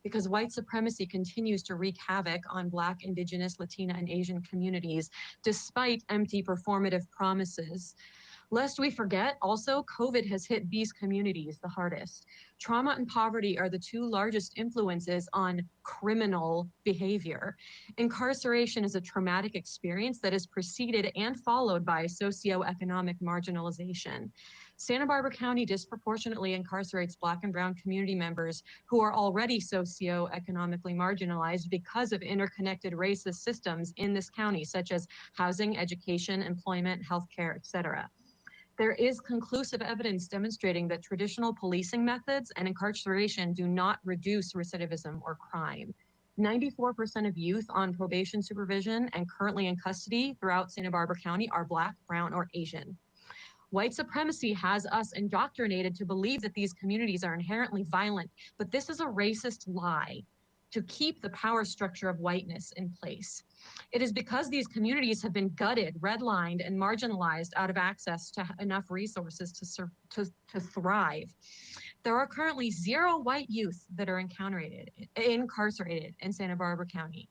because white supremacy continues to wreak havoc on Black, Indigenous, Latina, and Asian communities, despite empty performative promises. Lest we forget, also, COVID has hit these communities the hardest. Trauma and poverty are the two largest influences on criminal behavior. Incarceration is a traumatic experience that is preceded and followed by socioeconomic marginalization. Santa Barbara County disproportionately incarcerates Black and Brown community members who are already socioeconomically marginalized because of interconnected racist systems in this county, such as housing, education, employment, healthcare, etc. There is conclusive evidence demonstrating that traditional policing methods and incarceration do not reduce recidivism or crime. 94% of youth on probation supervision and currently in custody throughout Santa Barbara County are Black, Brown, or Asian. White supremacy has us indoctrinated to believe that these communities are inherently violent, but this is a racist lie to keep the power structure of whiteness in place. It is because these communities have been gutted, redlined, and marginalized out of access to enough resources to thrive. There are currently 0 white youth that are incarcerated in Santa Barbara County.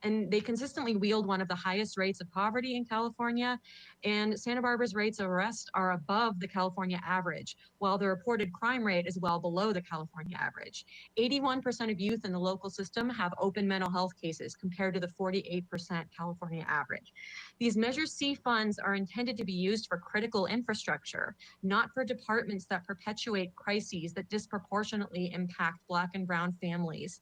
And they consistently wield one of the highest rates of poverty in California, and Santa Barbara's rates of arrest are above the California average, while the reported crime rate is well below the California average. 81% of youth in the local system have open mental health cases compared to the 48% California average. These Measure C funds are intended to be used for critical infrastructure, not for departments that perpetuate crises that disproportionately impact Black and Brown families.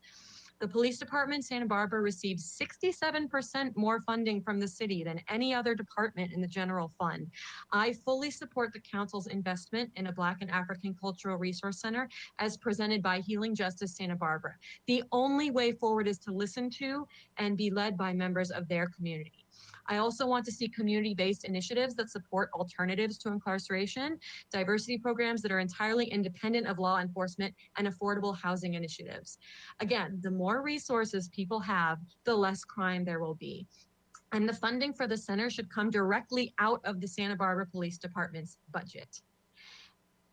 The police department in Santa Barbara receives 67% more funding from the city than any other department in the general fund. I fully support the council's investment in a Black and African Cultural Resource Center as presented by Healing Justice Santa Barbara. The only way forward is to listen to and be led by members of their community. I also want to see community-based initiatives that support alternatives to incarceration, diversity programs that are entirely independent of law enforcement, and affordable housing initiatives. Again, the more resources people have, the less crime there will be. And the funding for the center should come directly out of the Santa Barbara Police Department's budget.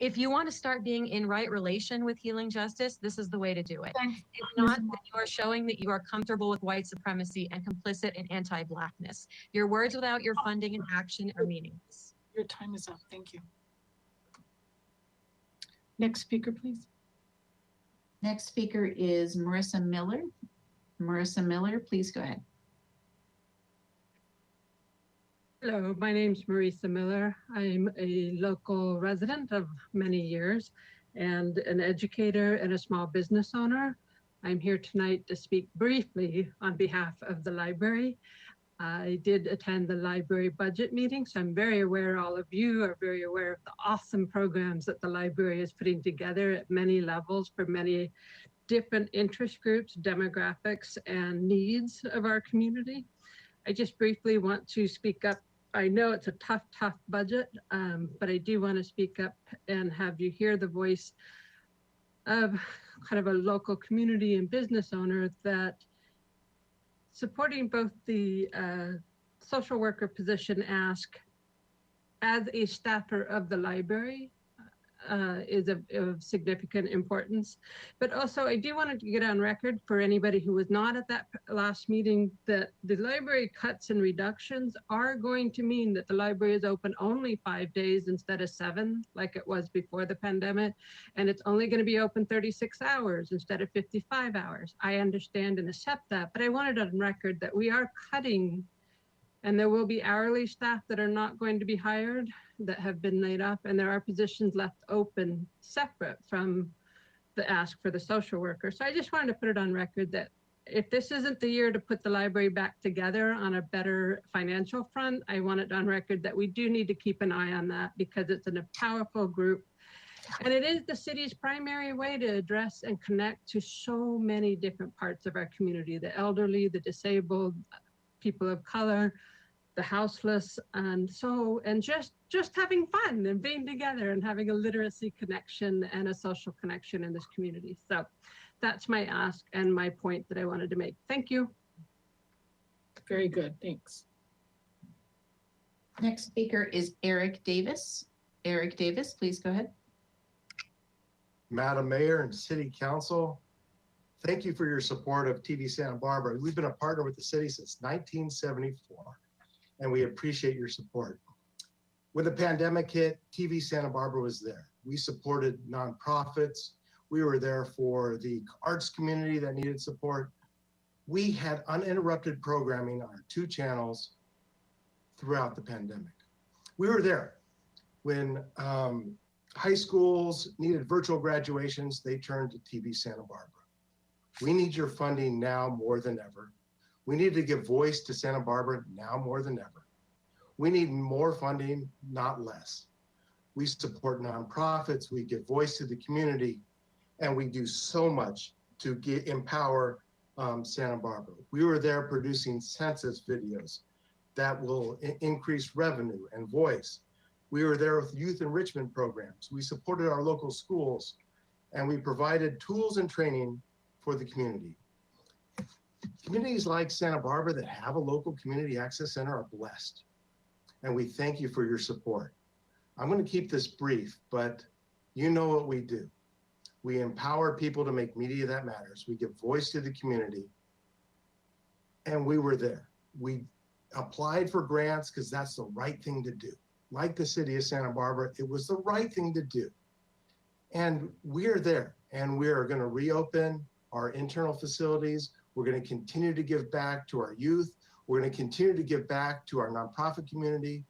If you want to start being in right relation with Healing Justice, this is the way to do it. If not, then you are showing that you are comfortable with white supremacy and complicit in anti-Blackness. Your words without your funding and action are meaningless. Your time is up. Thank you. Next speaker, please. Next speaker is Marissa Miller. Marissa Miller, please go ahead. Hello, my name is Marissa Miller. I'm a local resident of many years and an educator and a small business owner. I'm here tonight to speak briefly on behalf of the library. I did attend the library budget meeting, so I'm very aware all of you are very aware of the awesome programs that the library is putting together at many levels for many different interest groups, demographics, and needs of our community. I just briefly want to speak up. I know it's a tough budget, but I do want to speak up and have you hear the voice of kind of a local community and business owner that supporting both the social worker position ask as a staffer of the library. is of significant importance. But also, I do want to get on record for anybody who was not at that last meeting that the library cuts and reductions are going to mean that the library is open only 5 days instead of 7, like it was before the pandemic. And it's only going to be open 36 hours instead of 55 hours. I understand and accept that, but I wanted on record that we are cutting, and there will be hourly staff that are not going to be hired that have been laid off, and there are positions left open separate from the ask for the social worker. So I just wanted to put it on record that if this isn't the year to put the library back together on a better financial front, I want it on record that we do need to keep an eye on that, because it's a powerful group. And it is the city's primary way to address and connect to so many different parts of our community, the elderly, the disabled, people of color, the houseless, and just having fun and being together and having a literacy connection and a social connection in this community. So that's my ask and my point that I wanted to make. Thank you. Very good, thanks. Next speaker is Eric Davis. Eric Davis, please go ahead. Madam Mayor and City Council, thank you for your support of TV Santa Barbara. We've been a partner with the city since 1974, and we appreciate your support. When the pandemic hit, TV Santa Barbara was there. We supported nonprofits. We were there for the arts community that needed support. We had uninterrupted programming on our 2 channels throughout the pandemic. We were there when high schools needed virtual graduations, they turned to TV Santa Barbara. We need your funding now more than ever. We need to give voice to Santa Barbara now more than ever. We need more funding, not less. We support nonprofits, we give voice to the community, and we do so much to empower Santa Barbara. We were there producing census videos that will increase revenue and voice. We were there with youth enrichment programs. We supported our local schools, and we provided tools and training for the community. Communities like Santa Barbara that have a local community access center are blessed, and we thank you for your support. I'm going to keep this brief, but you know what we do. We empower people to make media that matters. We give voice to the community, and we were there. We applied for grants because that's the right thing to do. Like the city of Santa Barbara, it was the right thing to do. And we're there, and we are going to reopen our internal facilities. We're going to continue to give back to our youth. We're going to continue to give back to our nonprofit community.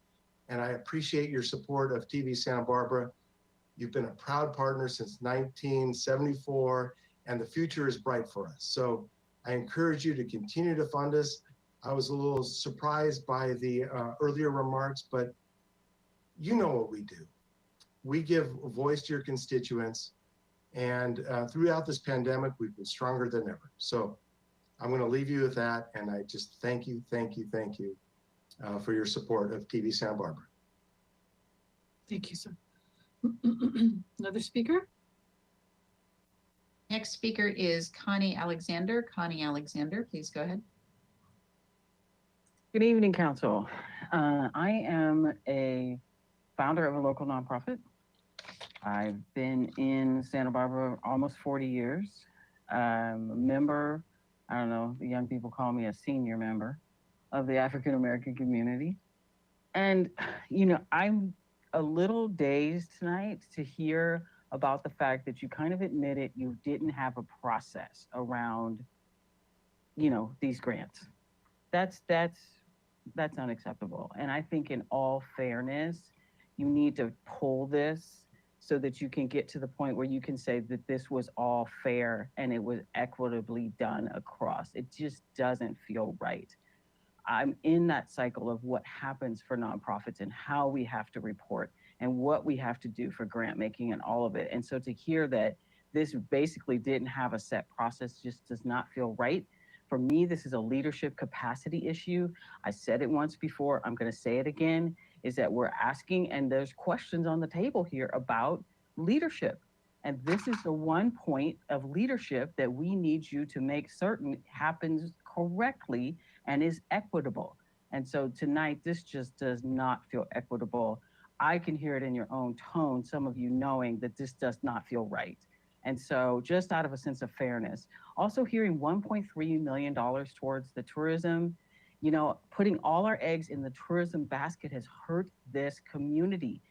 And I appreciate your support of TV Santa Barbara. You've been a proud partner since 1974, and the future is bright for us. So I encourage you to continue to fund us. I was a little surprised by the earlier remarks, but you know what we do. We give voice to your constituents, and throughout this pandemic, we've been stronger than ever. So I'm going to leave you with that, and I just thank you for your support of TV Santa Barbara. Thank you, sir. Another speaker? Next speaker is Connie Alexander. Connie Alexander, please go ahead. Good evening, Council. I am a founder of a local nonprofit. I've been in Santa Barbara almost 40 years. I'm a member, I don't know, the young people call me a senior member of the African American community. And, you know, I'm a little dazed tonight to hear about the fact that you kind of admitted you didn't have a process around, you know, these grants. That's unacceptable. And I think in all fairness, you need to pull this so that you can get to the point where you can say that this was all fair and it was equitably done across. It just doesn't feel right. I'm in that cycle of what happens for nonprofits and how we have to report and what we have to do for grant making and all of it. And so to hear that this basically didn't have a set process just does not feel right. For me, this is a leadership capacity issue. I said it once before, I'm going to say it again, is that we're asking, and there's questions on the table here about leadership. And this is the one point of leadership that we need you to make certain happens correctly and is equitable. And so tonight, this just does not feel equitable. I can hear it in your own tone, some of you knowing that this does not feel right. And so just out of a sense of fairness, also hearing $1.3 million towards the tourism, you know, putting all our eggs in the tourism basket has hurt this community.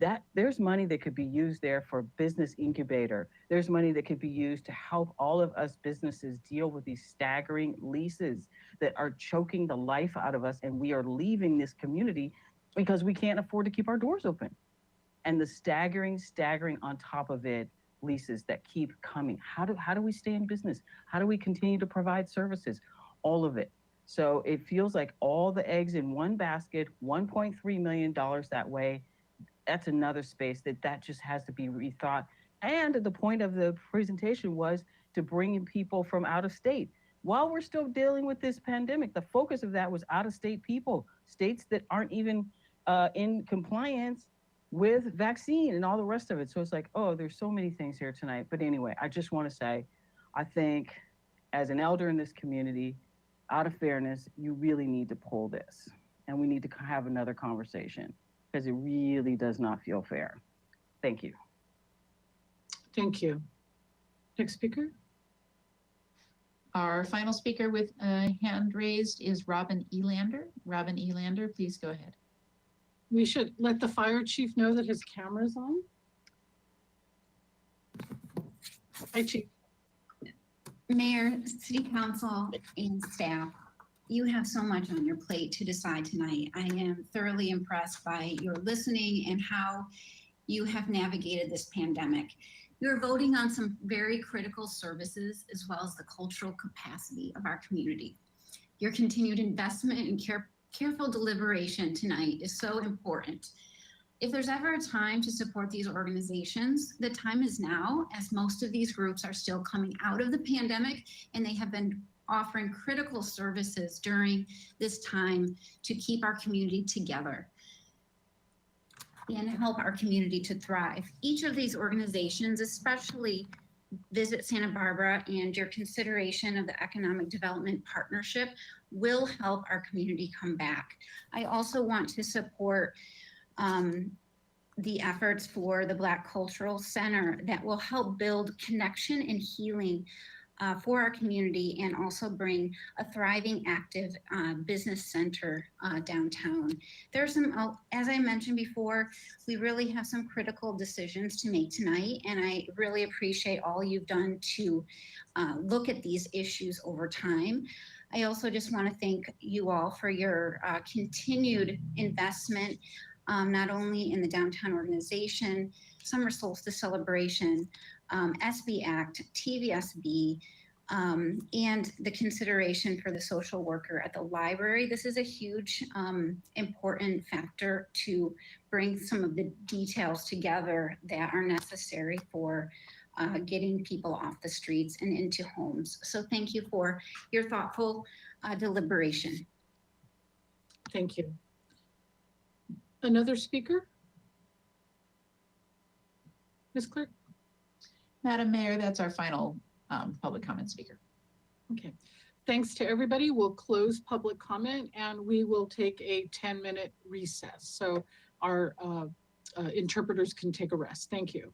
That there's money that could be used there for business incubator. There's money that could be used to help all of us businesses deal with these staggering leases that are choking the life out of us. And we are leaving this community because we can't afford to keep our doors open. And the staggering on top of it, leases that keep coming. How do we stay in business? How do we continue to provide services? All of it. So it feels like all the eggs in one basket, $1.3 million that way. That's another space that just has to be rethought. And the point of the presentation was to bring in people from out of state. While we're still dealing with this pandemic, the focus of that was out of state people, states that aren't even in compliance with vaccine and all the rest of it. So it's like, oh, there's so many things here tonight. But anyway, I just want to say, I think as an elder in this community, out of fairness, you really need to pull this. And we need to have another conversation because it really does not feel fair. Thank you. Thank you. Next speaker. Our final speaker with a hand raised is Robin Elander. Robin Elander, please go ahead. We should let the fire chief know that his camera's on. Hi, Chief. Mayor, City Council, and staff, you have so much on your plate to decide tonight. I am thoroughly impressed by your listening and how you have navigated this pandemic. You're voting on some very critical services as well as the cultural capacity of our community. Your continued investment and careful deliberation tonight is so important. If there's ever a time to support these organizations, the time is now, as most of these groups are still coming out of the pandemic and they have been offering critical services during this time to keep our community together and help our community to thrive. Each of these organizations, especially Visit Santa Barbara and your consideration of the Economic Development Partnership, will help our community come back. I also want to support the efforts for the Black Cultural Center that will help build connection and healing for our community and also bring a thriving, active business center downtown. There's some, as I mentioned before, we really have some critical decisions to make tonight, and I really appreciate all you've done to look at these issues over time. I also just want to thank you all for your continued investment, not only in the downtown organization, Summer Solstice Celebration, SB Act, TVSB, and the consideration for the social worker at the library. This is a huge, important factor to bring some of the details together that are necessary for getting people off the streets and into homes. So thank you for your thoughtful deliberation. Thank you. Another speaker? Ms. Clerk? Madam Mayor, that's our final public comment speaker. Okay. Thanks to everybody. We'll close public comment and we will take a 10-minute recess. So our interpreters can take a rest. Thank you.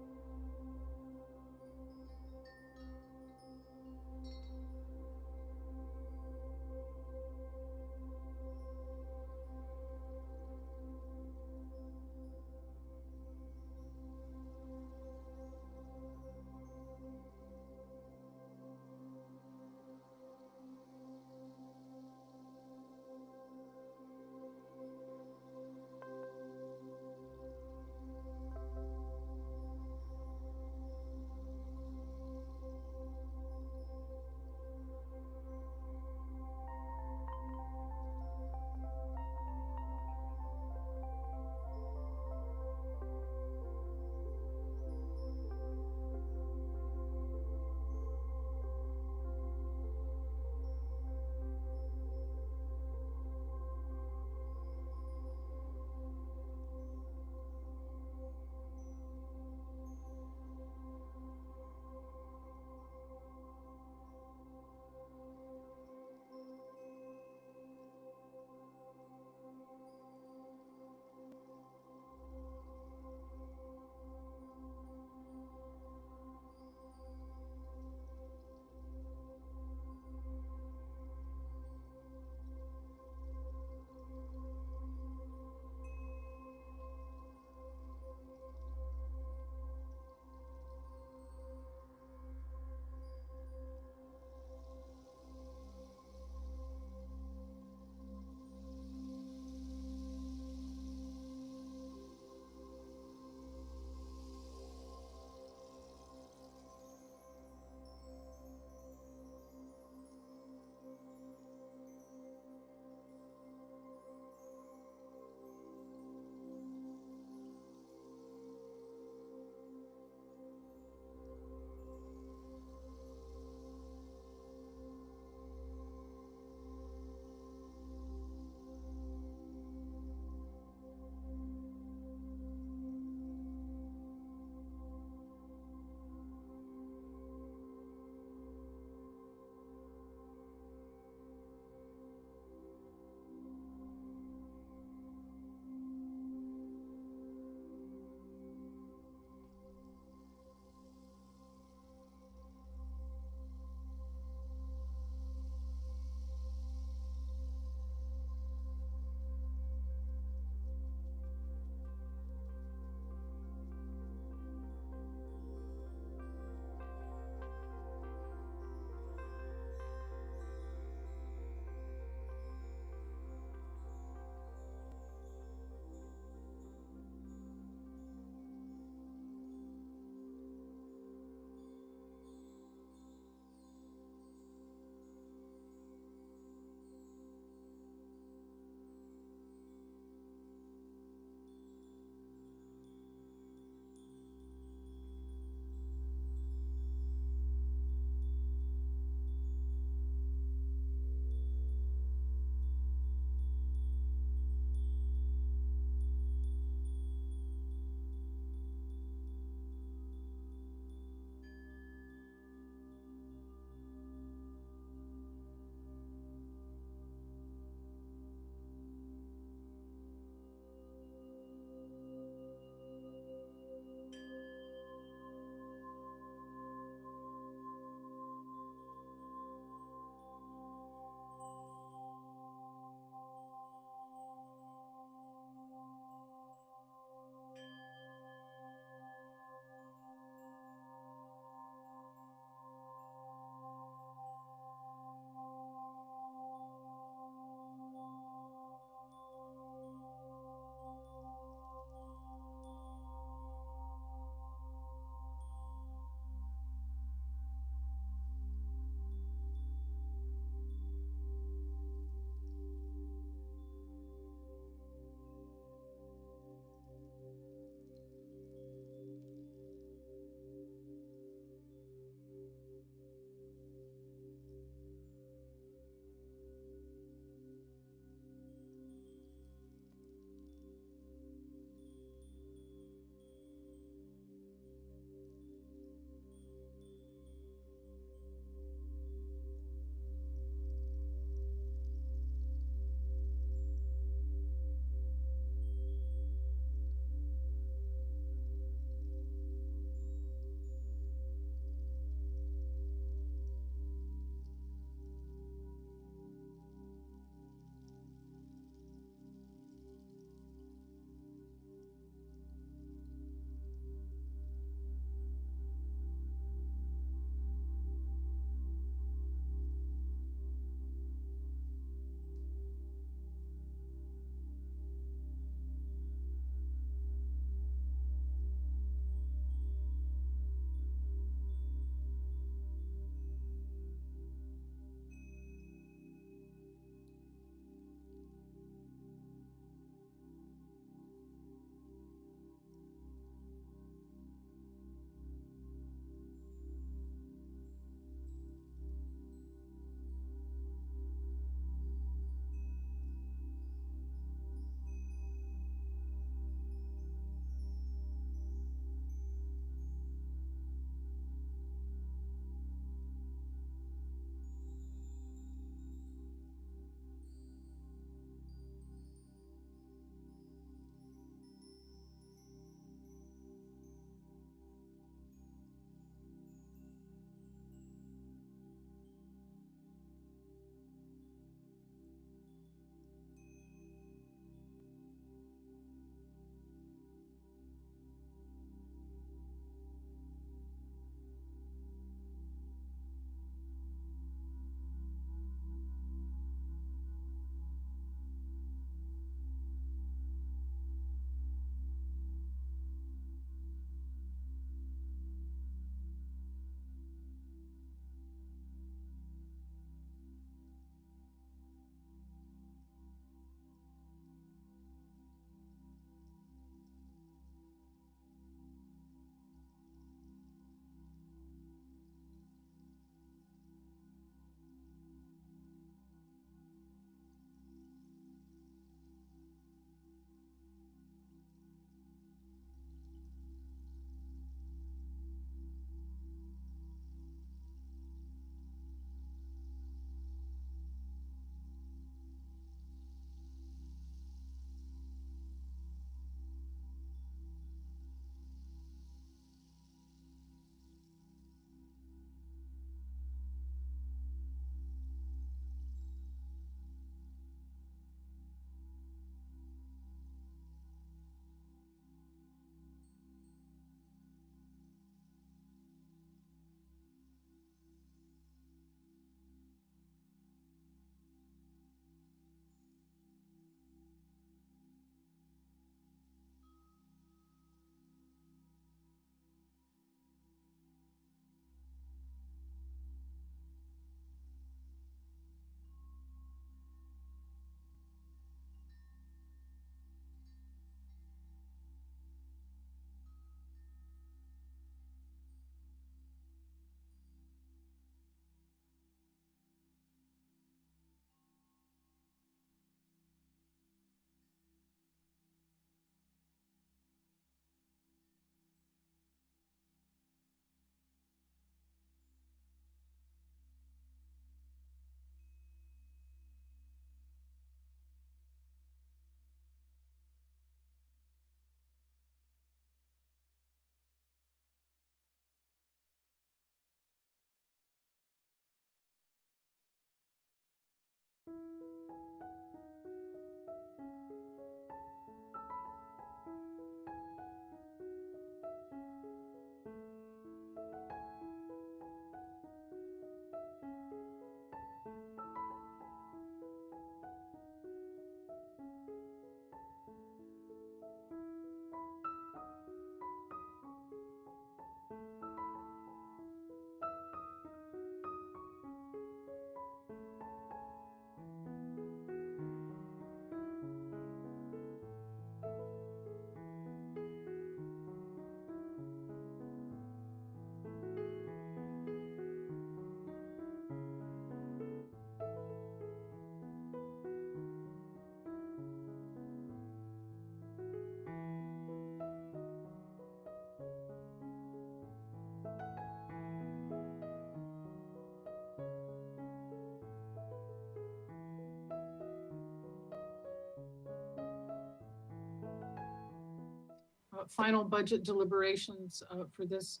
Final budget deliberations for this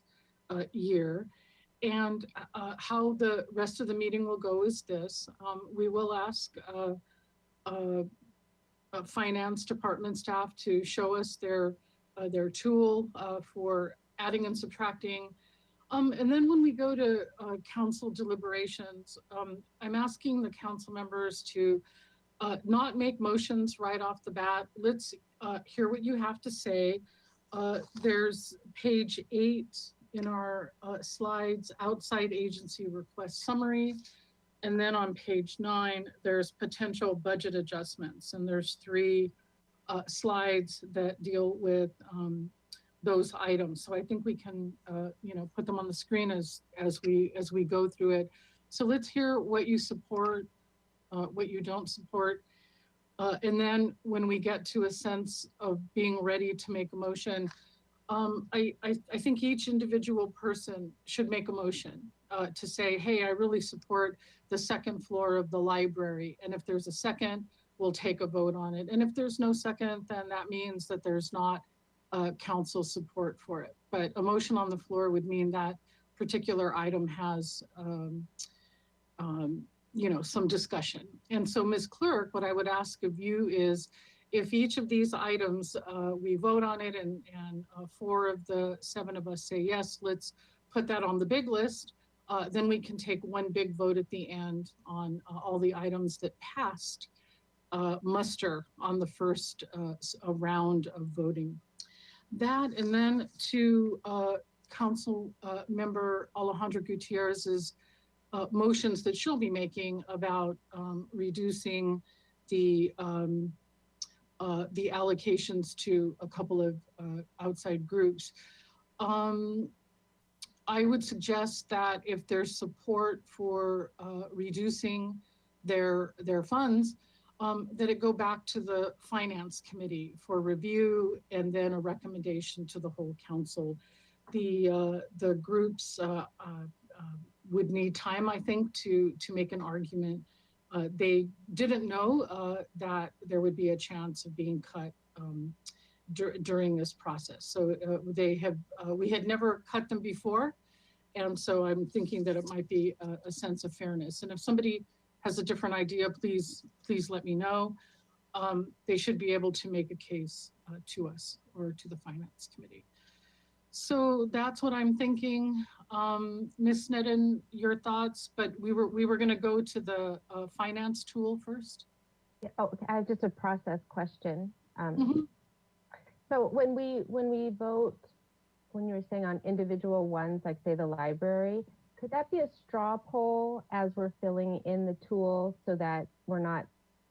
year. And how the rest of the meeting will go is this. We will ask finance department staff to show us their tool for adding and subtracting. And then when we go to council deliberations, I'm asking the council members to not make motions right off the bat. Let's hear what you have to say. There's page 8 in our slides, outside agency request summary. And then on page 9, there's potential budget adjustments. And there's 3 slides that deal with those items. So I think we can, put them on the screen as we go through it. So let's hear what you support, what you don't support. And then when we get to a sense of being ready to make a motion, I think each individual person should make a motion to say, hey, I really support the second floor of the library. And if there's a second, we'll take a vote on it. And if there's no second, then that means that there's not council support for it. But a motion on the floor would mean that particular item has some discussion. And so, Ms. Clerk, what I would ask of you is, if each of these items, we vote on it and 4 of the 7 of us say yes, let's put that on the big list, then we can take one big vote at the end on all the items that passed muster on the first round of voting. That, and then to Council Member Alejandra Gutierrez's motions that she'll be making about reducing the allocations to a couple of outside groups. I would suggest that if there's support for reducing their funds, that it go back to the Finance Committee for review and then a recommendation to the whole council. The groups would need time, I think, to make an argument. They didn't know that there would be a chance of being cut during this process. So we had never cut them before. And so I'm thinking that it might be a sense of fairness. And if somebody has a different idea, please let me know. They should be able to make a case to us or to the Finance Committee. So that's what I'm thinking. Ms. Sneddon, your thoughts, but we were going to go to the finance tool first. Yeah, I have just a process question. So when we vote, when you were saying on individual ones, like say the library, could that be a straw poll as we're filling in the tool so that we're not,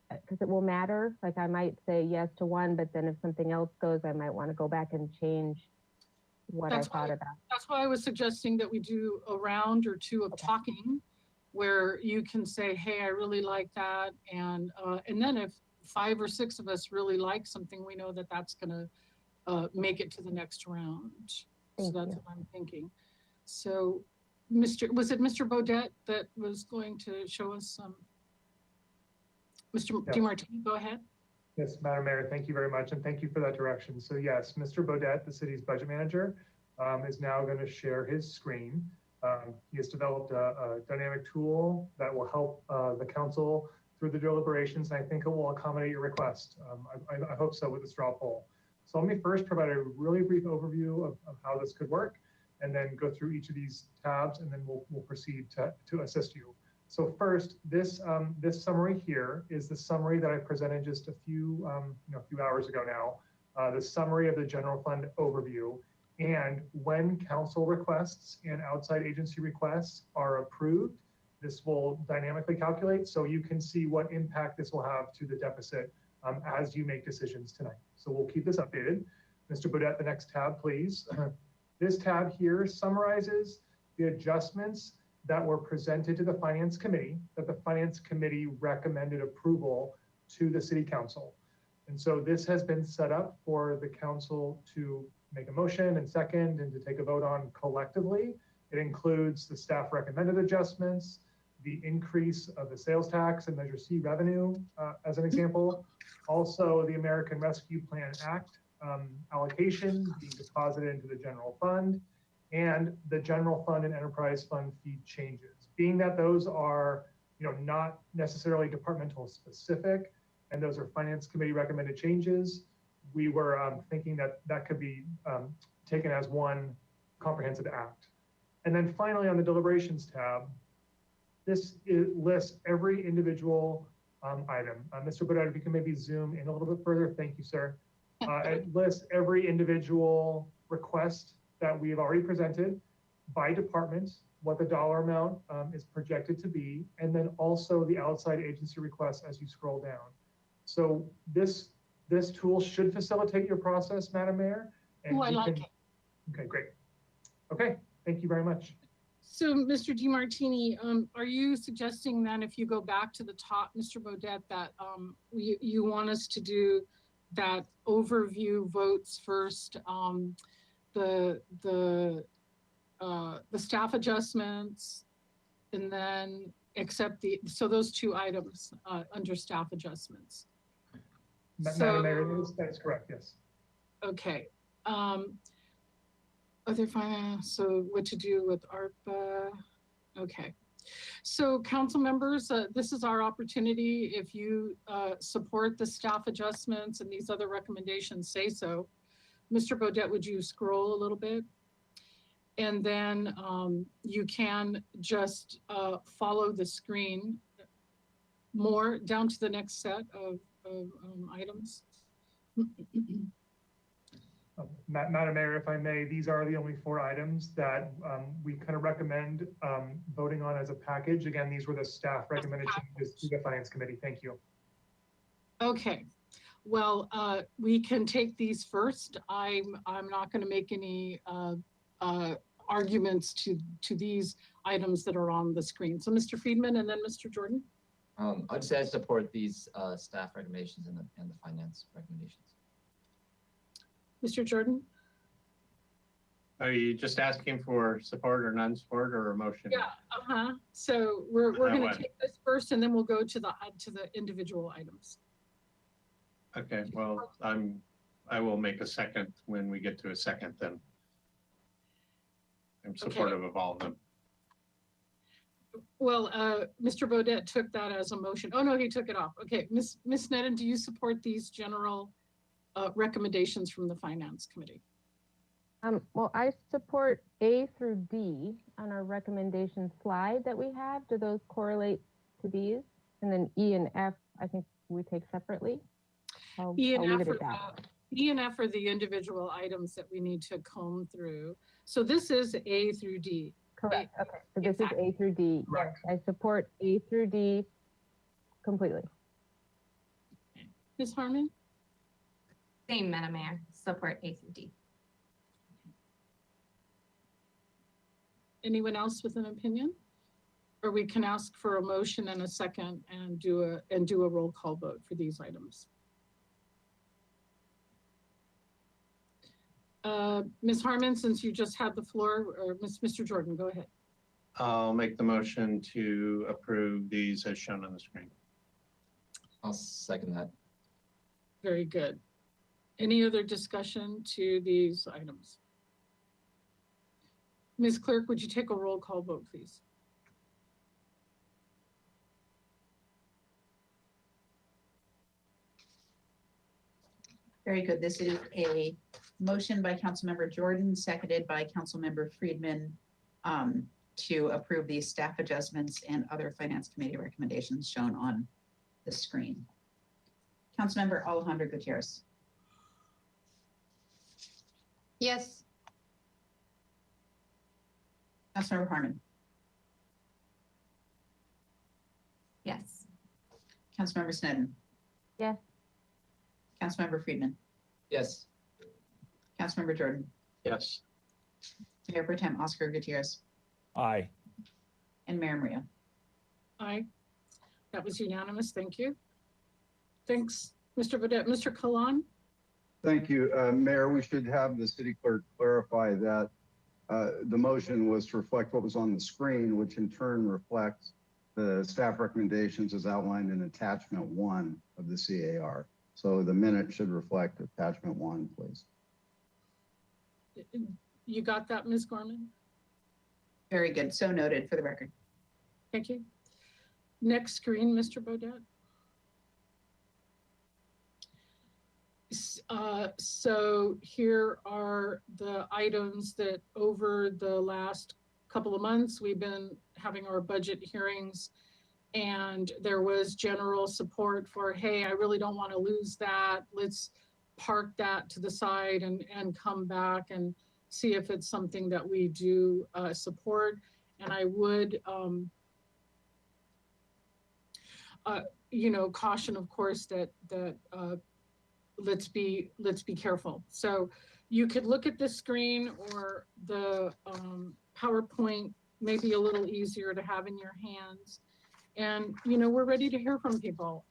because it will matter. Like I might say yes to one, but then if something else goes, I might want to go back and change what I thought about. That's why I was suggesting that we do a round or 2 of talking, where you can say, hey, I really like that. And then if 5 or 6 of us really like something, we know that that's going to make it to the next round. So that's what I'm thinking. So was it Mr. Bodette that was going to show us some? Mr. DiMartini, go ahead. Yes, Madam Mayor, thank you very much, and thank you for that direction. So yes, Mr. Bodette, the city's budget manager, is now going to share his screen. He has developed a dynamic tool that will help the council through the deliberations, and I think it will accommodate your request. I hope so with the straw poll. So let me first provide a really brief overview of how this could work, and then go through each of these tabs, and then we'll proceed to assist you. So first, this summary here is the summary that I presented just a few hours ago now. The summary of the general fund overview. And when council requests and outside agency requests are approved, this will dynamically calculate so you can see what impact this will have to the deficit as you make decisions tonight. So we'll keep this updated. Mr. Baudet, the next tab, please. This tab here summarizes the adjustments that were presented to the Finance Committee, that the Finance Committee recommended approval to the City Council. And so this has been set up for the council to make a motion and second and to take a vote on collectively. It includes the staff recommended adjustments, the increase of the sales tax and Measure C revenue, as an example. Also, the American Rescue Plan Act allocation being deposited into the general fund, and the general fund and enterprise fund fee changes. Being that those are not necessarily departmental specific, and those are Finance Committee recommended changes, we were thinking that that could be taken as one comprehensive act. And then finally, on the deliberations tab, this lists every individual item. Mr. Baudet, if you can maybe zoom in a little bit further. Thank you, sir. It lists every individual request that we've already presented by department, what the dollar amount is projected to be, and then also the outside agency requests as you scroll down. So this tool should facilitate your process, Madam Mayor. Oh, I like it. Okay, great. Okay, thank you very much. So, Mr. DeMartini, are you suggesting then if you go back to the top, Mr. Baudet, that you want us to do that overview votes first, the staff adjustments, and then accept so those two items under staff adjustments? Madam Mayor, that's correct, yes. Okay. Other finance, so what to do with ARPA? Okay. So council members, this is our opportunity. If you support the staff adjustments and these other recommendations, say so. Mr. Baudet, would you scroll a little bit? And then you can just follow the screen more down to the next set of items. Madam Mayor, if I may, these are the only 4 items that we kind of recommend voting on as a package. Again, these were the staff recommended changes to the Finance Committee. Thank you. Okay. Well, we can take these first. I'm not going to make any arguments to these items that are on the screen. So Mr. Friedman and then Mr. Jordan. I'd say I support these staff recommendations and the finance recommendations. Mr. Jordan? Are you just asking for support or non-support or a motion? Yeah, So we're going to take this first, and then we'll go to the individual items. Okay, well, I will make a second when we get to a second then. I'm supportive of all of them. Well, Mr. Baudet took that as a motion. Oh, no, he took it off. Okay, Ms. Sneddon, do you support these general recommendations from the Finance Committee? Well, I support A through D on our recommendation slide that we have. Do those correlate to these? And then E and F, I think we take separately. I'll leave it at that. E and F are the individual items that we need to comb through. So this is A through D. Correct. Okay. So this is A through D. Yes, I support A through D completely. Ms. Harmon? Same, Madam Mayor. Support A through D. Anyone else with an opinion? Or we can ask for a motion and a second and do a roll call vote for these items. Ms. Harmon, since you just had the floor, or Mr. Jordan, go ahead. I'll make the motion to approve these as shown on the screen. I'll second that. Very good. Any other discussion to these items? Ms. Clerk, would you take a roll call vote, please? Very good. This is a motion by Councilmember Jordan, seconded by Councilmember Friedman, to approve these staff adjustments and other Finance Committee recommendations shown on the screen. Councilmember Alejandro Gutierrez. Yes. Councilmember Harmon. Yes. Councilmember Snedden. Yes. Councilmember Friedman. Yes. Councilmember Jordan. Yes. Mayor Pro Tem Oscar Gutierrez. Aye. And Mayor Maria. Aye. That was unanimous. Thank you. Thanks, Mr. Vedette. Mr. Kalan? Thank you, Mayor. We should have the city clerk clarify that the motion was to reflect what was on the screen, which in turn reflects the staff recommendations as outlined in attachment 1 of the CAR. So the minute should reflect attachment 1, please. You got that, Ms. Gorman? Very good. So noted for the record. Thank you. Next screen, Mr. Bodette. So here are the items that over the last couple of months, we've been having our budget hearings, and there was general support for, hey, I really don't want to lose that. Let's park that to the side and come back and see if it's something that we do support. And I would, caution, of course, that let's be careful. So you could look at the screen, or the PowerPoint may be a little easier to have in your hands. And, we're ready to hear from people.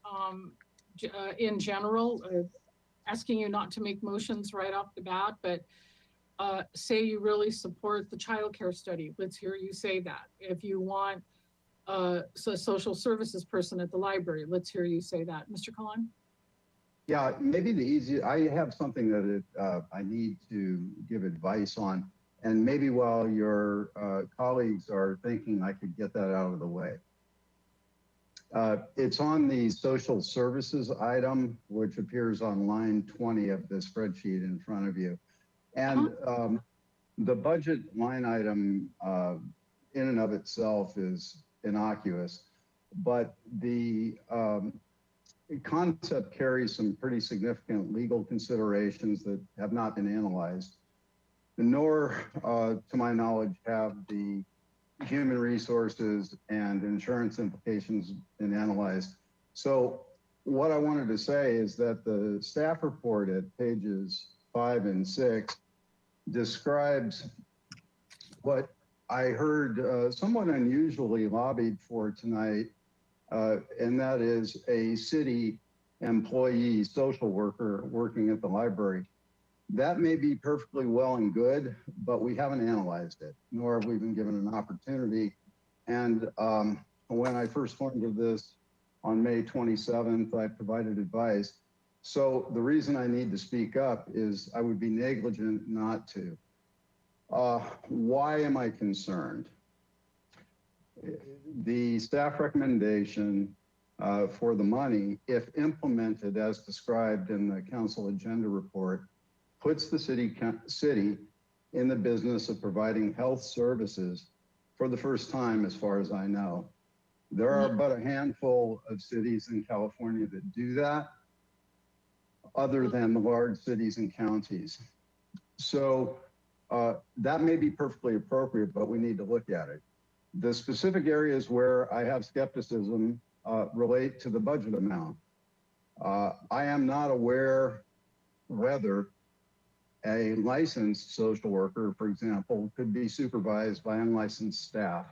In general, asking you not to make motions right off the bat, but say you really support the childcare study. Let's hear you say that. If you want a social services person at the library, let's hear you say that. Mr. Kalan? Yeah, maybe I have something that I need to give advice on, and maybe while your colleagues are thinking, I could get that out of the way. It's on the social services item, which appears on line 20 of the spreadsheet in front of you. And the budget line item in and of itself is innocuous, but the concept carries some pretty significant legal considerations that have not been analyzed, nor, to my knowledge, have the human resources and insurance implications been analyzed. So what I wanted to say is that the staff report at pages 5 and 6 describes what I heard somewhat unusually lobbied for tonight, and that is a city employee social worker working at the library. That may be perfectly well and good, but we haven't analyzed it, nor have we been given an opportunity. And when I first learned of this on May 27th, I provided advice. So the reason I need to speak up is I would be negligent not to. Why am I concerned? The staff recommendation for the money, if implemented as described in the council agenda report, puts the city in the business of providing health services for the first time, as far as I know. There are but a handful of cities in California that do that, other than the large cities and counties. So that may be perfectly appropriate, but we need to look at it. The specific areas where I have skepticism relate to the budget amount. I am not aware whether a licensed social worker, for example, could be supervised by unlicensed staff.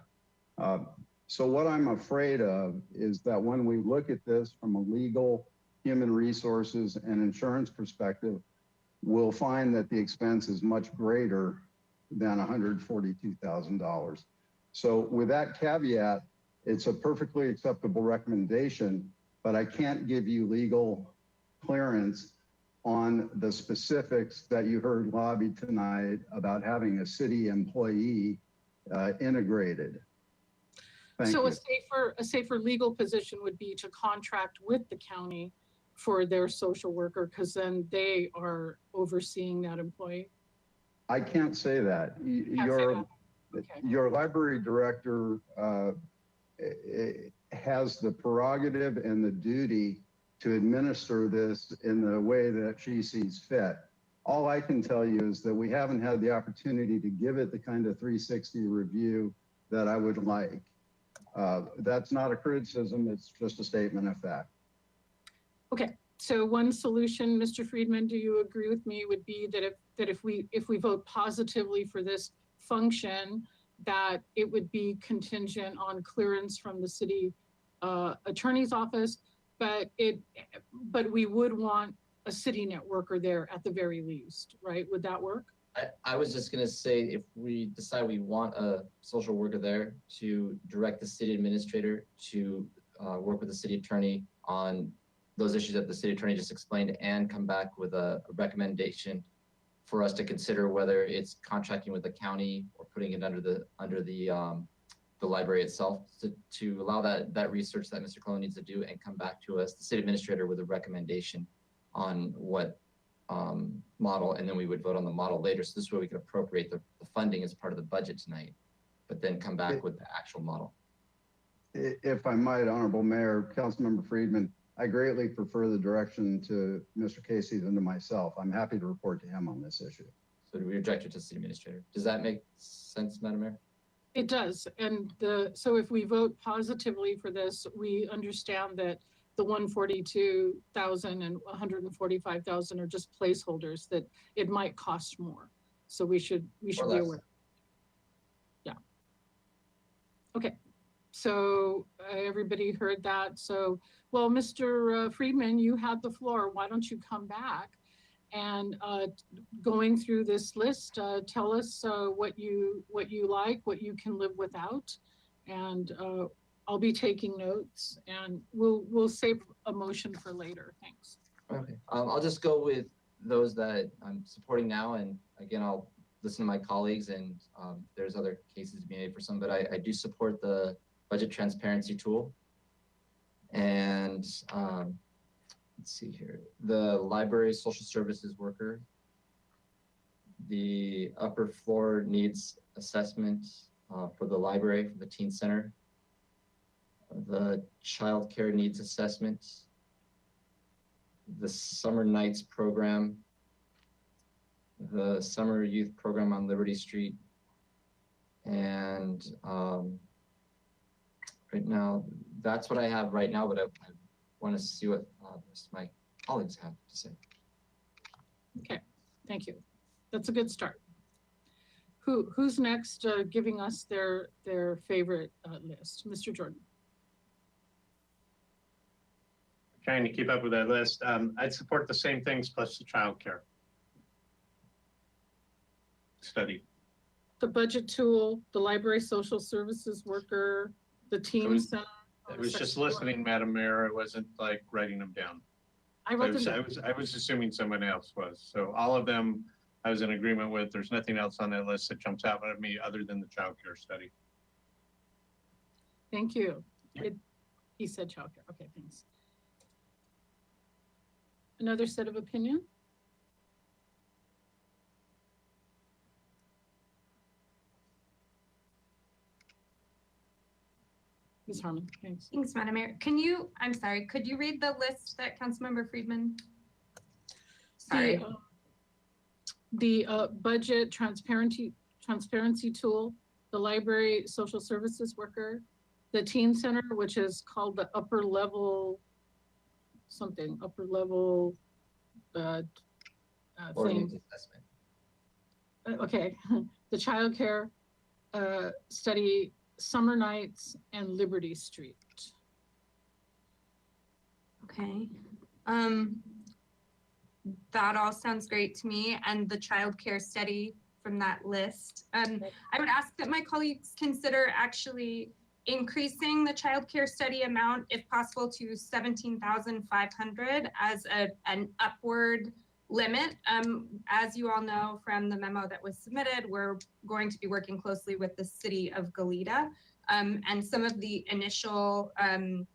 So what I'm afraid of is that when we look at this from a legal, human resources, and insurance perspective, we'll find that the expense is much greater than $142,000. So with that caveat, it's a perfectly acceptable recommendation, but I can't give you legal clearance on the specifics that you heard lobbied tonight about having a city employee integrated. Thank So you. a safer legal position would be to contract with the county for their social worker, because then they are overseeing that employee? I can't say that. Can't say that. Okay. Your library director has the prerogative and the duty to administer this in the way that she sees fit. All I can tell you is that we haven't had the opportunity to give it the kind of 360 review that I would like. That's not a criticism, it's just a statement of fact. Okay, so one solution, Mr. Friedman, do you agree with me, would be that if we vote positively for this function, that it would be contingent on clearance from the city attorney's office, but we would want a city networker there at the very least, right? Would that work? I was just gonna say, if we decide we want a social worker there, to direct the city administrator to work with the city attorney on those issues that the city attorney just explained, and come back with a recommendation for us to consider whether it's contracting with the county or putting it under the library itself, to allow that research that Mr. Cologne needs to do, and come back to us, the city administrator, with a recommendation on what model, and then we would vote on the model later. So this way we could appropriate the funding as part of the budget tonight, but then come back with the actual model. If I might, Honorable Mayor, Councilmember Friedman, I greatly prefer the direction to Mr. Casey than to myself. I'm happy to report to him on this issue. So do we reject it to the city administrator? Does that make sense, Madam Mayor? It does, and so if we vote positively for this, we understand that the 142,000 and 145,000 are just placeholders, that it might cost more. So we should be aware. Yeah. Okay. So everybody heard that. So, well, Mr. Friedman, you had the floor. Why don't you come back and going through this list, tell us what you like, what you can live without, and I'll be taking notes, and we'll save a motion for later. Thanks. Okay, I'll just go with those that I'm supporting now, and again, I'll listen to my colleagues, and there's other cases to be made for some, but I do support the budget transparency tool. And let's see here, the library social services worker, the upper floor needs assessment for the library, for the teen center, the child care needs assessment, the summer nights program, the summer youth program on Liberty Street, and right now, that's what I have right now, but I want to see what the rest of my colleagues have to say. Okay, thank you. That's a good start. Who's next giving us their favorite list? Mr. Jordan. Trying to keep up with that list. I'd support the same things plus the childcare study. The budget tool, the library social services worker, the teen center. I was just listening, Madam Mayor. It wasn't like writing them down. I wrote them down. I was assuming someone else was. So all of them I was in agreement with. There's nothing else on that list that jumps out at me other than the childcare study. Thank you. He said childcare. Okay, thanks. Another set of opinion? Ms. Harmon, thanks. Thanks, Madam Mayor. I'm sorry, could you read the list that Councilmember Friedman? Sorry. The budget transparency tool, the library social services worker, the teen center, which is called the upper level thing. Okay, the childcare study, summer nights, and Liberty Street. Okay. That all sounds great to me. And the childcare study from that list. I would ask that my colleagues consider actually increasing the childcare study amount, if possible, to 17,500 as an upward limit. As you all know from the memo that was submitted, we're going to be working closely with the city of Goleta. And some of the initial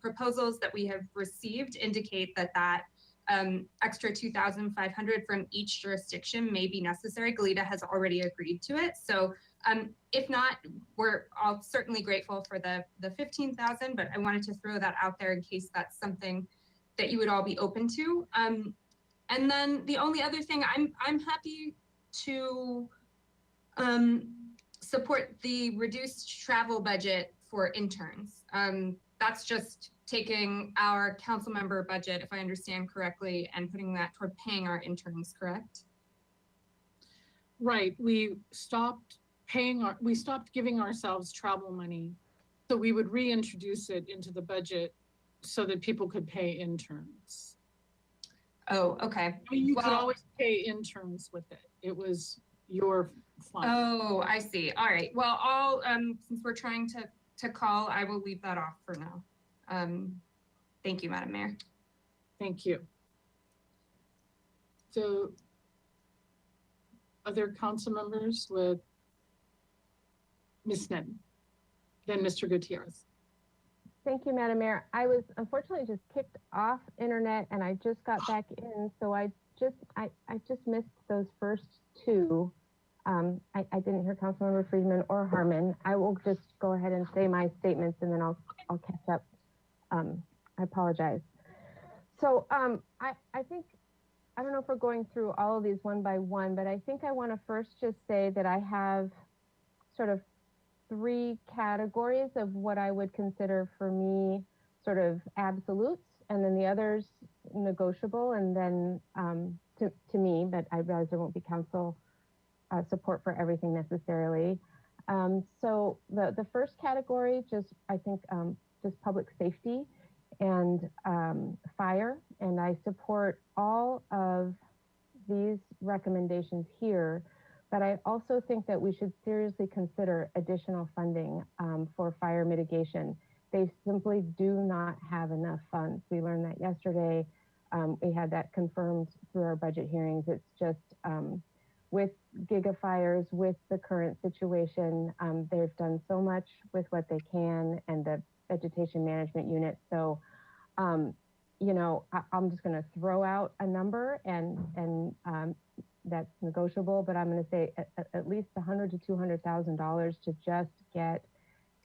proposals that we have received indicate that extra 2,500 from each jurisdiction may be necessary. Galita has already agreed to it. So if not, we're all certainly grateful for the 15,000, but I wanted to throw that out there in case that's something that you would all be open to. And then the only other thing, I'm happy to support the reduced travel budget for interns. That's just taking our council member budget, if I understand correctly, and putting that toward paying our interns, correct? Right, we stopped giving ourselves travel money. So we would reintroduce it into the budget so that people could pay interns. Oh, okay. I mean, you could always pay interns with it. It was your fund. Oh, I see. All right. Well, since we're trying to call, I will leave that off for now. Thank you, Madam Mayor. Thank you. So other council members with Ms. Sneddon, then Mr. Gutierrez. Thank you, Madam Mayor. I was unfortunately just kicked off internet and I just got back in, so I just missed those first two. I didn't hear Councilmember Friedman or Harmon. I will just go ahead and say my statements and then I'll catch up. I apologize. So I think, I don't know if we're going through all of these one by one, but I think I want to first just say that I have sort of three categories of what I would consider for me sort of absolutes, and then the others negotiable, and then to me, but I realize there won't be council support for everything necessarily. So the first category, I think just public safety and fire, and I support all of these recommendations here. But I also think that we should seriously consider additional funding for fire mitigation. They simply do not have enough funds. We learned that yesterday. We had that confirmed through our budget hearings. It's just with gigafires, with the current situation, they've done so much with what they can and the vegetation management unit. So, you know, I'm just going to throw out a number and that's negotiable, but I'm going to say at least $100,000 to $200,000 to just get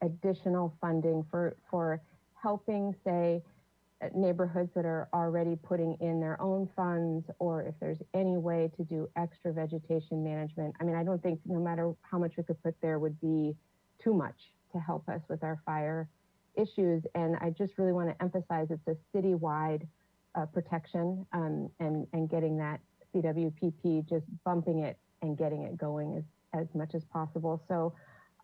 additional funding for helping, say, neighborhoods that are already putting in their own funds, or if there's any way to do extra vegetation management. I mean, I don't think no matter how much we could put there would be too much to help us with our fire issues. And I just really want to emphasize it's a citywide protection and getting that CWPP, just bumping it and getting it going as much as possible. So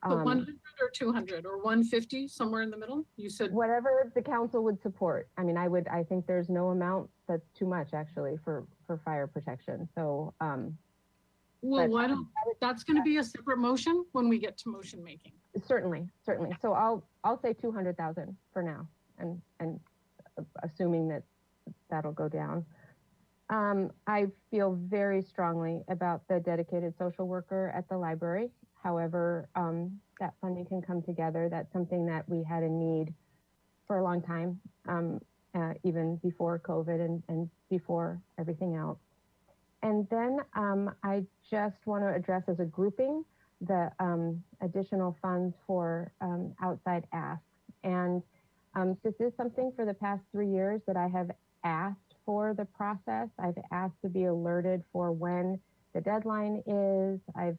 100 or 200 or 150, somewhere in the middle, you said? Whatever the council would support. I mean, I think there's no amount that's too much actually for fire protection. So, well, why don't, that's going to be a separate motion when we get to motion making. Certainly. So I'll say 200,000 for now, and assuming that that'll go down. I feel very strongly about the dedicated social worker at the library. However, that funding can come together. That's something that we had a need for a long time, even before COVID and before everything else. And then I just want to address as a grouping the additional funds for outside asks. And this is something for the past 3 years that I have asked for the process. I've asked to be alerted for when the deadline is. I've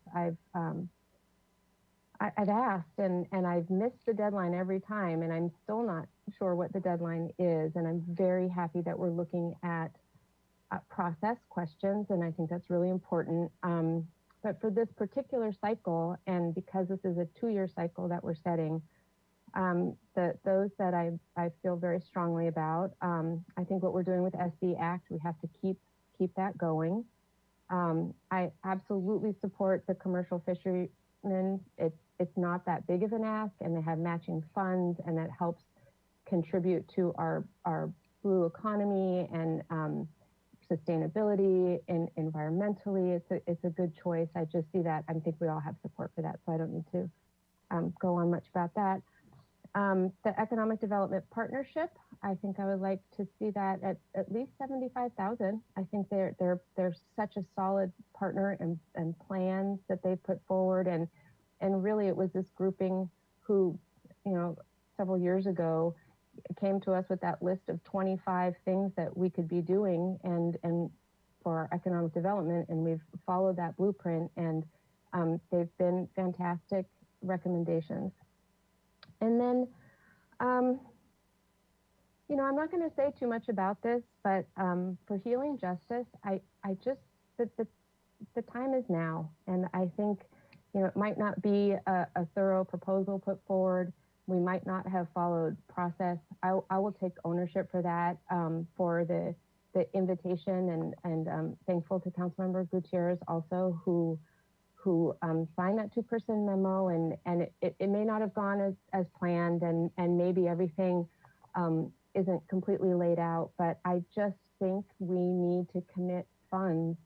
asked and I've missed the deadline every time, and I'm still not sure what the deadline is. And I'm very happy that we're looking at process questions, and I think that's really important. But for this particular cycle, and because this is a 2-year cycle that we're setting, those that I feel very strongly about, I think what we're doing with SB Act, we have to keep that going. I absolutely support the commercial fishermen. It's not that big of an ask, and they have matching funds, and that helps contribute to our blue economy and sustainability and environmentally. It's a good choice. I just see that. I think we all have support for that, so I don't need to go on much about that. the Economic Development Partnership, I think I would like to see that at least 75,000. I think they're such a solid partner and plans that they put forward, and really it was this grouping who, you know, several years ago came to us with that list of 25 things that we could be doing and for our economic development, and we've followed that blueprint, and they've been fantastic recommendations. And then, you know, I'm not going to say too much about this, but for Healing Justice, I just, the time is now. And I think, you know, it might not be a thorough proposal put forward. We might not have followed process. I will take ownership for that, for the invitation, and thankful to Councilmember Gutierrez also, who signed that 2-person memo, and it may not have gone as planned, and maybe everything isn't completely laid out, but I just think we need to commit funds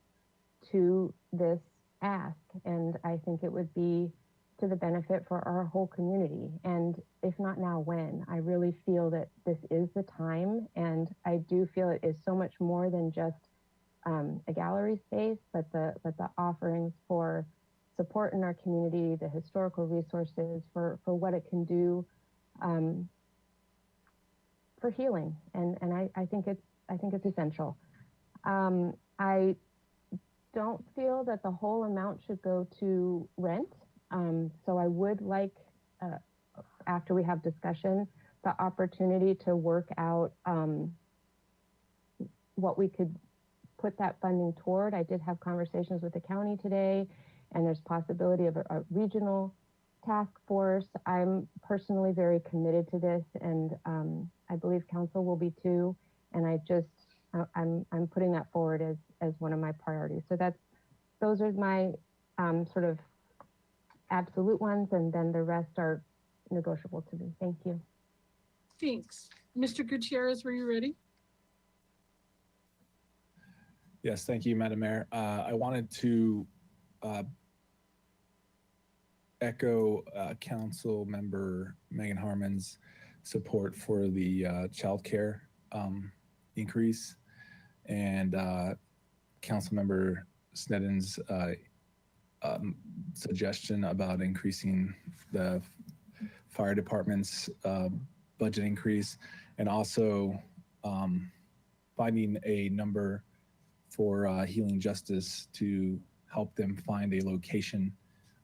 to this ask, and I think it would be to the benefit for our whole community, and if not now, when? I really feel that this is the time, and I do feel it is so much more than just a gallery space, but the offerings for support in our community, the historical resources for what it can do for healing, and I think it's essential. I don't feel that the whole amount should go to rent, so I would like, after we have discussion, the opportunity to work out what we could put that funding toward. I did have conversations with the county today, and there's possibility of a regional task force. I'm personally very committed to this, and I believe council will be too. And I'm putting that forward as one of my priorities. So those are my sort of absolute ones, and then the rest are negotiable to me. Thank you. Thanks. Mr. Gutierrez, were you ready? Yes, thank you, Madam Mayor. I wanted to echo Council Member Megan Harmon's support for the childcare increase, and Council Member Sneddon's suggestion about increasing the fire department's budget increase, and also finding a number for Healing Justice to help them find a location.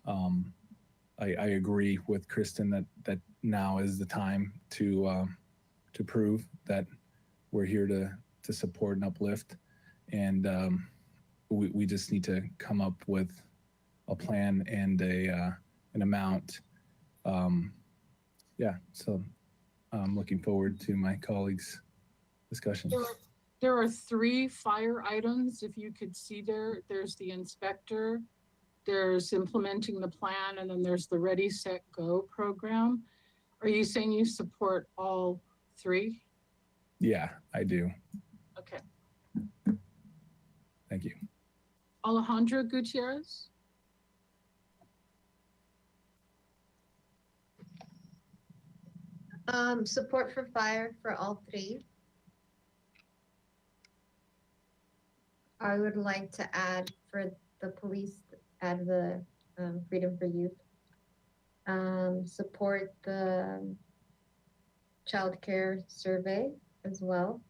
I agree with Kristen that now is the time to prove that we're here to support and uplift, and we just need to come up with a plan and an amount. Yeah, so I'm looking forward to my colleagues' discussions. There are 3 fire items. If you could see there's the inspector, there's implementing the plan, and then there's the Ready, Set, Go program. Are you saying you support all 3? Yeah, I do. Okay. Thank you. Alejandra Gutierrez? Support for fire for all 3. I would like to add for the police, add the Freedom for Youth. Support the child care survey as well.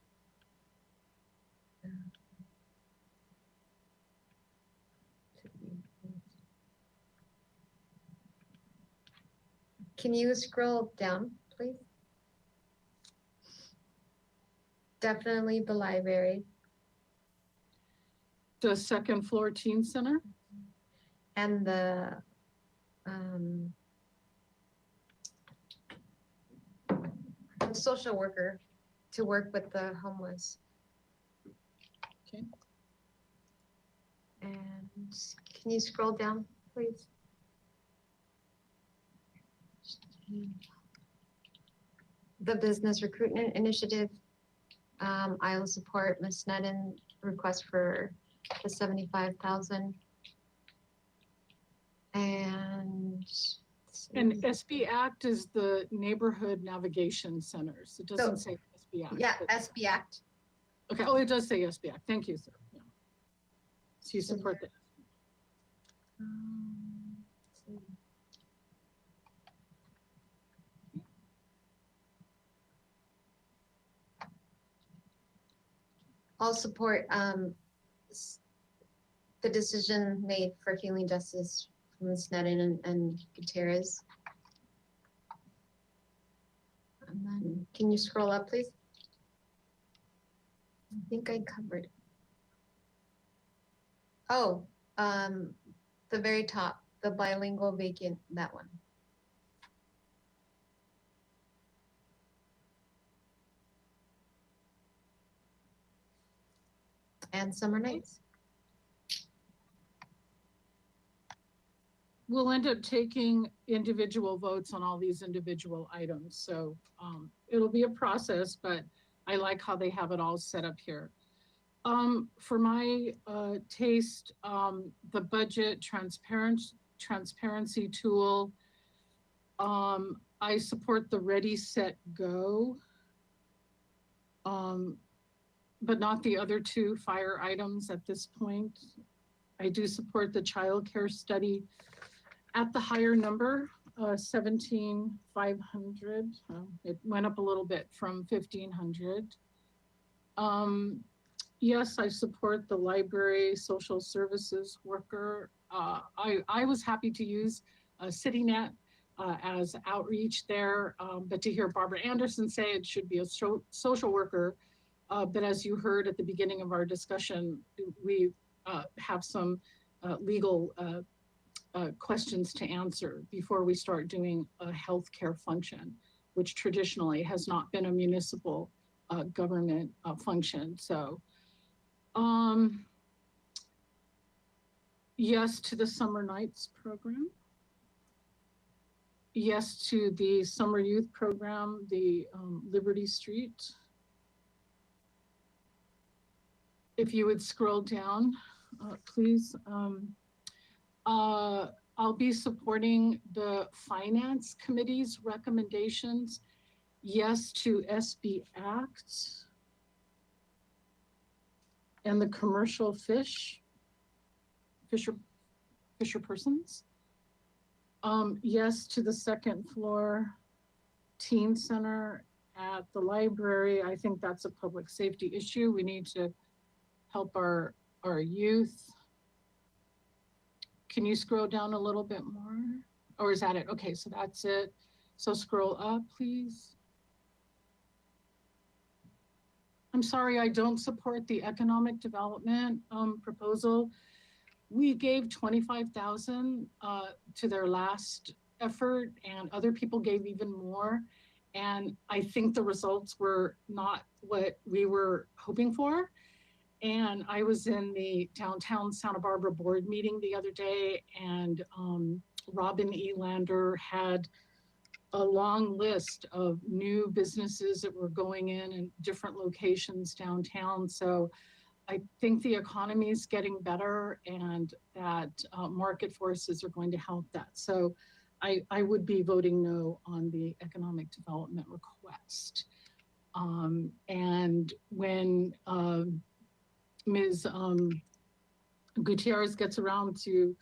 Can you scroll down, please? Definitely the library. The second floor teen center? And the social worker to work with the homeless. Okay. And can you scroll down, please? The business recruitment initiative. I will support Ms. Sneddon's request for the 75,000. And And SB Act is the Neighborhood Navigation Centers. It doesn't say SB Act. Yeah, but- SB Act. Okay, oh, it does say SB Act. Thank you, sir. Yeah. So you support that. I'll support the decision made for healing justice from Ms. Sneddon and Gutierrez. And then, can you scroll up, please? I think I covered. Oh, the very top, the bilingual vacant, that one. And summer nights. We'll end up taking individual votes on all these individual items. So it'll be a process, but I like how they have it all set up here. For my taste, the budget transparency tool, I support the Ready, Set, Go, but not the other two fire items at this point. I do support the childcare study at the higher number, 17,500. It went up a little bit from 1,500. Yes, I support the library social services worker. I was happy to use CityNet as outreach there, but to hear Barbara Anderson say it should be a social worker. But as you heard at the beginning of our discussion, we have some legal questions to answer before we start doing a healthcare function, which traditionally has not been a municipal government function. So yes to the summer nights program. Yes to the summer youth program, the Liberty Street. If you would scroll down, please. I'll be supporting the Finance Committee's recommendations. Yes to SB Act and the commercial fisher persons. Yes to the second floor teen center at the library. I think that's a public safety issue. We need to help our youth. Can you scroll down a little bit more? Or is that it? Okay, so that's it. So scroll up, please. I'm sorry, I don't support the economic development proposal. We gave 25,000 to their last effort, and other people gave even more. And I think the results were not what we were hoping for. And I was in the downtown Santa Barbara board meeting the other day, and Robin Elander had a long list of new businesses that were going in different locations downtown. So I think the economy is getting better, and that market forces are going to help that. So I would be voting no on the economic development request. And when Ms. Gutierrez gets around to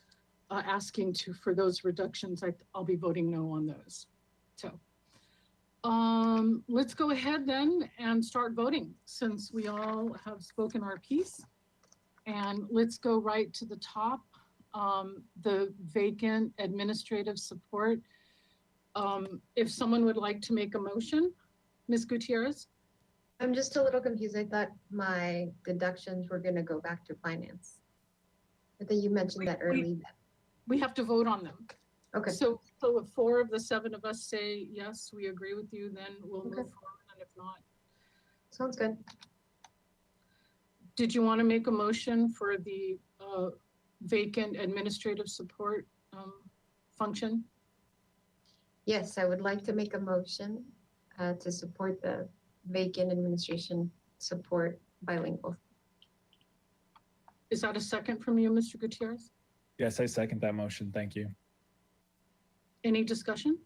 asking for those reductions, I'll be voting no on those. So let's go ahead then and start voting, since we all have spoken our piece. And let's go right to the top, the vacant administrative support. If someone would like to make a motion, Ms. Gutierrez? I'm just a little confused. I thought my deductions were gonna go back to finance. I think you mentioned that early. We have to vote on them. Okay. So if 4 of the 7 of us say, yes, we agree with you, then we'll move forward, and if not. Sounds good. Did you want to make a motion for the vacant administrative support function? Yes, I would like to make a motion to support the vacant administration support bilingual. Is that a second from you, Mr. Gutierrez? Yes, I second that motion. Thank you. Any discussion?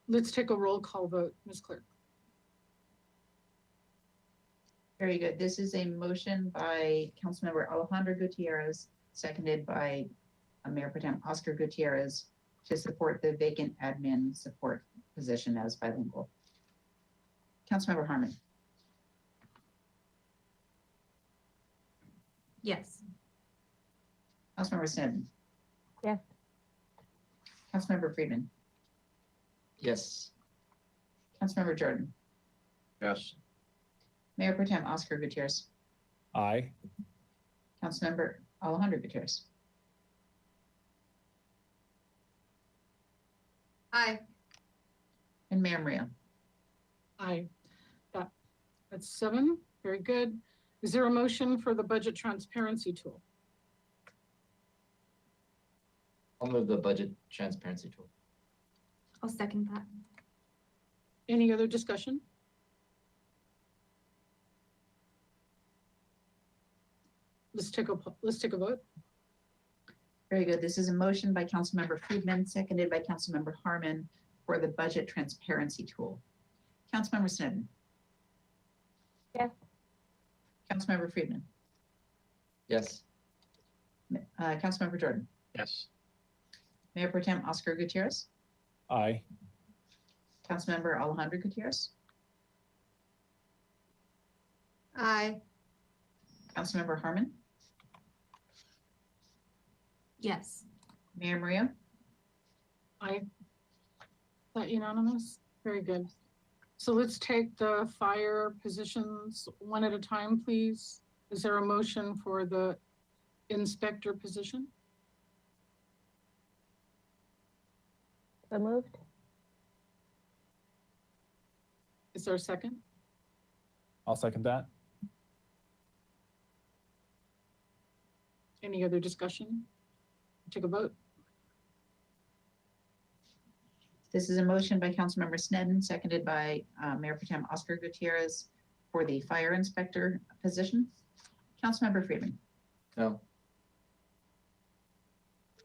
Let's take a roll call vote, Ms. Clerk. Very good. This is a motion by Councilmember Alejandro Gutierrez, seconded by Mayor Pro Tem Oscar Gutierrez to support the vacant admin support position as bilingual. Councilmember Harmon. Yes. Councilmember Snedden. Yes. Councilmember Friedman. Yes. Councilmember Jordan. Yes. Mayor Pro Tem Oscar Gutierrez. Aye. Councilmember Alejandro Gutierrez. Aye. And Mayor Maria. Aye. That's 7. Very good. Is there a motion for the budget transparency tool? I'll move the budget transparency tool. I'll second that. Any other discussion? Let's take a vote. Very good. This is a motion by Councilmember Friedman, seconded by Councilmember Harmon for the budget transparency tool. Councilmember Snedden. Yes. Councilmember Friedman. Yes. Councilmember Jordan. Yes. Mayor Pro Tem Oscar Gutierrez. Aye. Councilmember Alejandro Gutierrez. Aye. Councilmember Harmon. Yes. Mayor Maria. Aye. Is that unanimous? Very good. So let's take the fire positions one at a time, please. Is there a motion for the inspector position? So moved. Is there a second? I'll second that. Any other discussion? Take a vote. This is a motion by Councilmember Snedden, seconded by Mayor Pro Tem Oscar Gutierrez for the fire inspector position. Councilmember Friedman. No.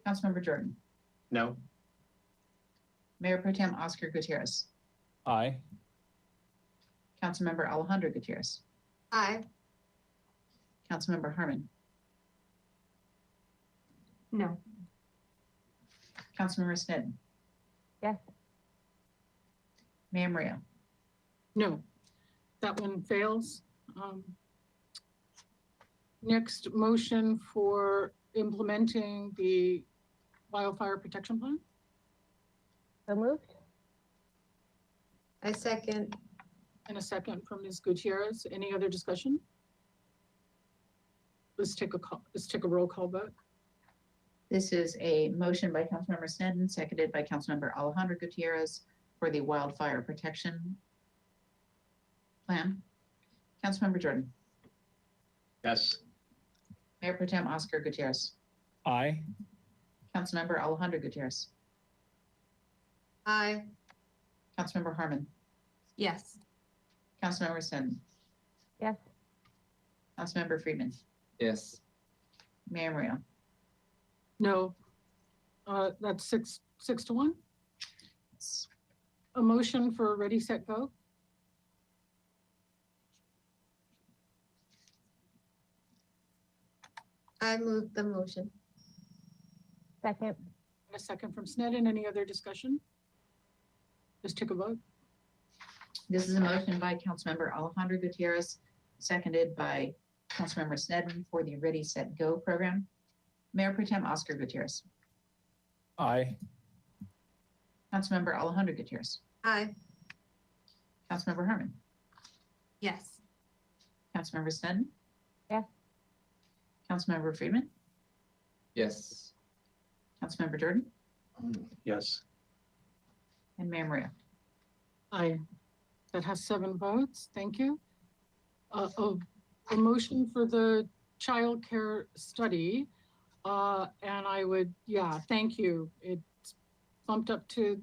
Councilmember Jordan. No. Mayor Pro Tem Oscar Gutierrez. Aye. Councilmember Alejandro Gutierrez. Aye. Councilmember Harmon. No. Councilmember Snedden. Yes. Mayor Maria. No, that one fails. Next, motion for implementing the wildfire protection plan. So moved. I second. And a second from Ms. Gutierrez. Any other discussion? Let's take a roll call vote. This is a motion by Councilmember Snedden, seconded by Councilmember Alejandro Gutierrez for the wildfire protection plan. Councilmember Jordan. Yes. Mayor Pro Tem Oscar Gutierrez. Aye. Councilmember Alejandro Gutierrez. Aye. Councilmember Harmon. Yes. Councilmember Snedden. Yes. Councilmember Friedman. Yes. Mayor Maria. No, that's 6-1. A motion for Ready, Set, Go. I move the motion. Second. And a second from Snedden. Any other discussion? Let's take a vote. This is a motion by Councilmember Alejandro Gutierrez, seconded by Councilmember Snedden for the Ready, Set, Go program. Mayor Pro Tem Oscar Gutierrez. Aye. Councilmember Alejandro Gutierrez. Aye. Councilmember Harmon. Yes. Councilmember Snedden. Yes. Councilmember Friedman. Yes. Councilmember Jordan. Yes. And Mayor Maria. Aye. That has 7 votes. Thank you. A motion for the child care study. And I would, thank you. It's bumped up to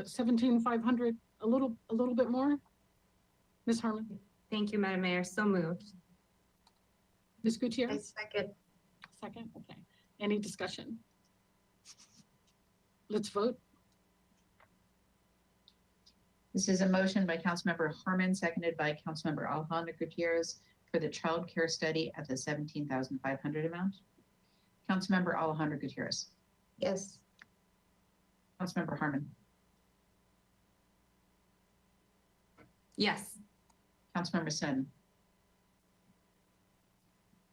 17,500, a little bit more. Ms. Harmon. Thank you, Madam Mayor. So moved. Ms. Gutierrez. I second. Second, okay. Any discussion? let's vote. This is a motion by Councilmember Harmon, seconded by Councilmember Alejandro Gutierrez for the child care study at the 17,500 amount. Councilmember Alejandro Gutierrez. Yes. Councilmember Harmon. Yes. Councilmember Snedden.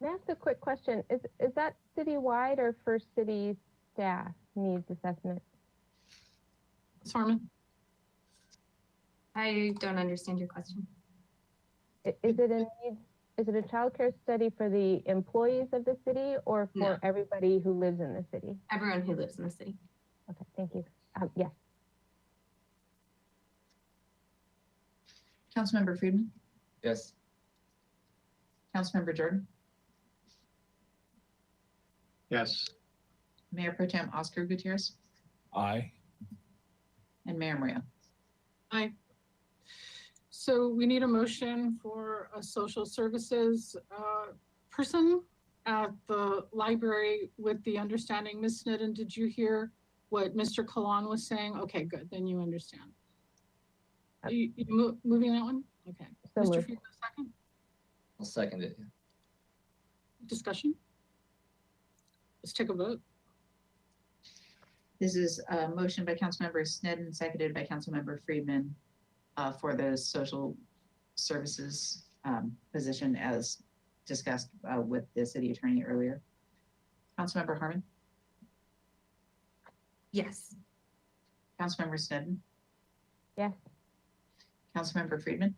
May I ask a quick question? Is that citywide or for city staff needs assessment? Ms. Harmon? I don't understand your question. Is it a child care study for the employees of the city or for No. everybody who lives in the city? Everyone who lives in the city. Okay, thank you. Yes. Councilmember Friedman. Yes. Councilmember Jordan. Yes. Mayor Pro Tem Oscar Gutierrez. Aye. And Mayor Maria. Aye. So we need a motion for a social services person at the library with the understanding. Ms. Snedden, did you hear what Mr. Kalan was saying? Okay, good, then you understand. Moving that one? Okay. So Mr. moved. Friedman, second? I'll second it. Discussion? Let's take a vote. This is a motion by Councilmember Snedden, seconded by Councilmember Friedman for the social services position as discussed with the city attorney earlier. Councilmember Harmon. Yes. Councilmember Snedden. Yes. Councilmember Friedman.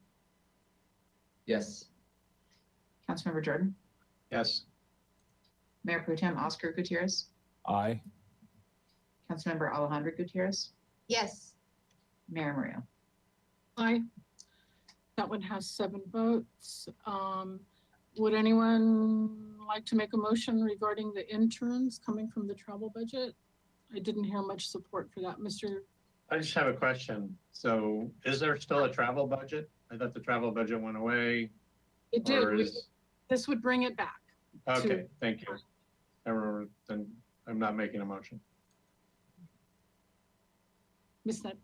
Yes. Councilmember Jordan. Yes. Mayor Pro Tem Oscar Gutierrez. Aye. Councilmember Alejandro Gutierrez. Yes. Mayor Maria. Aye. That one has 7 votes. Would anyone like to make a motion regarding the interns coming from the travel budget? I didn't hear much support for that. Mr. I just have a question. So is there still a travel budget? I thought the travel budget went away. It did. Or is- This would bring it back. Okay, thank you. Then I'm not making a motion. Ms. Snedden.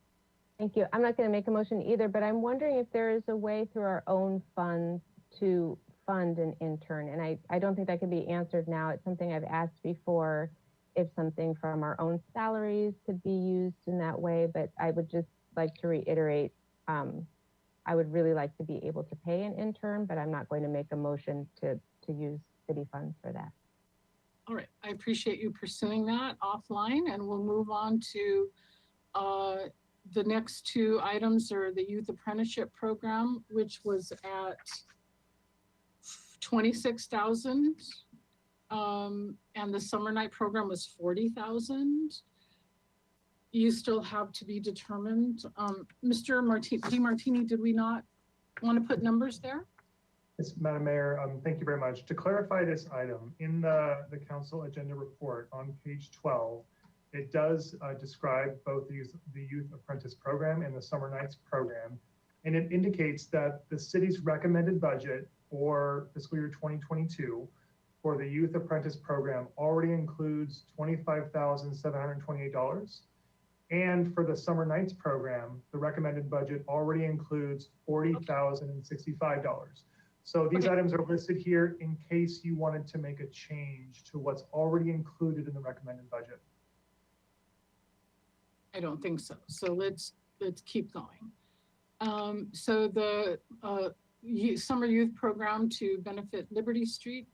Thank you. I'm not going to make a motion either, but I'm wondering if there is a way through our own funds to fund an intern. And I don't think that can be answered now. It's something I've asked before, if something from our own salaries could be used in that way. But I would just like to reiterate, I would really like to be able to pay an intern, but I'm not going to make a motion to use city funds for that. All right, I appreciate you pursuing that offline, and we'll move on to the next 2 items are the youth apprenticeship program, which was at 26,000. And the summer night program was 40,000. You still have to be determined. Mr. DeMartini, did we not want to put numbers there? Yes, Madam Mayor, thank you very much. To clarify this item, in the council agenda report on page 12, it does describe both the youth apprentice program and the summer nights program. And it indicates that the city's recommended budget for fiscal year 2022 for the youth apprentice program already includes $25,728. And for the summer nights program, the recommended budget already includes $40,065. So these items are listed here in case you wanted to make a change to what's already included in the recommended budget. I don't think so. So let's keep going. So the summer youth program to benefit Liberty Street.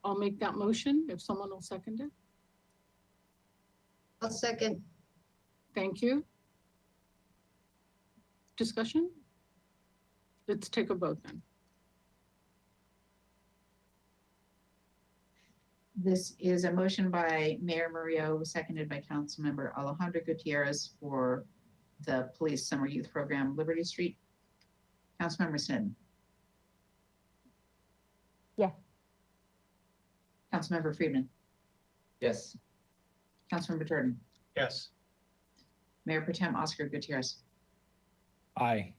I'll make that motion if someone will second it. I'll second. Thank you. Discussion? Let's take a vote then. This is a motion by Mayor Murillo, seconded by Councilmember Alejandro Gutierrez for the Police Summer Youth Program, Liberty Street. Councilmember Snedden. Yes. Councilmember Friedman. Yes. Councilmember Jordan. Yes. Mayor Pro Tem Oscar Gutierrez. Aye.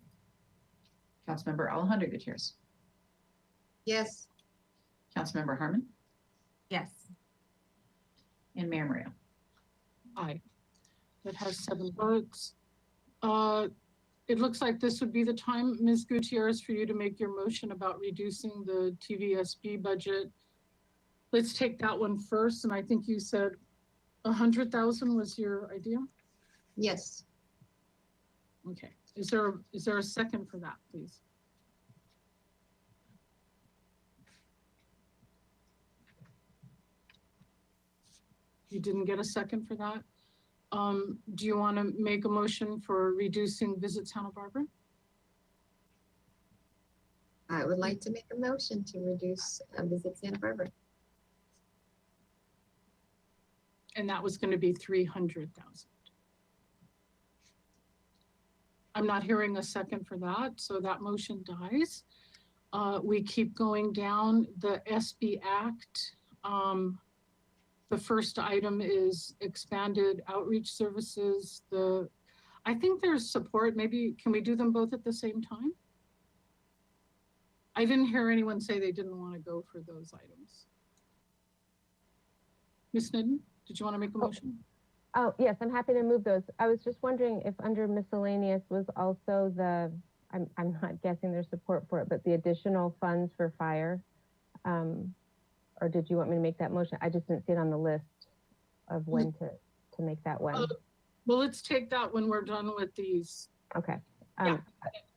Councilmember Alejandro Gutierrez. Yes. Councilmember Harmon. Yes. And Mayor Murillo. Aye. That has 7 votes. It looks like this would be the time, Ms. Gutierrez, for you to make your motion about reducing the TVSB budget. Let's take that one first, and I think you said 100,000 was your idea? Yes. Okay, is there a second for that, please? You didn't get a second for that? Do you want to make a motion for reducing Visit Santa Barbara? I would like to make a motion to reduce Visit Santa Barbara. And that was going to be 300,000. I'm not hearing a second for that, so that motion dies. We keep going down the SB Act. The first item is expanded outreach services. I think there's support. Maybe, can we do them both at the same time? I didn't hear anyone say they didn't want to go for those items. Ms. Snedden, did you want to make a motion? Oh, yes, I'm happy to move those. I was just wondering if under miscellaneous was also I'm not guessing there's support for it, but the additional funds for fire. Or did you want me to make that motion? I just didn't see it on the list of when to make that one. Well, let's take that when we're done with these. Okay.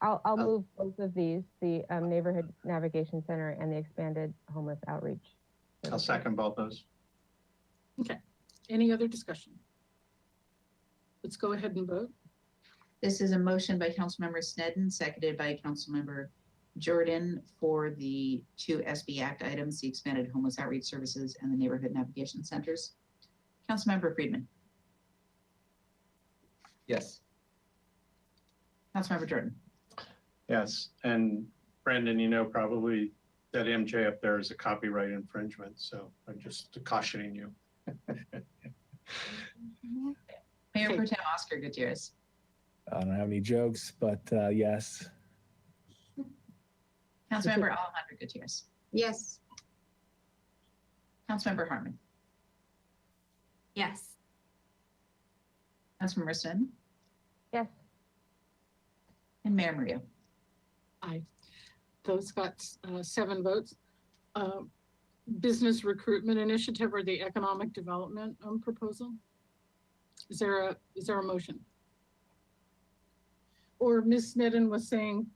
I'll move both of these, the Neighborhood Navigation Center and the expanded homeless outreach. I'll second both those. Okay. Any other discussion? Let's go ahead and vote. This is a motion by Councilmember Snedden, seconded by Councilmember Jordan for the 2 SB Act items, the expanded homeless outreach services and the neighborhood navigation centers. Councilmember Friedman. Yes. Councilmember Jordan. Yes, and Brandon, you know probably that MJ up there is a copyright infringement, so I'm just cautioning you. Mayor Pro Tem Oscar Gutierrez. I don't have any jokes, but yes. Councilmember Alejandro Gutierrez. Yes. Councilmember Harmon. Yes. Councilmember Snedden. Yes. And Mayor Murillo. Aye. Those got 7 votes. Business Recruitment Initiative or the Economic Development proposal. Is there a motion? Or Ms. Snedden was saying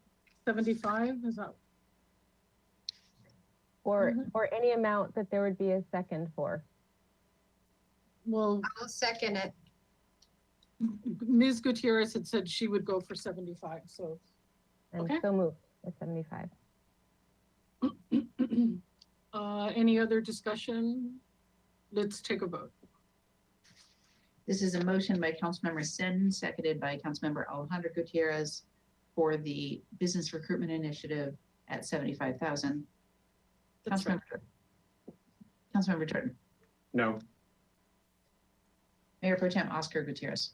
75, is that? Or any amount that there would be a second for. Well, I'll second it. Ms. Gutierrez had said she would go for 75, so. And Okay. so moved at 75. Any other discussion? Let's take a vote. This is a motion by Councilmember Snedden, seconded by Councilmember Alejandro Gutierrez for the Business Recruitment Initiative at 75,000. That's right. Councilmember Jordan. No. Mayor Pro Tem Oscar Gutierrez.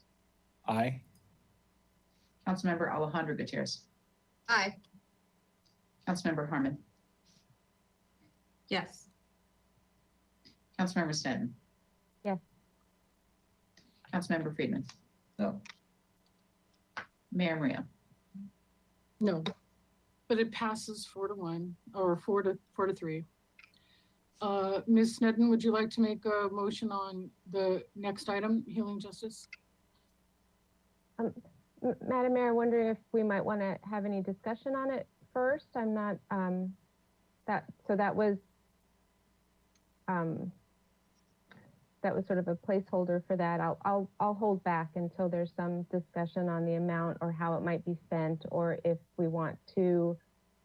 Aye. Councilmember Alejandro Gutierrez. Aye. Councilmember Harmon. Yes. Councilmember Snedden. Yes. Councilmember Friedman. No. Mayor Murillo. No, but it passes 4-1 or 4-3. Ms. Snedden, would you like to make a motion on the next item, Healing Justice? Madam Mayor, I'm wondering if we might want to have any discussion on it first. I'm not, that was sort of a placeholder for that. I'll hold back until there's some discussion on the amount or how it might be spent, or if we want to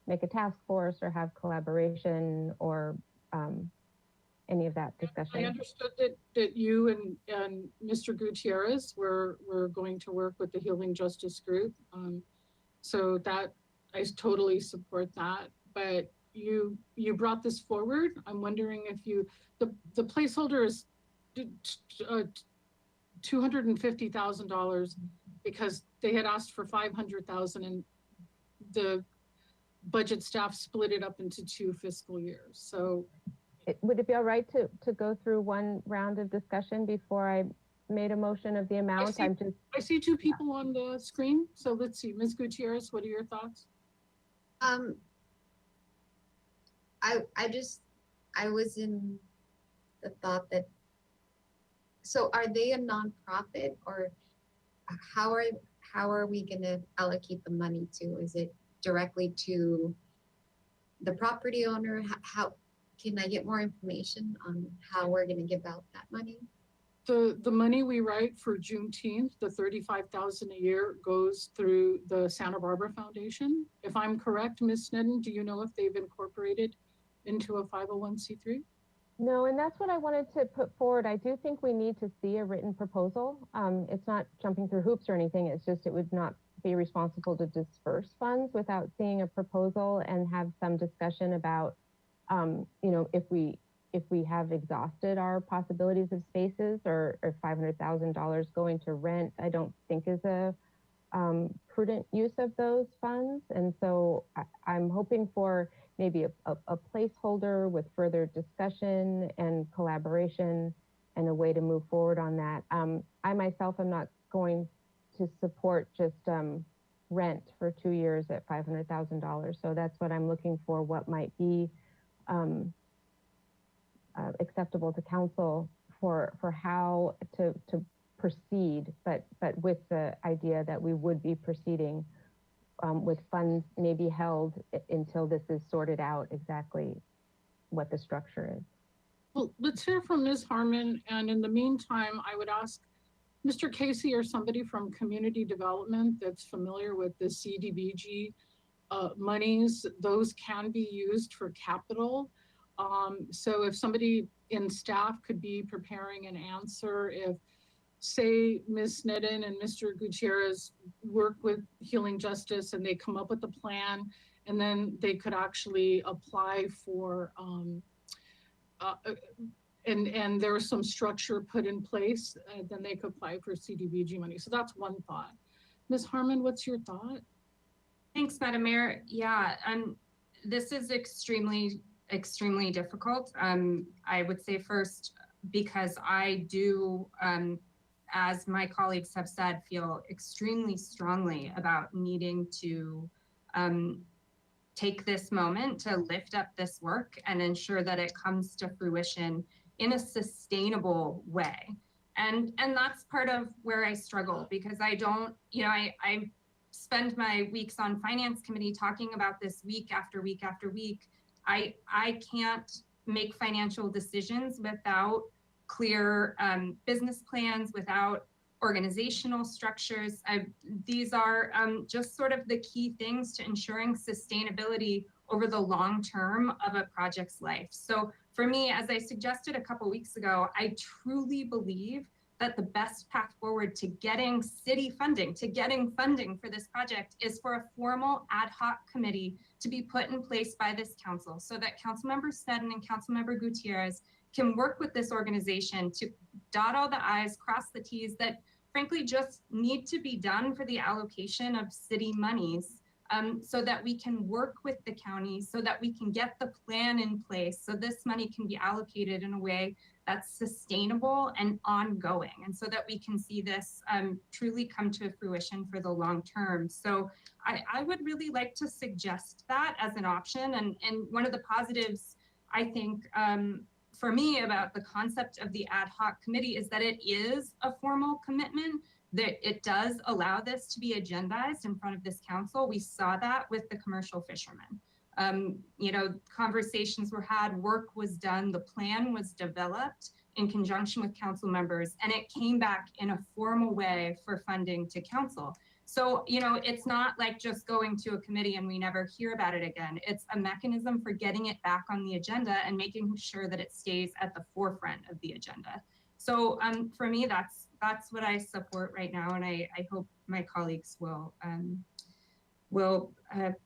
make a task force or have collaboration or any of that discussion. I understood that you and Mr. Gutierrez were going to work with the Healing Justice Group. So that I totally support that. But you brought this forward. I'm wondering if the placeholder is $250,000 because they had asked for 500,000 and the budget staff split it up into 2 fiscal years. So Would it be all right to go through one round of discussion before I made a motion of the amount. I see two people on the screen. So let's see, Ms. Gutierrez, what are your thoughts? I was in the thought that, so are they a nonprofit, or how are we gonna allocate the money to? Is it directly to the property owner? How can I get more information on how we're gonna give out that money? The money we write for Juneteenth, the $35,000 a year, goes through the Santa Barbara Foundation. If I'm correct, Ms. Sneddon, do you know if they've incorporated into a 501c3? No, and that's what I wanted to put forward. I do think we need to see a written proposal. It's not jumping through hoops or anything. It's just it would not be responsible to disperse funds without seeing a proposal and have some discussion about, if we have exhausted our possibilities of spaces, or $500,000 going to rent, I don't think is a prudent use of those funds. And so I'm hoping for maybe a placeholder with further discussion and collaboration and a way to move forward on that. I myself am not going to support just rent for 2 years at $500,000. So that's what I'm looking for, what might be acceptable to council for how to proceed, but with the idea that we would be proceeding with funds maybe held until this is sorted out exactly what the structure is. Well, let's hear from Ms. Harmon. And in the meantime, I would ask Mr. Casey or somebody from community development that's familiar with the CDBG monies. Those can be used for capital. So if somebody in staff could be preparing an answer, if say Ms. Sneddon and Mr. Gutierrez work with Healing Justice and they come up with a plan, and then they could actually apply for, and there was some structure put in place, then they could apply for CDBG money. So that's one thought. Ms. Harmon, what's your thought? Thanks, Madam Mayor. Yeah, this is extremely difficult. I would say first, because I do, as my colleagues have said, feel extremely strongly about needing to take this moment to lift up this work and ensure that it comes to fruition in a sustainable way. And that's part of where I struggle, because I don't, I spend my weeks on finance committee talking about this week after week after week. I can't make financial decisions without clear business plans, without organizational structures. These are just sort of the key things to ensuring sustainability over the long term of a project's life. So for me, as I suggested a couple weeks ago, I truly believe that the best path forward to getting city funding, to getting funding for this project, is for a formal ad hoc committee to be put in place by this council, so that Councilmember Sneddon and Councilmember Gutierrez can work with this organization to dot all the I's, cross the T's that frankly just need to be done for the allocation of city monies, so that we can work with the county, so that we can get the plan in place, so this money can be allocated in a way that's sustainable and ongoing, and so that we can see this truly come to fruition for the long term. So I would really like to suggest that as an option. And one of the positives, I think, for me about the concept of the ad hoc committee is that it is a formal commitment, that it does allow this to be agendized in front of this council. We saw that with the commercial fishermen. Conversations were had, work was done, the plan was developed in conjunction with council members, and it came back in a formal way for funding to council. So, it's not like just going to a committee and we never hear about it again. It's a mechanism for getting it back on the agenda and making sure that it stays at the forefront of the agenda. So for me, that's what I support right now, and I hope my colleagues will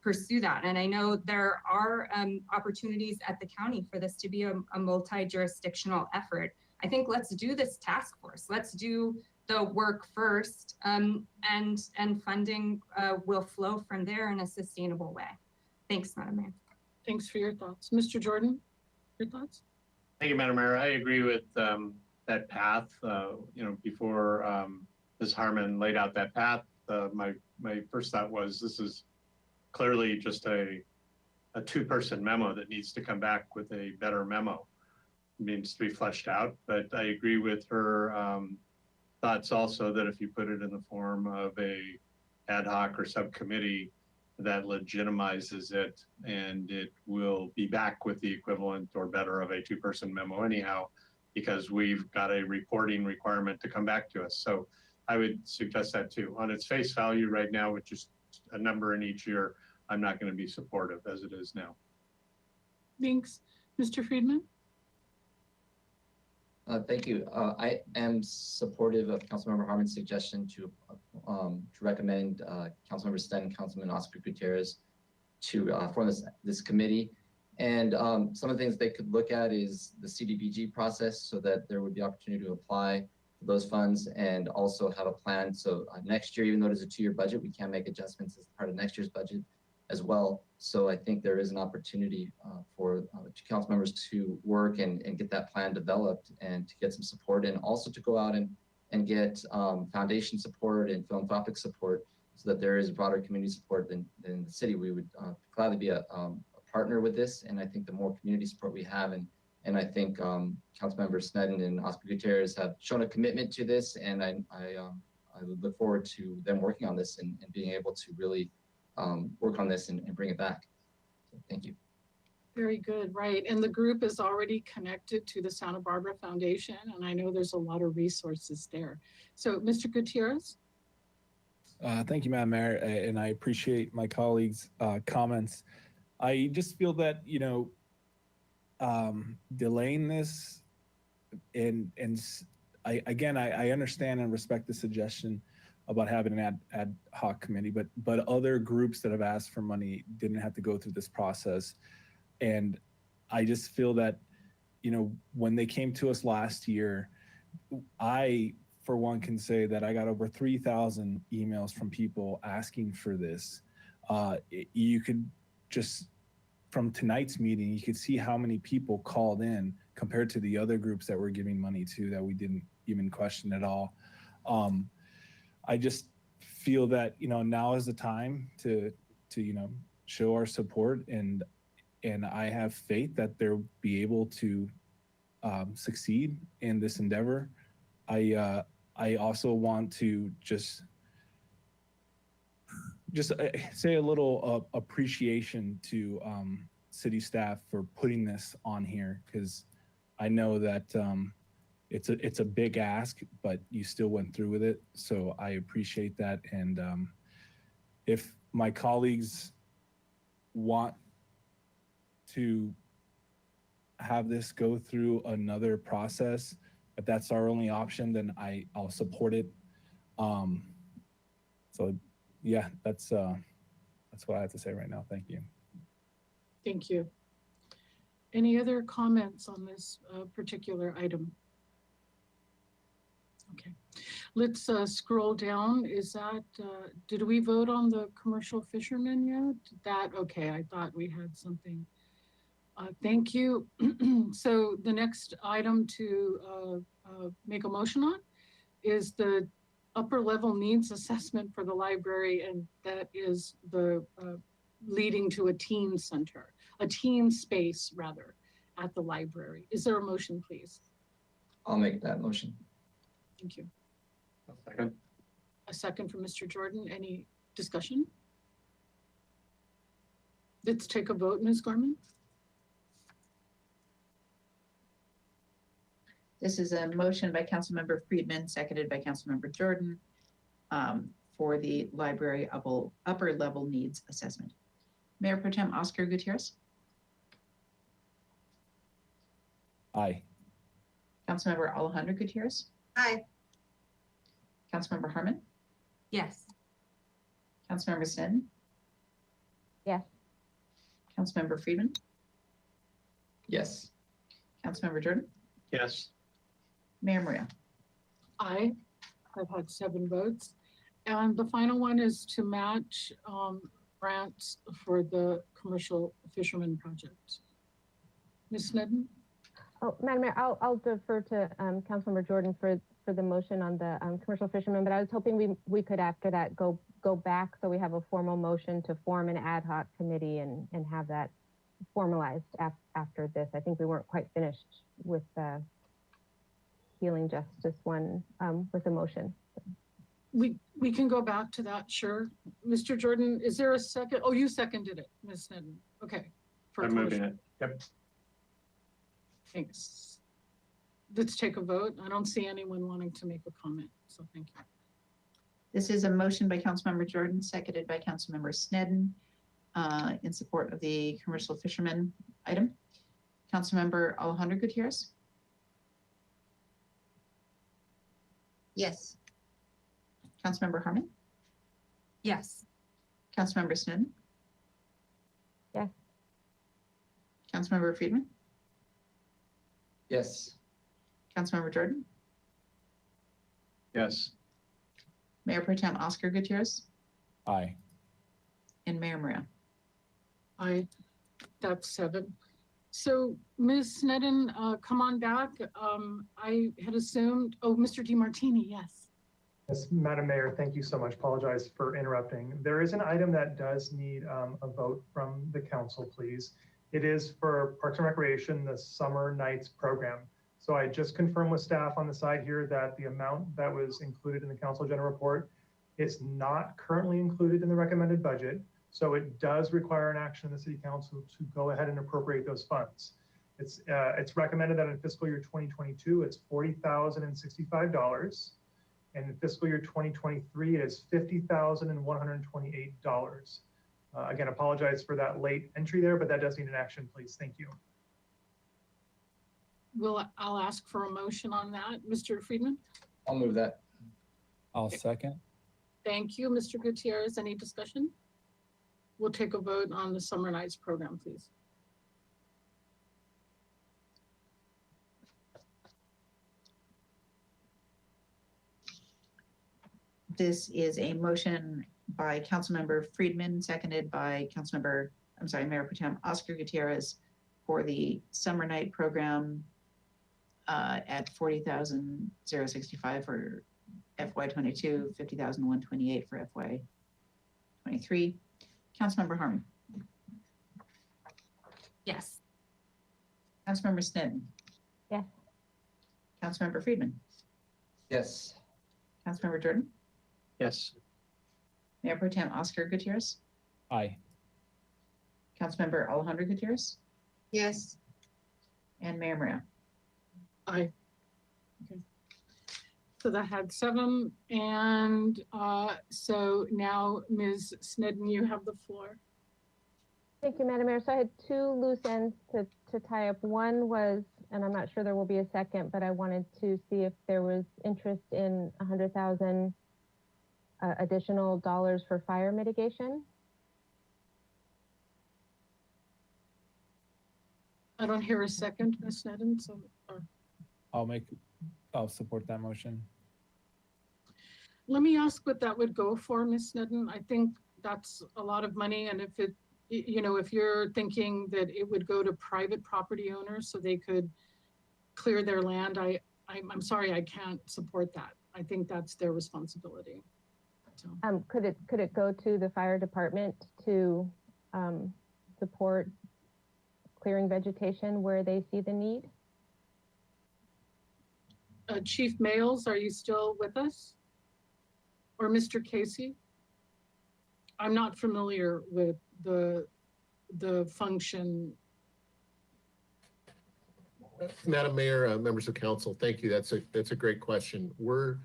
pursue that. And I know there are opportunities at the county for this to be a multi-jurisdictional effort. I think let's do this task force. Let's do the work first, and funding will flow from there in a sustainable way. Thanks, Madam Mayor. Thanks for your thoughts. Mr. Jordan, your thoughts? Thank you, Madam Mayor. I agree with that path, before Ms. Harmon laid out that path, my first thought was this is clearly just a two-person memo that needs to come back with a better memo. It needs to be fleshed out, but I agree with her thoughts also that if you put it in the form of a ad hoc or subcommittee, that legitimizes it and it will be back with the equivalent or better of a two-person memo anyhow, because we've got a reporting requirement to come back to us. So I would suggest that too. On its face value right now, with just a number in each year, I'm not going to be supportive as it is now. Thanks. Mr. Friedman? Thank you. I am supportive of Councilmember Harmon's suggestion to recommend Councilmember Sten, Councilman Oscar Gutierrez to form this committee. And some of the things they could look at is the CDBG process, so that there would be opportunity to apply for those funds and also have a plan. So next year, even though it is a 2-year budget, we can make adjustments as part of next year's budget as well. So I think there is an opportunity for council members to work and get that plan developed and to get some support, and also to go out and get foundation support and philanthropic support, so that there is broader community support than the city. We would gladly be a partner with this, and I think the more community support we have, and I think Councilmember Sneddon and Oscar Gutierrez have shown a commitment to this, and I would look forward to them working on this and being able to really work on this and bring it back. So thank you. Very good, right. And the group is already connected to the Santa Barbara Foundation, and I know there's a lot of resources there. So Mr. Gutierrez? Thank you, Madam Mayor, and I appreciate my colleagues' comments. I just feel that, delaying this and I understand and respect the suggestion about having an ad hoc committee, but other groups that have asked for money didn't have to go through this process. And I just feel that, when they came to us last year, I, for one, can say that I got over 3,000 emails from people asking for this. You could just, from tonight's meeting, you could see how many people called in compared to the other groups that we're giving money to that we didn't even question at all. I just feel that, now is the time to show our support, and I have faith that they'll be able to succeed in this endeavor. I also want to just say a little appreciation to city staff for putting this on here, because I know that it's a big ask, but you still went through with it. So I appreciate that. And if my colleagues want to have this go through another process, if that's our only option, then I'll support it. So yeah, that's what I have to say right now. Thank you. Thank you. Any other comments on this particular item? Okay, let's scroll down. Is that, did we vote on the commercial fishermen yet? Okay, I thought we had something. Thank you. So the next item to make a motion on is the upper level needs assessment for the library, and that is the leading to a teen center, a teen space rather, at the library. Is there a motion, please? I'll make that motion. Thank you. A second. A second from Mr. Jordan. Any discussion? Let's take a vote, Ms. Gorman. This is a motion by Councilmember Friedman, seconded by Councilmember Jordan, for the library upper level needs assessment. Mayor Pro Tem Oscar Gutierrez. Aye. Councilmember Alejandro Gutierrez. Aye. Councilmember Harmon. Yes. Councilmember Sneddon. Yes. Councilmember Friedman. Yes. Councilmember Jordan. Yes. Mayor Maria. Aye. I've had 7 votes. And the final one is to match grants for the commercial fisherman project. Ms. Sneddon? Oh, Madam Mayor, I'll defer to Councilmember Jordan for the motion on the commercial fishermen, but I was hoping we could after that go back so we have a formal motion to form an ad hoc committee and have that formalized after this. I think we weren't quite finished with the healing justice one with the motion. We can go back to that, sure. Mr. Jordan, is there a second? Oh, you seconded it, Ms. Sneddon. Okay. I'm moving it. Yep. Thanks. Let's take a vote. I don't see anyone wanting to make a comment, so thank you. This is a motion by Councilmember Jordan, seconded by Councilmember Sneddon, in support of the commercial fishermen item. Councilmember Alejandro Gutierrez? Yes. Councilmember Harmon? Yes. Councilmember Sneddon? Yes. Councilmember Friedman? Yes. Councilmember Jordan? Yes. Mayor Pro Tem Oscar Gutierrez? Aye. And Mayor Maria? Aye. That's 7. So Ms. Sneddon, come on back. I had assumed, oh, Mr. DeMartini, yes. Yes, Madam Mayor, thank you so much. Apologize for interrupting. There is an item that does need a vote from the council, please. It is for Parks and Recreation, the Summer Nights program. So I just confirmed with staff on the side here that the amount that was included in the council general report is not currently included in the recommended budget. So it does require an action of the city council to go ahead and appropriate those funds. It's recommended that in fiscal year 2022, it's $40,065. And in fiscal year 2023, it is $50,128. Again, apologize for that late entry there, but that does need an action, please. Thank you. I'll ask for a motion on that. Mr. Friedman? I'll move that. I'll second. Thank you, Mr. Gutierrez. Any discussion? We'll take a vote on the Summer Nights program, please. This is a motion by Councilmember Friedman, seconded by Mayor Pro Tem Oscar Gutierrez for the Summer Night program at $40,065 for FY22, $50,128 for FY23. Councilmember Harmon. Yes. Councilmember Sneddon. Yes. Councilmember Friedman. Yes. Councilmember Jordan. Yes. Mayor Pro Tem Oscar Gutierrez. Aye. Councilmember Alejandro Gutierrez. Yes. And Mayor Maria. Aye. Okay. So that had 7. And so now, Ms. Sneddon, you have the floor. Thank you, Madam Mayor. So I had 2 loose ends to tie up. One was, and I'm not sure there will be a second, but I wanted to see if there was interest in 100,000 additional dollars for fire mitigation. I don't hear a second, Ms. Sneddon, so. I'll support that motion. Let me ask what that would go for, Ms. Sneddon. I think that's a lot of money, and if it, if you're thinking that it would go to private property owners so they could clear their land, I'm sorry, I can't support that. I think that's their responsibility. So. Could it go to the fire department to support clearing vegetation where they see the need? Chief Males, are you still with us? Or Mr. Casey? I'm not familiar with the function. Madam Mayor, members of council, thank you. That's a great question. We're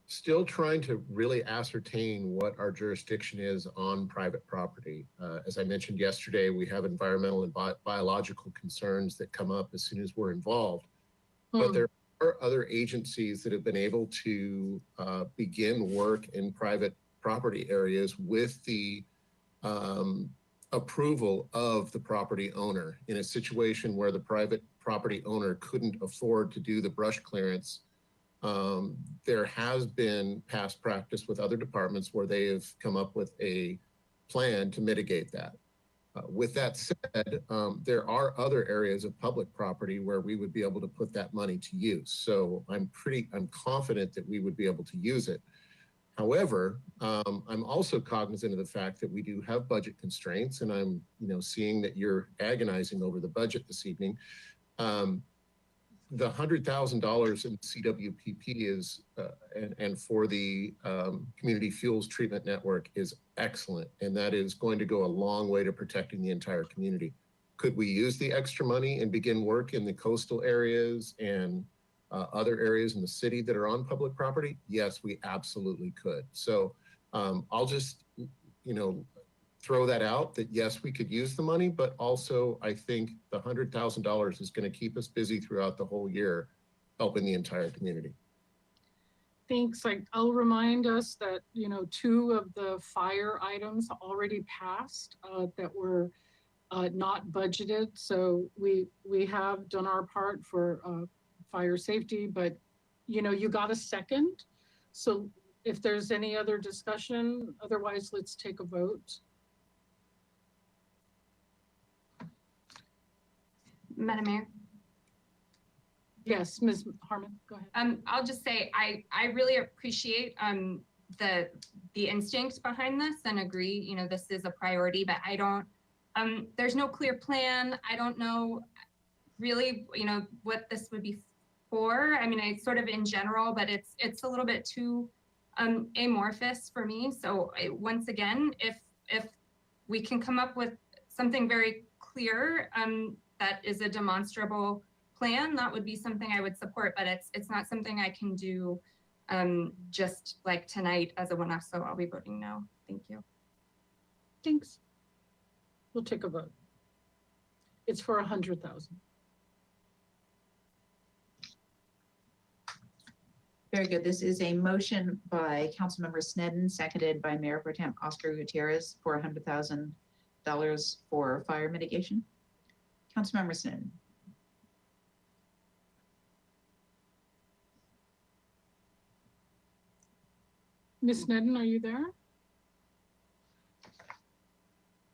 still trying to really ascertain what our jurisdiction is on private property. As I mentioned yesterday, we have environmental and biological concerns that come up as soon as we're involved. But there are other agencies that have been able to begin work in private property areas with the approval of the property owner in a situation where the private property owner couldn't afford to do the brush clearance. There has been past practice with other departments where they have come up with a plan to mitigate that. With that said, there are other areas of public property where we would be able to put that money to use. So I'm confident that we would be able to use it. However, I'm also cognizant of the fact that we do have budget constraints, and I'm, seeing that you're agonizing over the budget this evening. The $100,000 in CWPP is, and for the Community Fuels Treatment Network is excellent. And that is going to go a long way to protecting the entire community. Could we use the extra money and begin work in the coastal areas and other areas in the city that are on public property? Yes, we absolutely could. So I'll just, throw that out that yes, we could use the money, but also I think the $100,000 is going to keep us busy throughout the whole year, helping the entire community. Thanks. I'll remind us that, 2 of the fire items already passed that were not budgeted. So we have done our part for fire safety, but, you got a second. So if there's any other discussion, otherwise let's take a vote. Madam Mayor. Yes, Ms. Harmon, go ahead. I'll just say I really appreciate the instinct behind this and agree, this is a priority, but I don't there's no clear plan. I don't know really, what this would be for. I mean, I sort of in general, but it's a little bit too amorphous for me. So once again, if we can come up with something very clear that is a demonstrable plan, that would be something I would support, but it's not something I can do just like tonight as a one-off, so I'll be voting no. Thank you. Thanks. We'll take a vote. It's for 100,000. Very good. This is a motion by Councilmember Snedden, seconded by Mayor Pro Tem Oscar Gutierrez for $100,000 for fire mitigation. Councilmember Snedden. Ms. Snedden, are you there?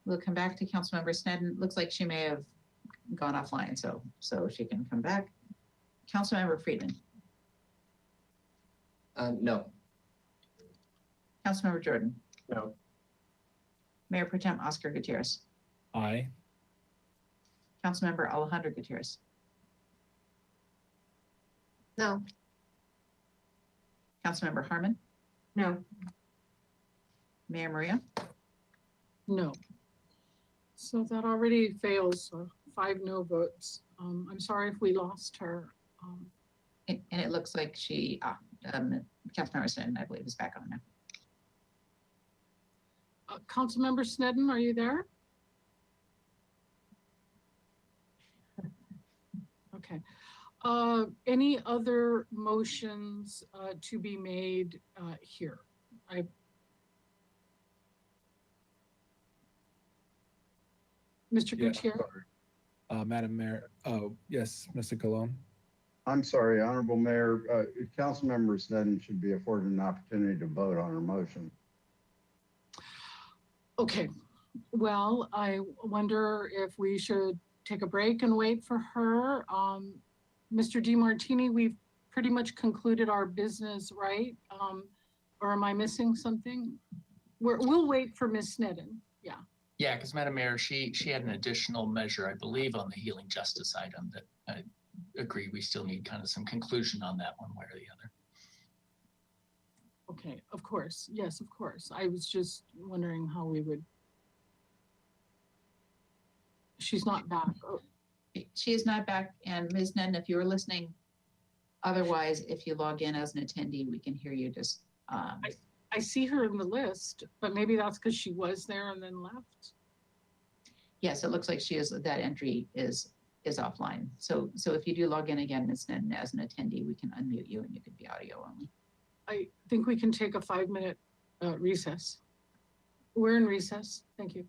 We'll come back to Councilmember Snedden. Looks like she may have gone offline, so she can come back. Councilmember Friedman. No. Councilmember Jordan. No. Mayor Pro Tem Oscar Gutierrez. Aye. Councilmember Alejandro Gutierrez. No. Councilmember Harmon. No. Mayor Maria. No. So that already fails, 5 no votes. I'm sorry if we lost her. And it looks like she, Councilmember Snedden, I believe, is back on now. Councilmember Snedden, are you there? Okay. Any other motions to be made here? Mr. Yeah, Gutierrez? Madam Mayor, yes, Mr. Colon. I'm sorry, Honorable Mayor, Councilmember Snedden should be afforded an opportunity to vote on her motion. Okay, well, I wonder if we should take a break and wait for her. Mr. DeMartini, we've pretty much concluded our business, right? Or am I missing something? We'll wait for Ms. Snedden, yeah. Yeah, because Madam Mayor, she had an additional measure, I believe, on the healing justice item that I agree we still need kind of some conclusion on that one way or the other. Okay, of course, yes, of course. I was just wondering how we would. She's not back. Oh. She is not back. And Ms. Snedden, if you were listening, otherwise, if you log in as an attendee, we can hear you just. I see her in the list, but maybe that's because she was there and then left. Yes, it looks like she is. That entry is offline. So if you do log in again, Ms. Snedden, as an attendee, we can unmute you and you can be audio only. I think we can take a 5-minute recess. We're in recess. Thank you.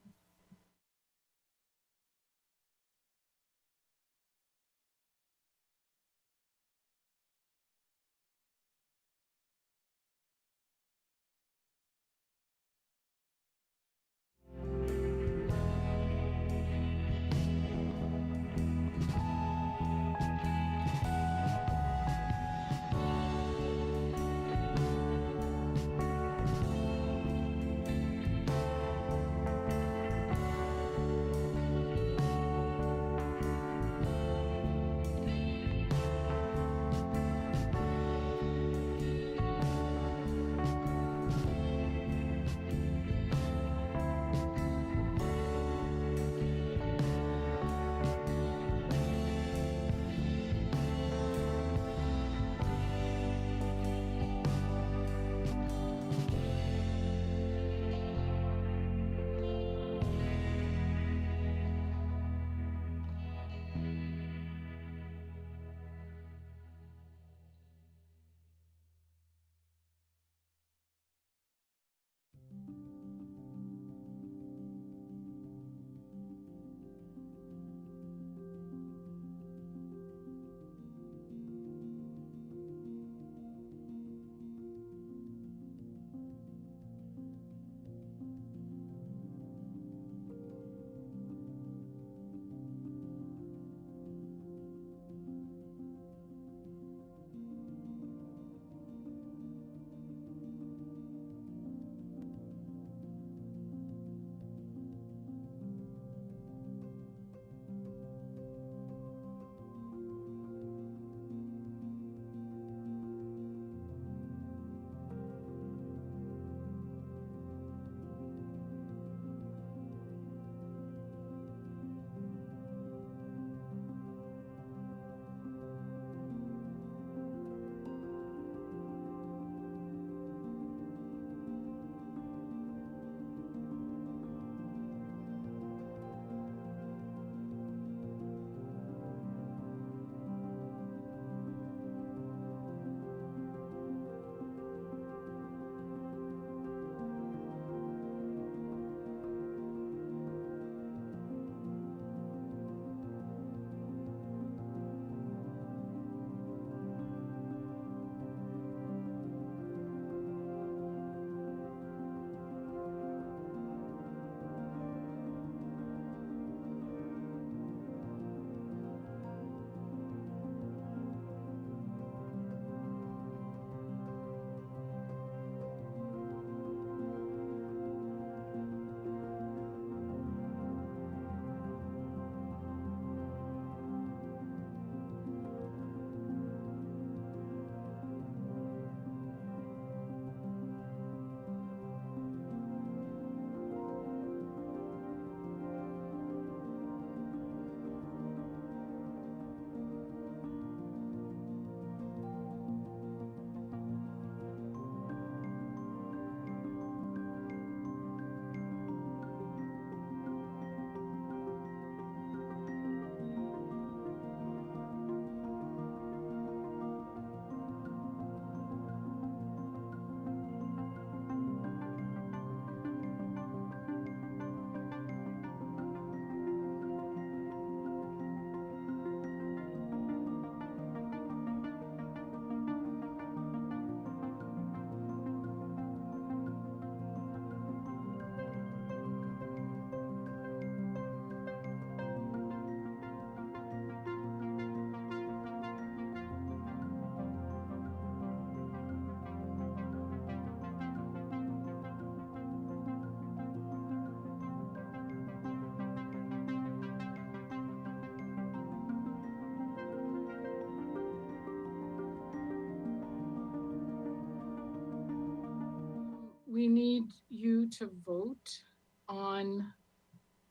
we need you to vote on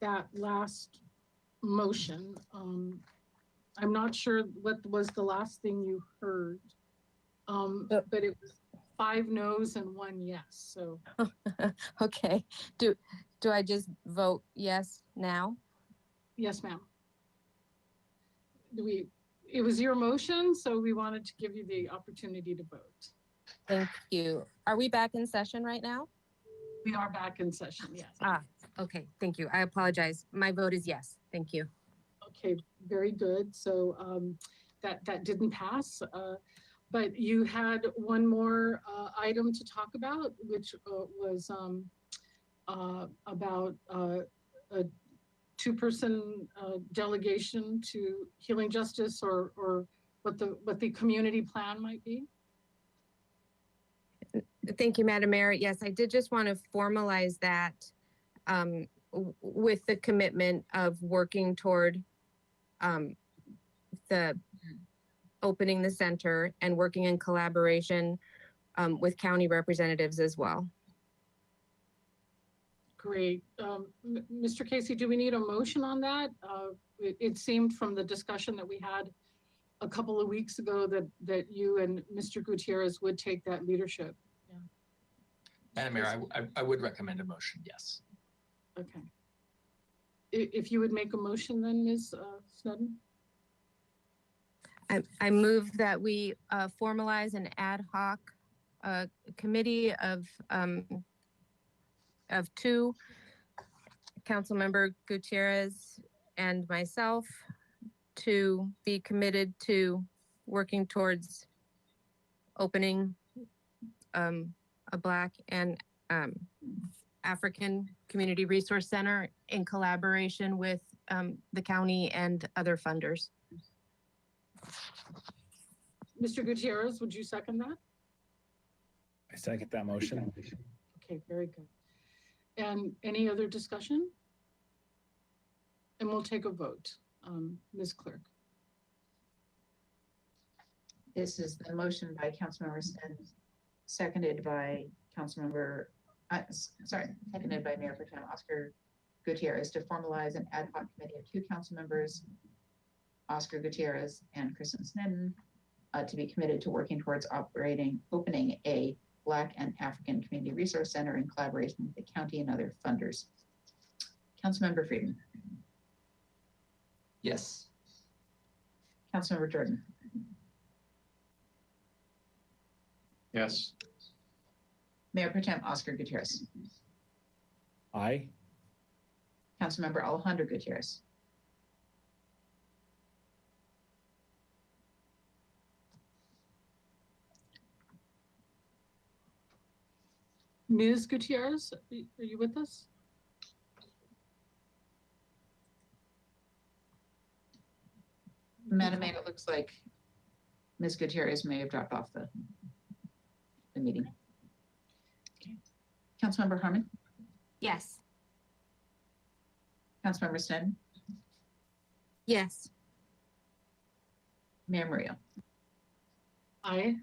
that last motion. I'm not sure what was the last thing you heard, but it was 5 no's and 1 yes, so. Okay, do I just vote yes now? Yes, ma'am. It was your motion, so we wanted to give you the opportunity to vote. Thank you. Are we back in session right now? We are back in session, yes. Okay, thank you. I apologize. My vote is yes. Thank you. Okay, very good. So that didn't pass. But you had one more item to talk about, which was about a 2-person delegation to Healing Justice, or what the community plan might be. Thank you, Madam Mayor. Yes, I did just want to formalize that with the commitment of working toward the opening the center and working in collaboration with county representatives as well. Great. Mr. Casey, do we need a motion on that? It seemed from the discussion that we had a couple of weeks ago that you and Mr. Gutierrez would take that leadership. Madam Mayor, I would recommend a motion, yes. Okay. If you would make a motion then, Ms. Snedden? I move that we formalize an ad hoc committee of 2, Councilmember Gutierrez and myself, to be committed to working towards opening a Black and African Community Resource Center in collaboration with the county and other funders. Mr. Gutierrez, would you second that? I second that motion. Okay, very good. And any other discussion? And we'll take a vote. Ms. Clerk. This is the motion by Councilmember Snedden, seconded by seconded by Mayor Pro Tem Oscar Gutierrez, to formalize an ad hoc committee of 2 council members, Oscar Gutierrez and Kristen Snedden, to be committed to working towards opening a Black and African Community Resource Center in collaboration with the county and other funders. Councilmember Friedman. Yes. Councilmember Jordan. Yes. Mayor Pro Tem Oscar Gutierrez. Aye. Councilmember Alejandro Gutierrez. Ms. Gutierrez, are you with us? Madam Mayor, it looks like Ms. Gutierrez may have dropped off the meeting. Okay. Councilmember Harmon. Yes. Councilmember Snedden. Yes. Mayor Murillo. Aye.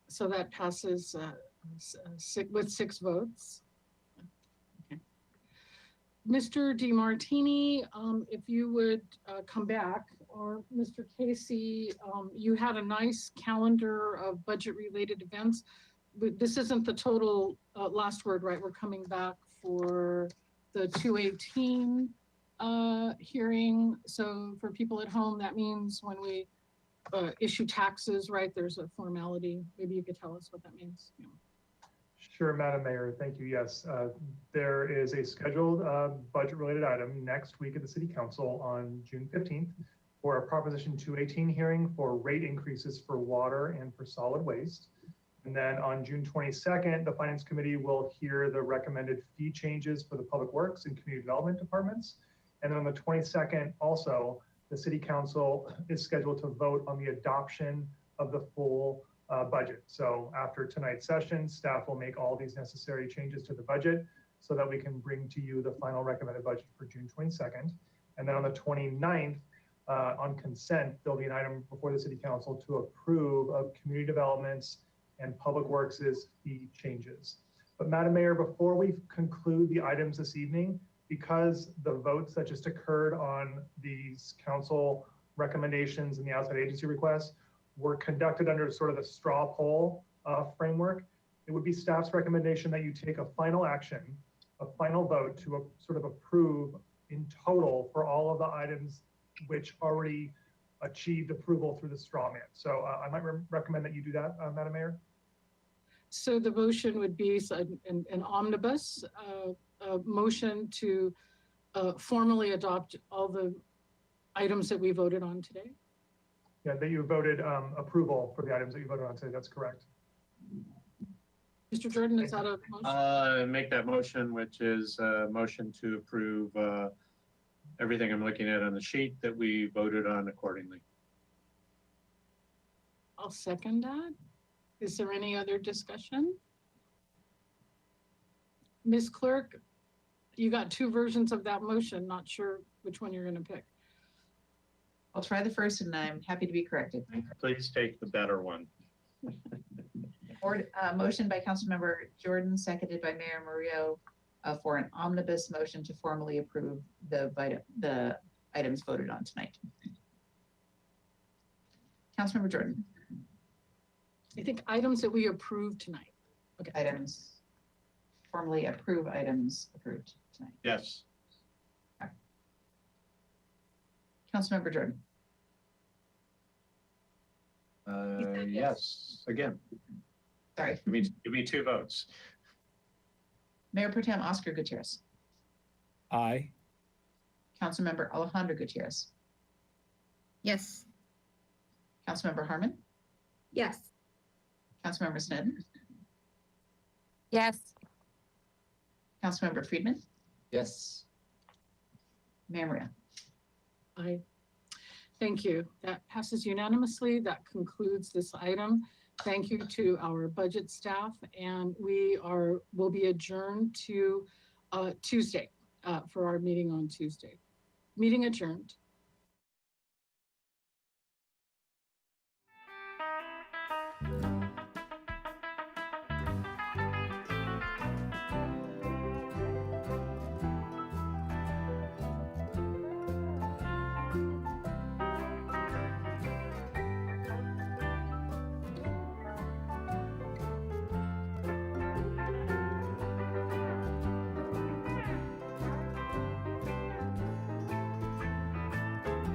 So that passes with 6 votes. Okay. Mr. DeMartini, if you would come back, or Mr. Casey, you had a nice calendar of budget-related events. But this isn't the total last word, right? We're coming back for the 218 hearing. So for people at home, that means when we issue taxes, right? There's a formality. Maybe you could tell us what that means. Yeah. Sure, Madam Mayor, thank you. Yes, there is a scheduled budget-related item next week at the City Council on June 15th for a Proposition 218 hearing for rate increases for water and for solid waste. And then on June 22nd, the Finance Committee will hear the recommended fee changes for the Public Works and Community Development departments. And then on the 22nd, also, the City Council is scheduled to vote on the adoption of the full budget. So after tonight's session, staff will make all these necessary changes to the budget so that we can bring to you the final recommended budget for June 22nd. And then on the 29th, on consent, there'll be an item before the City Council to approve of community developments and Public Works' fee changes. But Madam Mayor, before we conclude the items this evening, because the votes that just occurred on these council recommendations and the outside agency requests were conducted under sort of the straw poll framework, it would be staff's recommendation that you take a final action, a final vote to sort of approve in total for all of the items which already achieved approval through the straw man. So I might recommend that you do that, Madam Mayor. So the motion would be an omnibus motion to formally adopt all the items that we voted on today. Yeah, that you voted approval for the items that you voted on today. That's correct. Mr. Jordan, is that a motion? Make that motion, which is a motion to approve everything I'm looking at on the sheet that we voted on accordingly. I'll second that. Is there any other discussion? Ms. Clerk, you got two versions of that motion. Not sure which one you're going to pick. I'll try the first and I'm happy to be corrected. Please take the better one. Motion by Councilmember Jordan, seconded by Mayor Murillo for an omnibus motion to formally approve the items voted on tonight. Councilmember Jordan. I think items that we approved tonight. Okay. Items, formally approve items approved tonight. Yes. Okay. Councilmember Jordan. Yes, again. Sorry. Give me two votes. Mayor Pro Tem Oscar Gutierrez. Aye. Councilmember Alejandro Gutierrez. Yes. Councilmember Harmon. Yes. Councilmember Snedden. Yes. Councilmember Friedman. Yes. Mayor Maria. Aye. Thank you. That passes unanimously. That concludes this item. Thank you to our budget staff, and will be adjourned to Tuesday for our meeting on Tuesday. Meeting adjourned.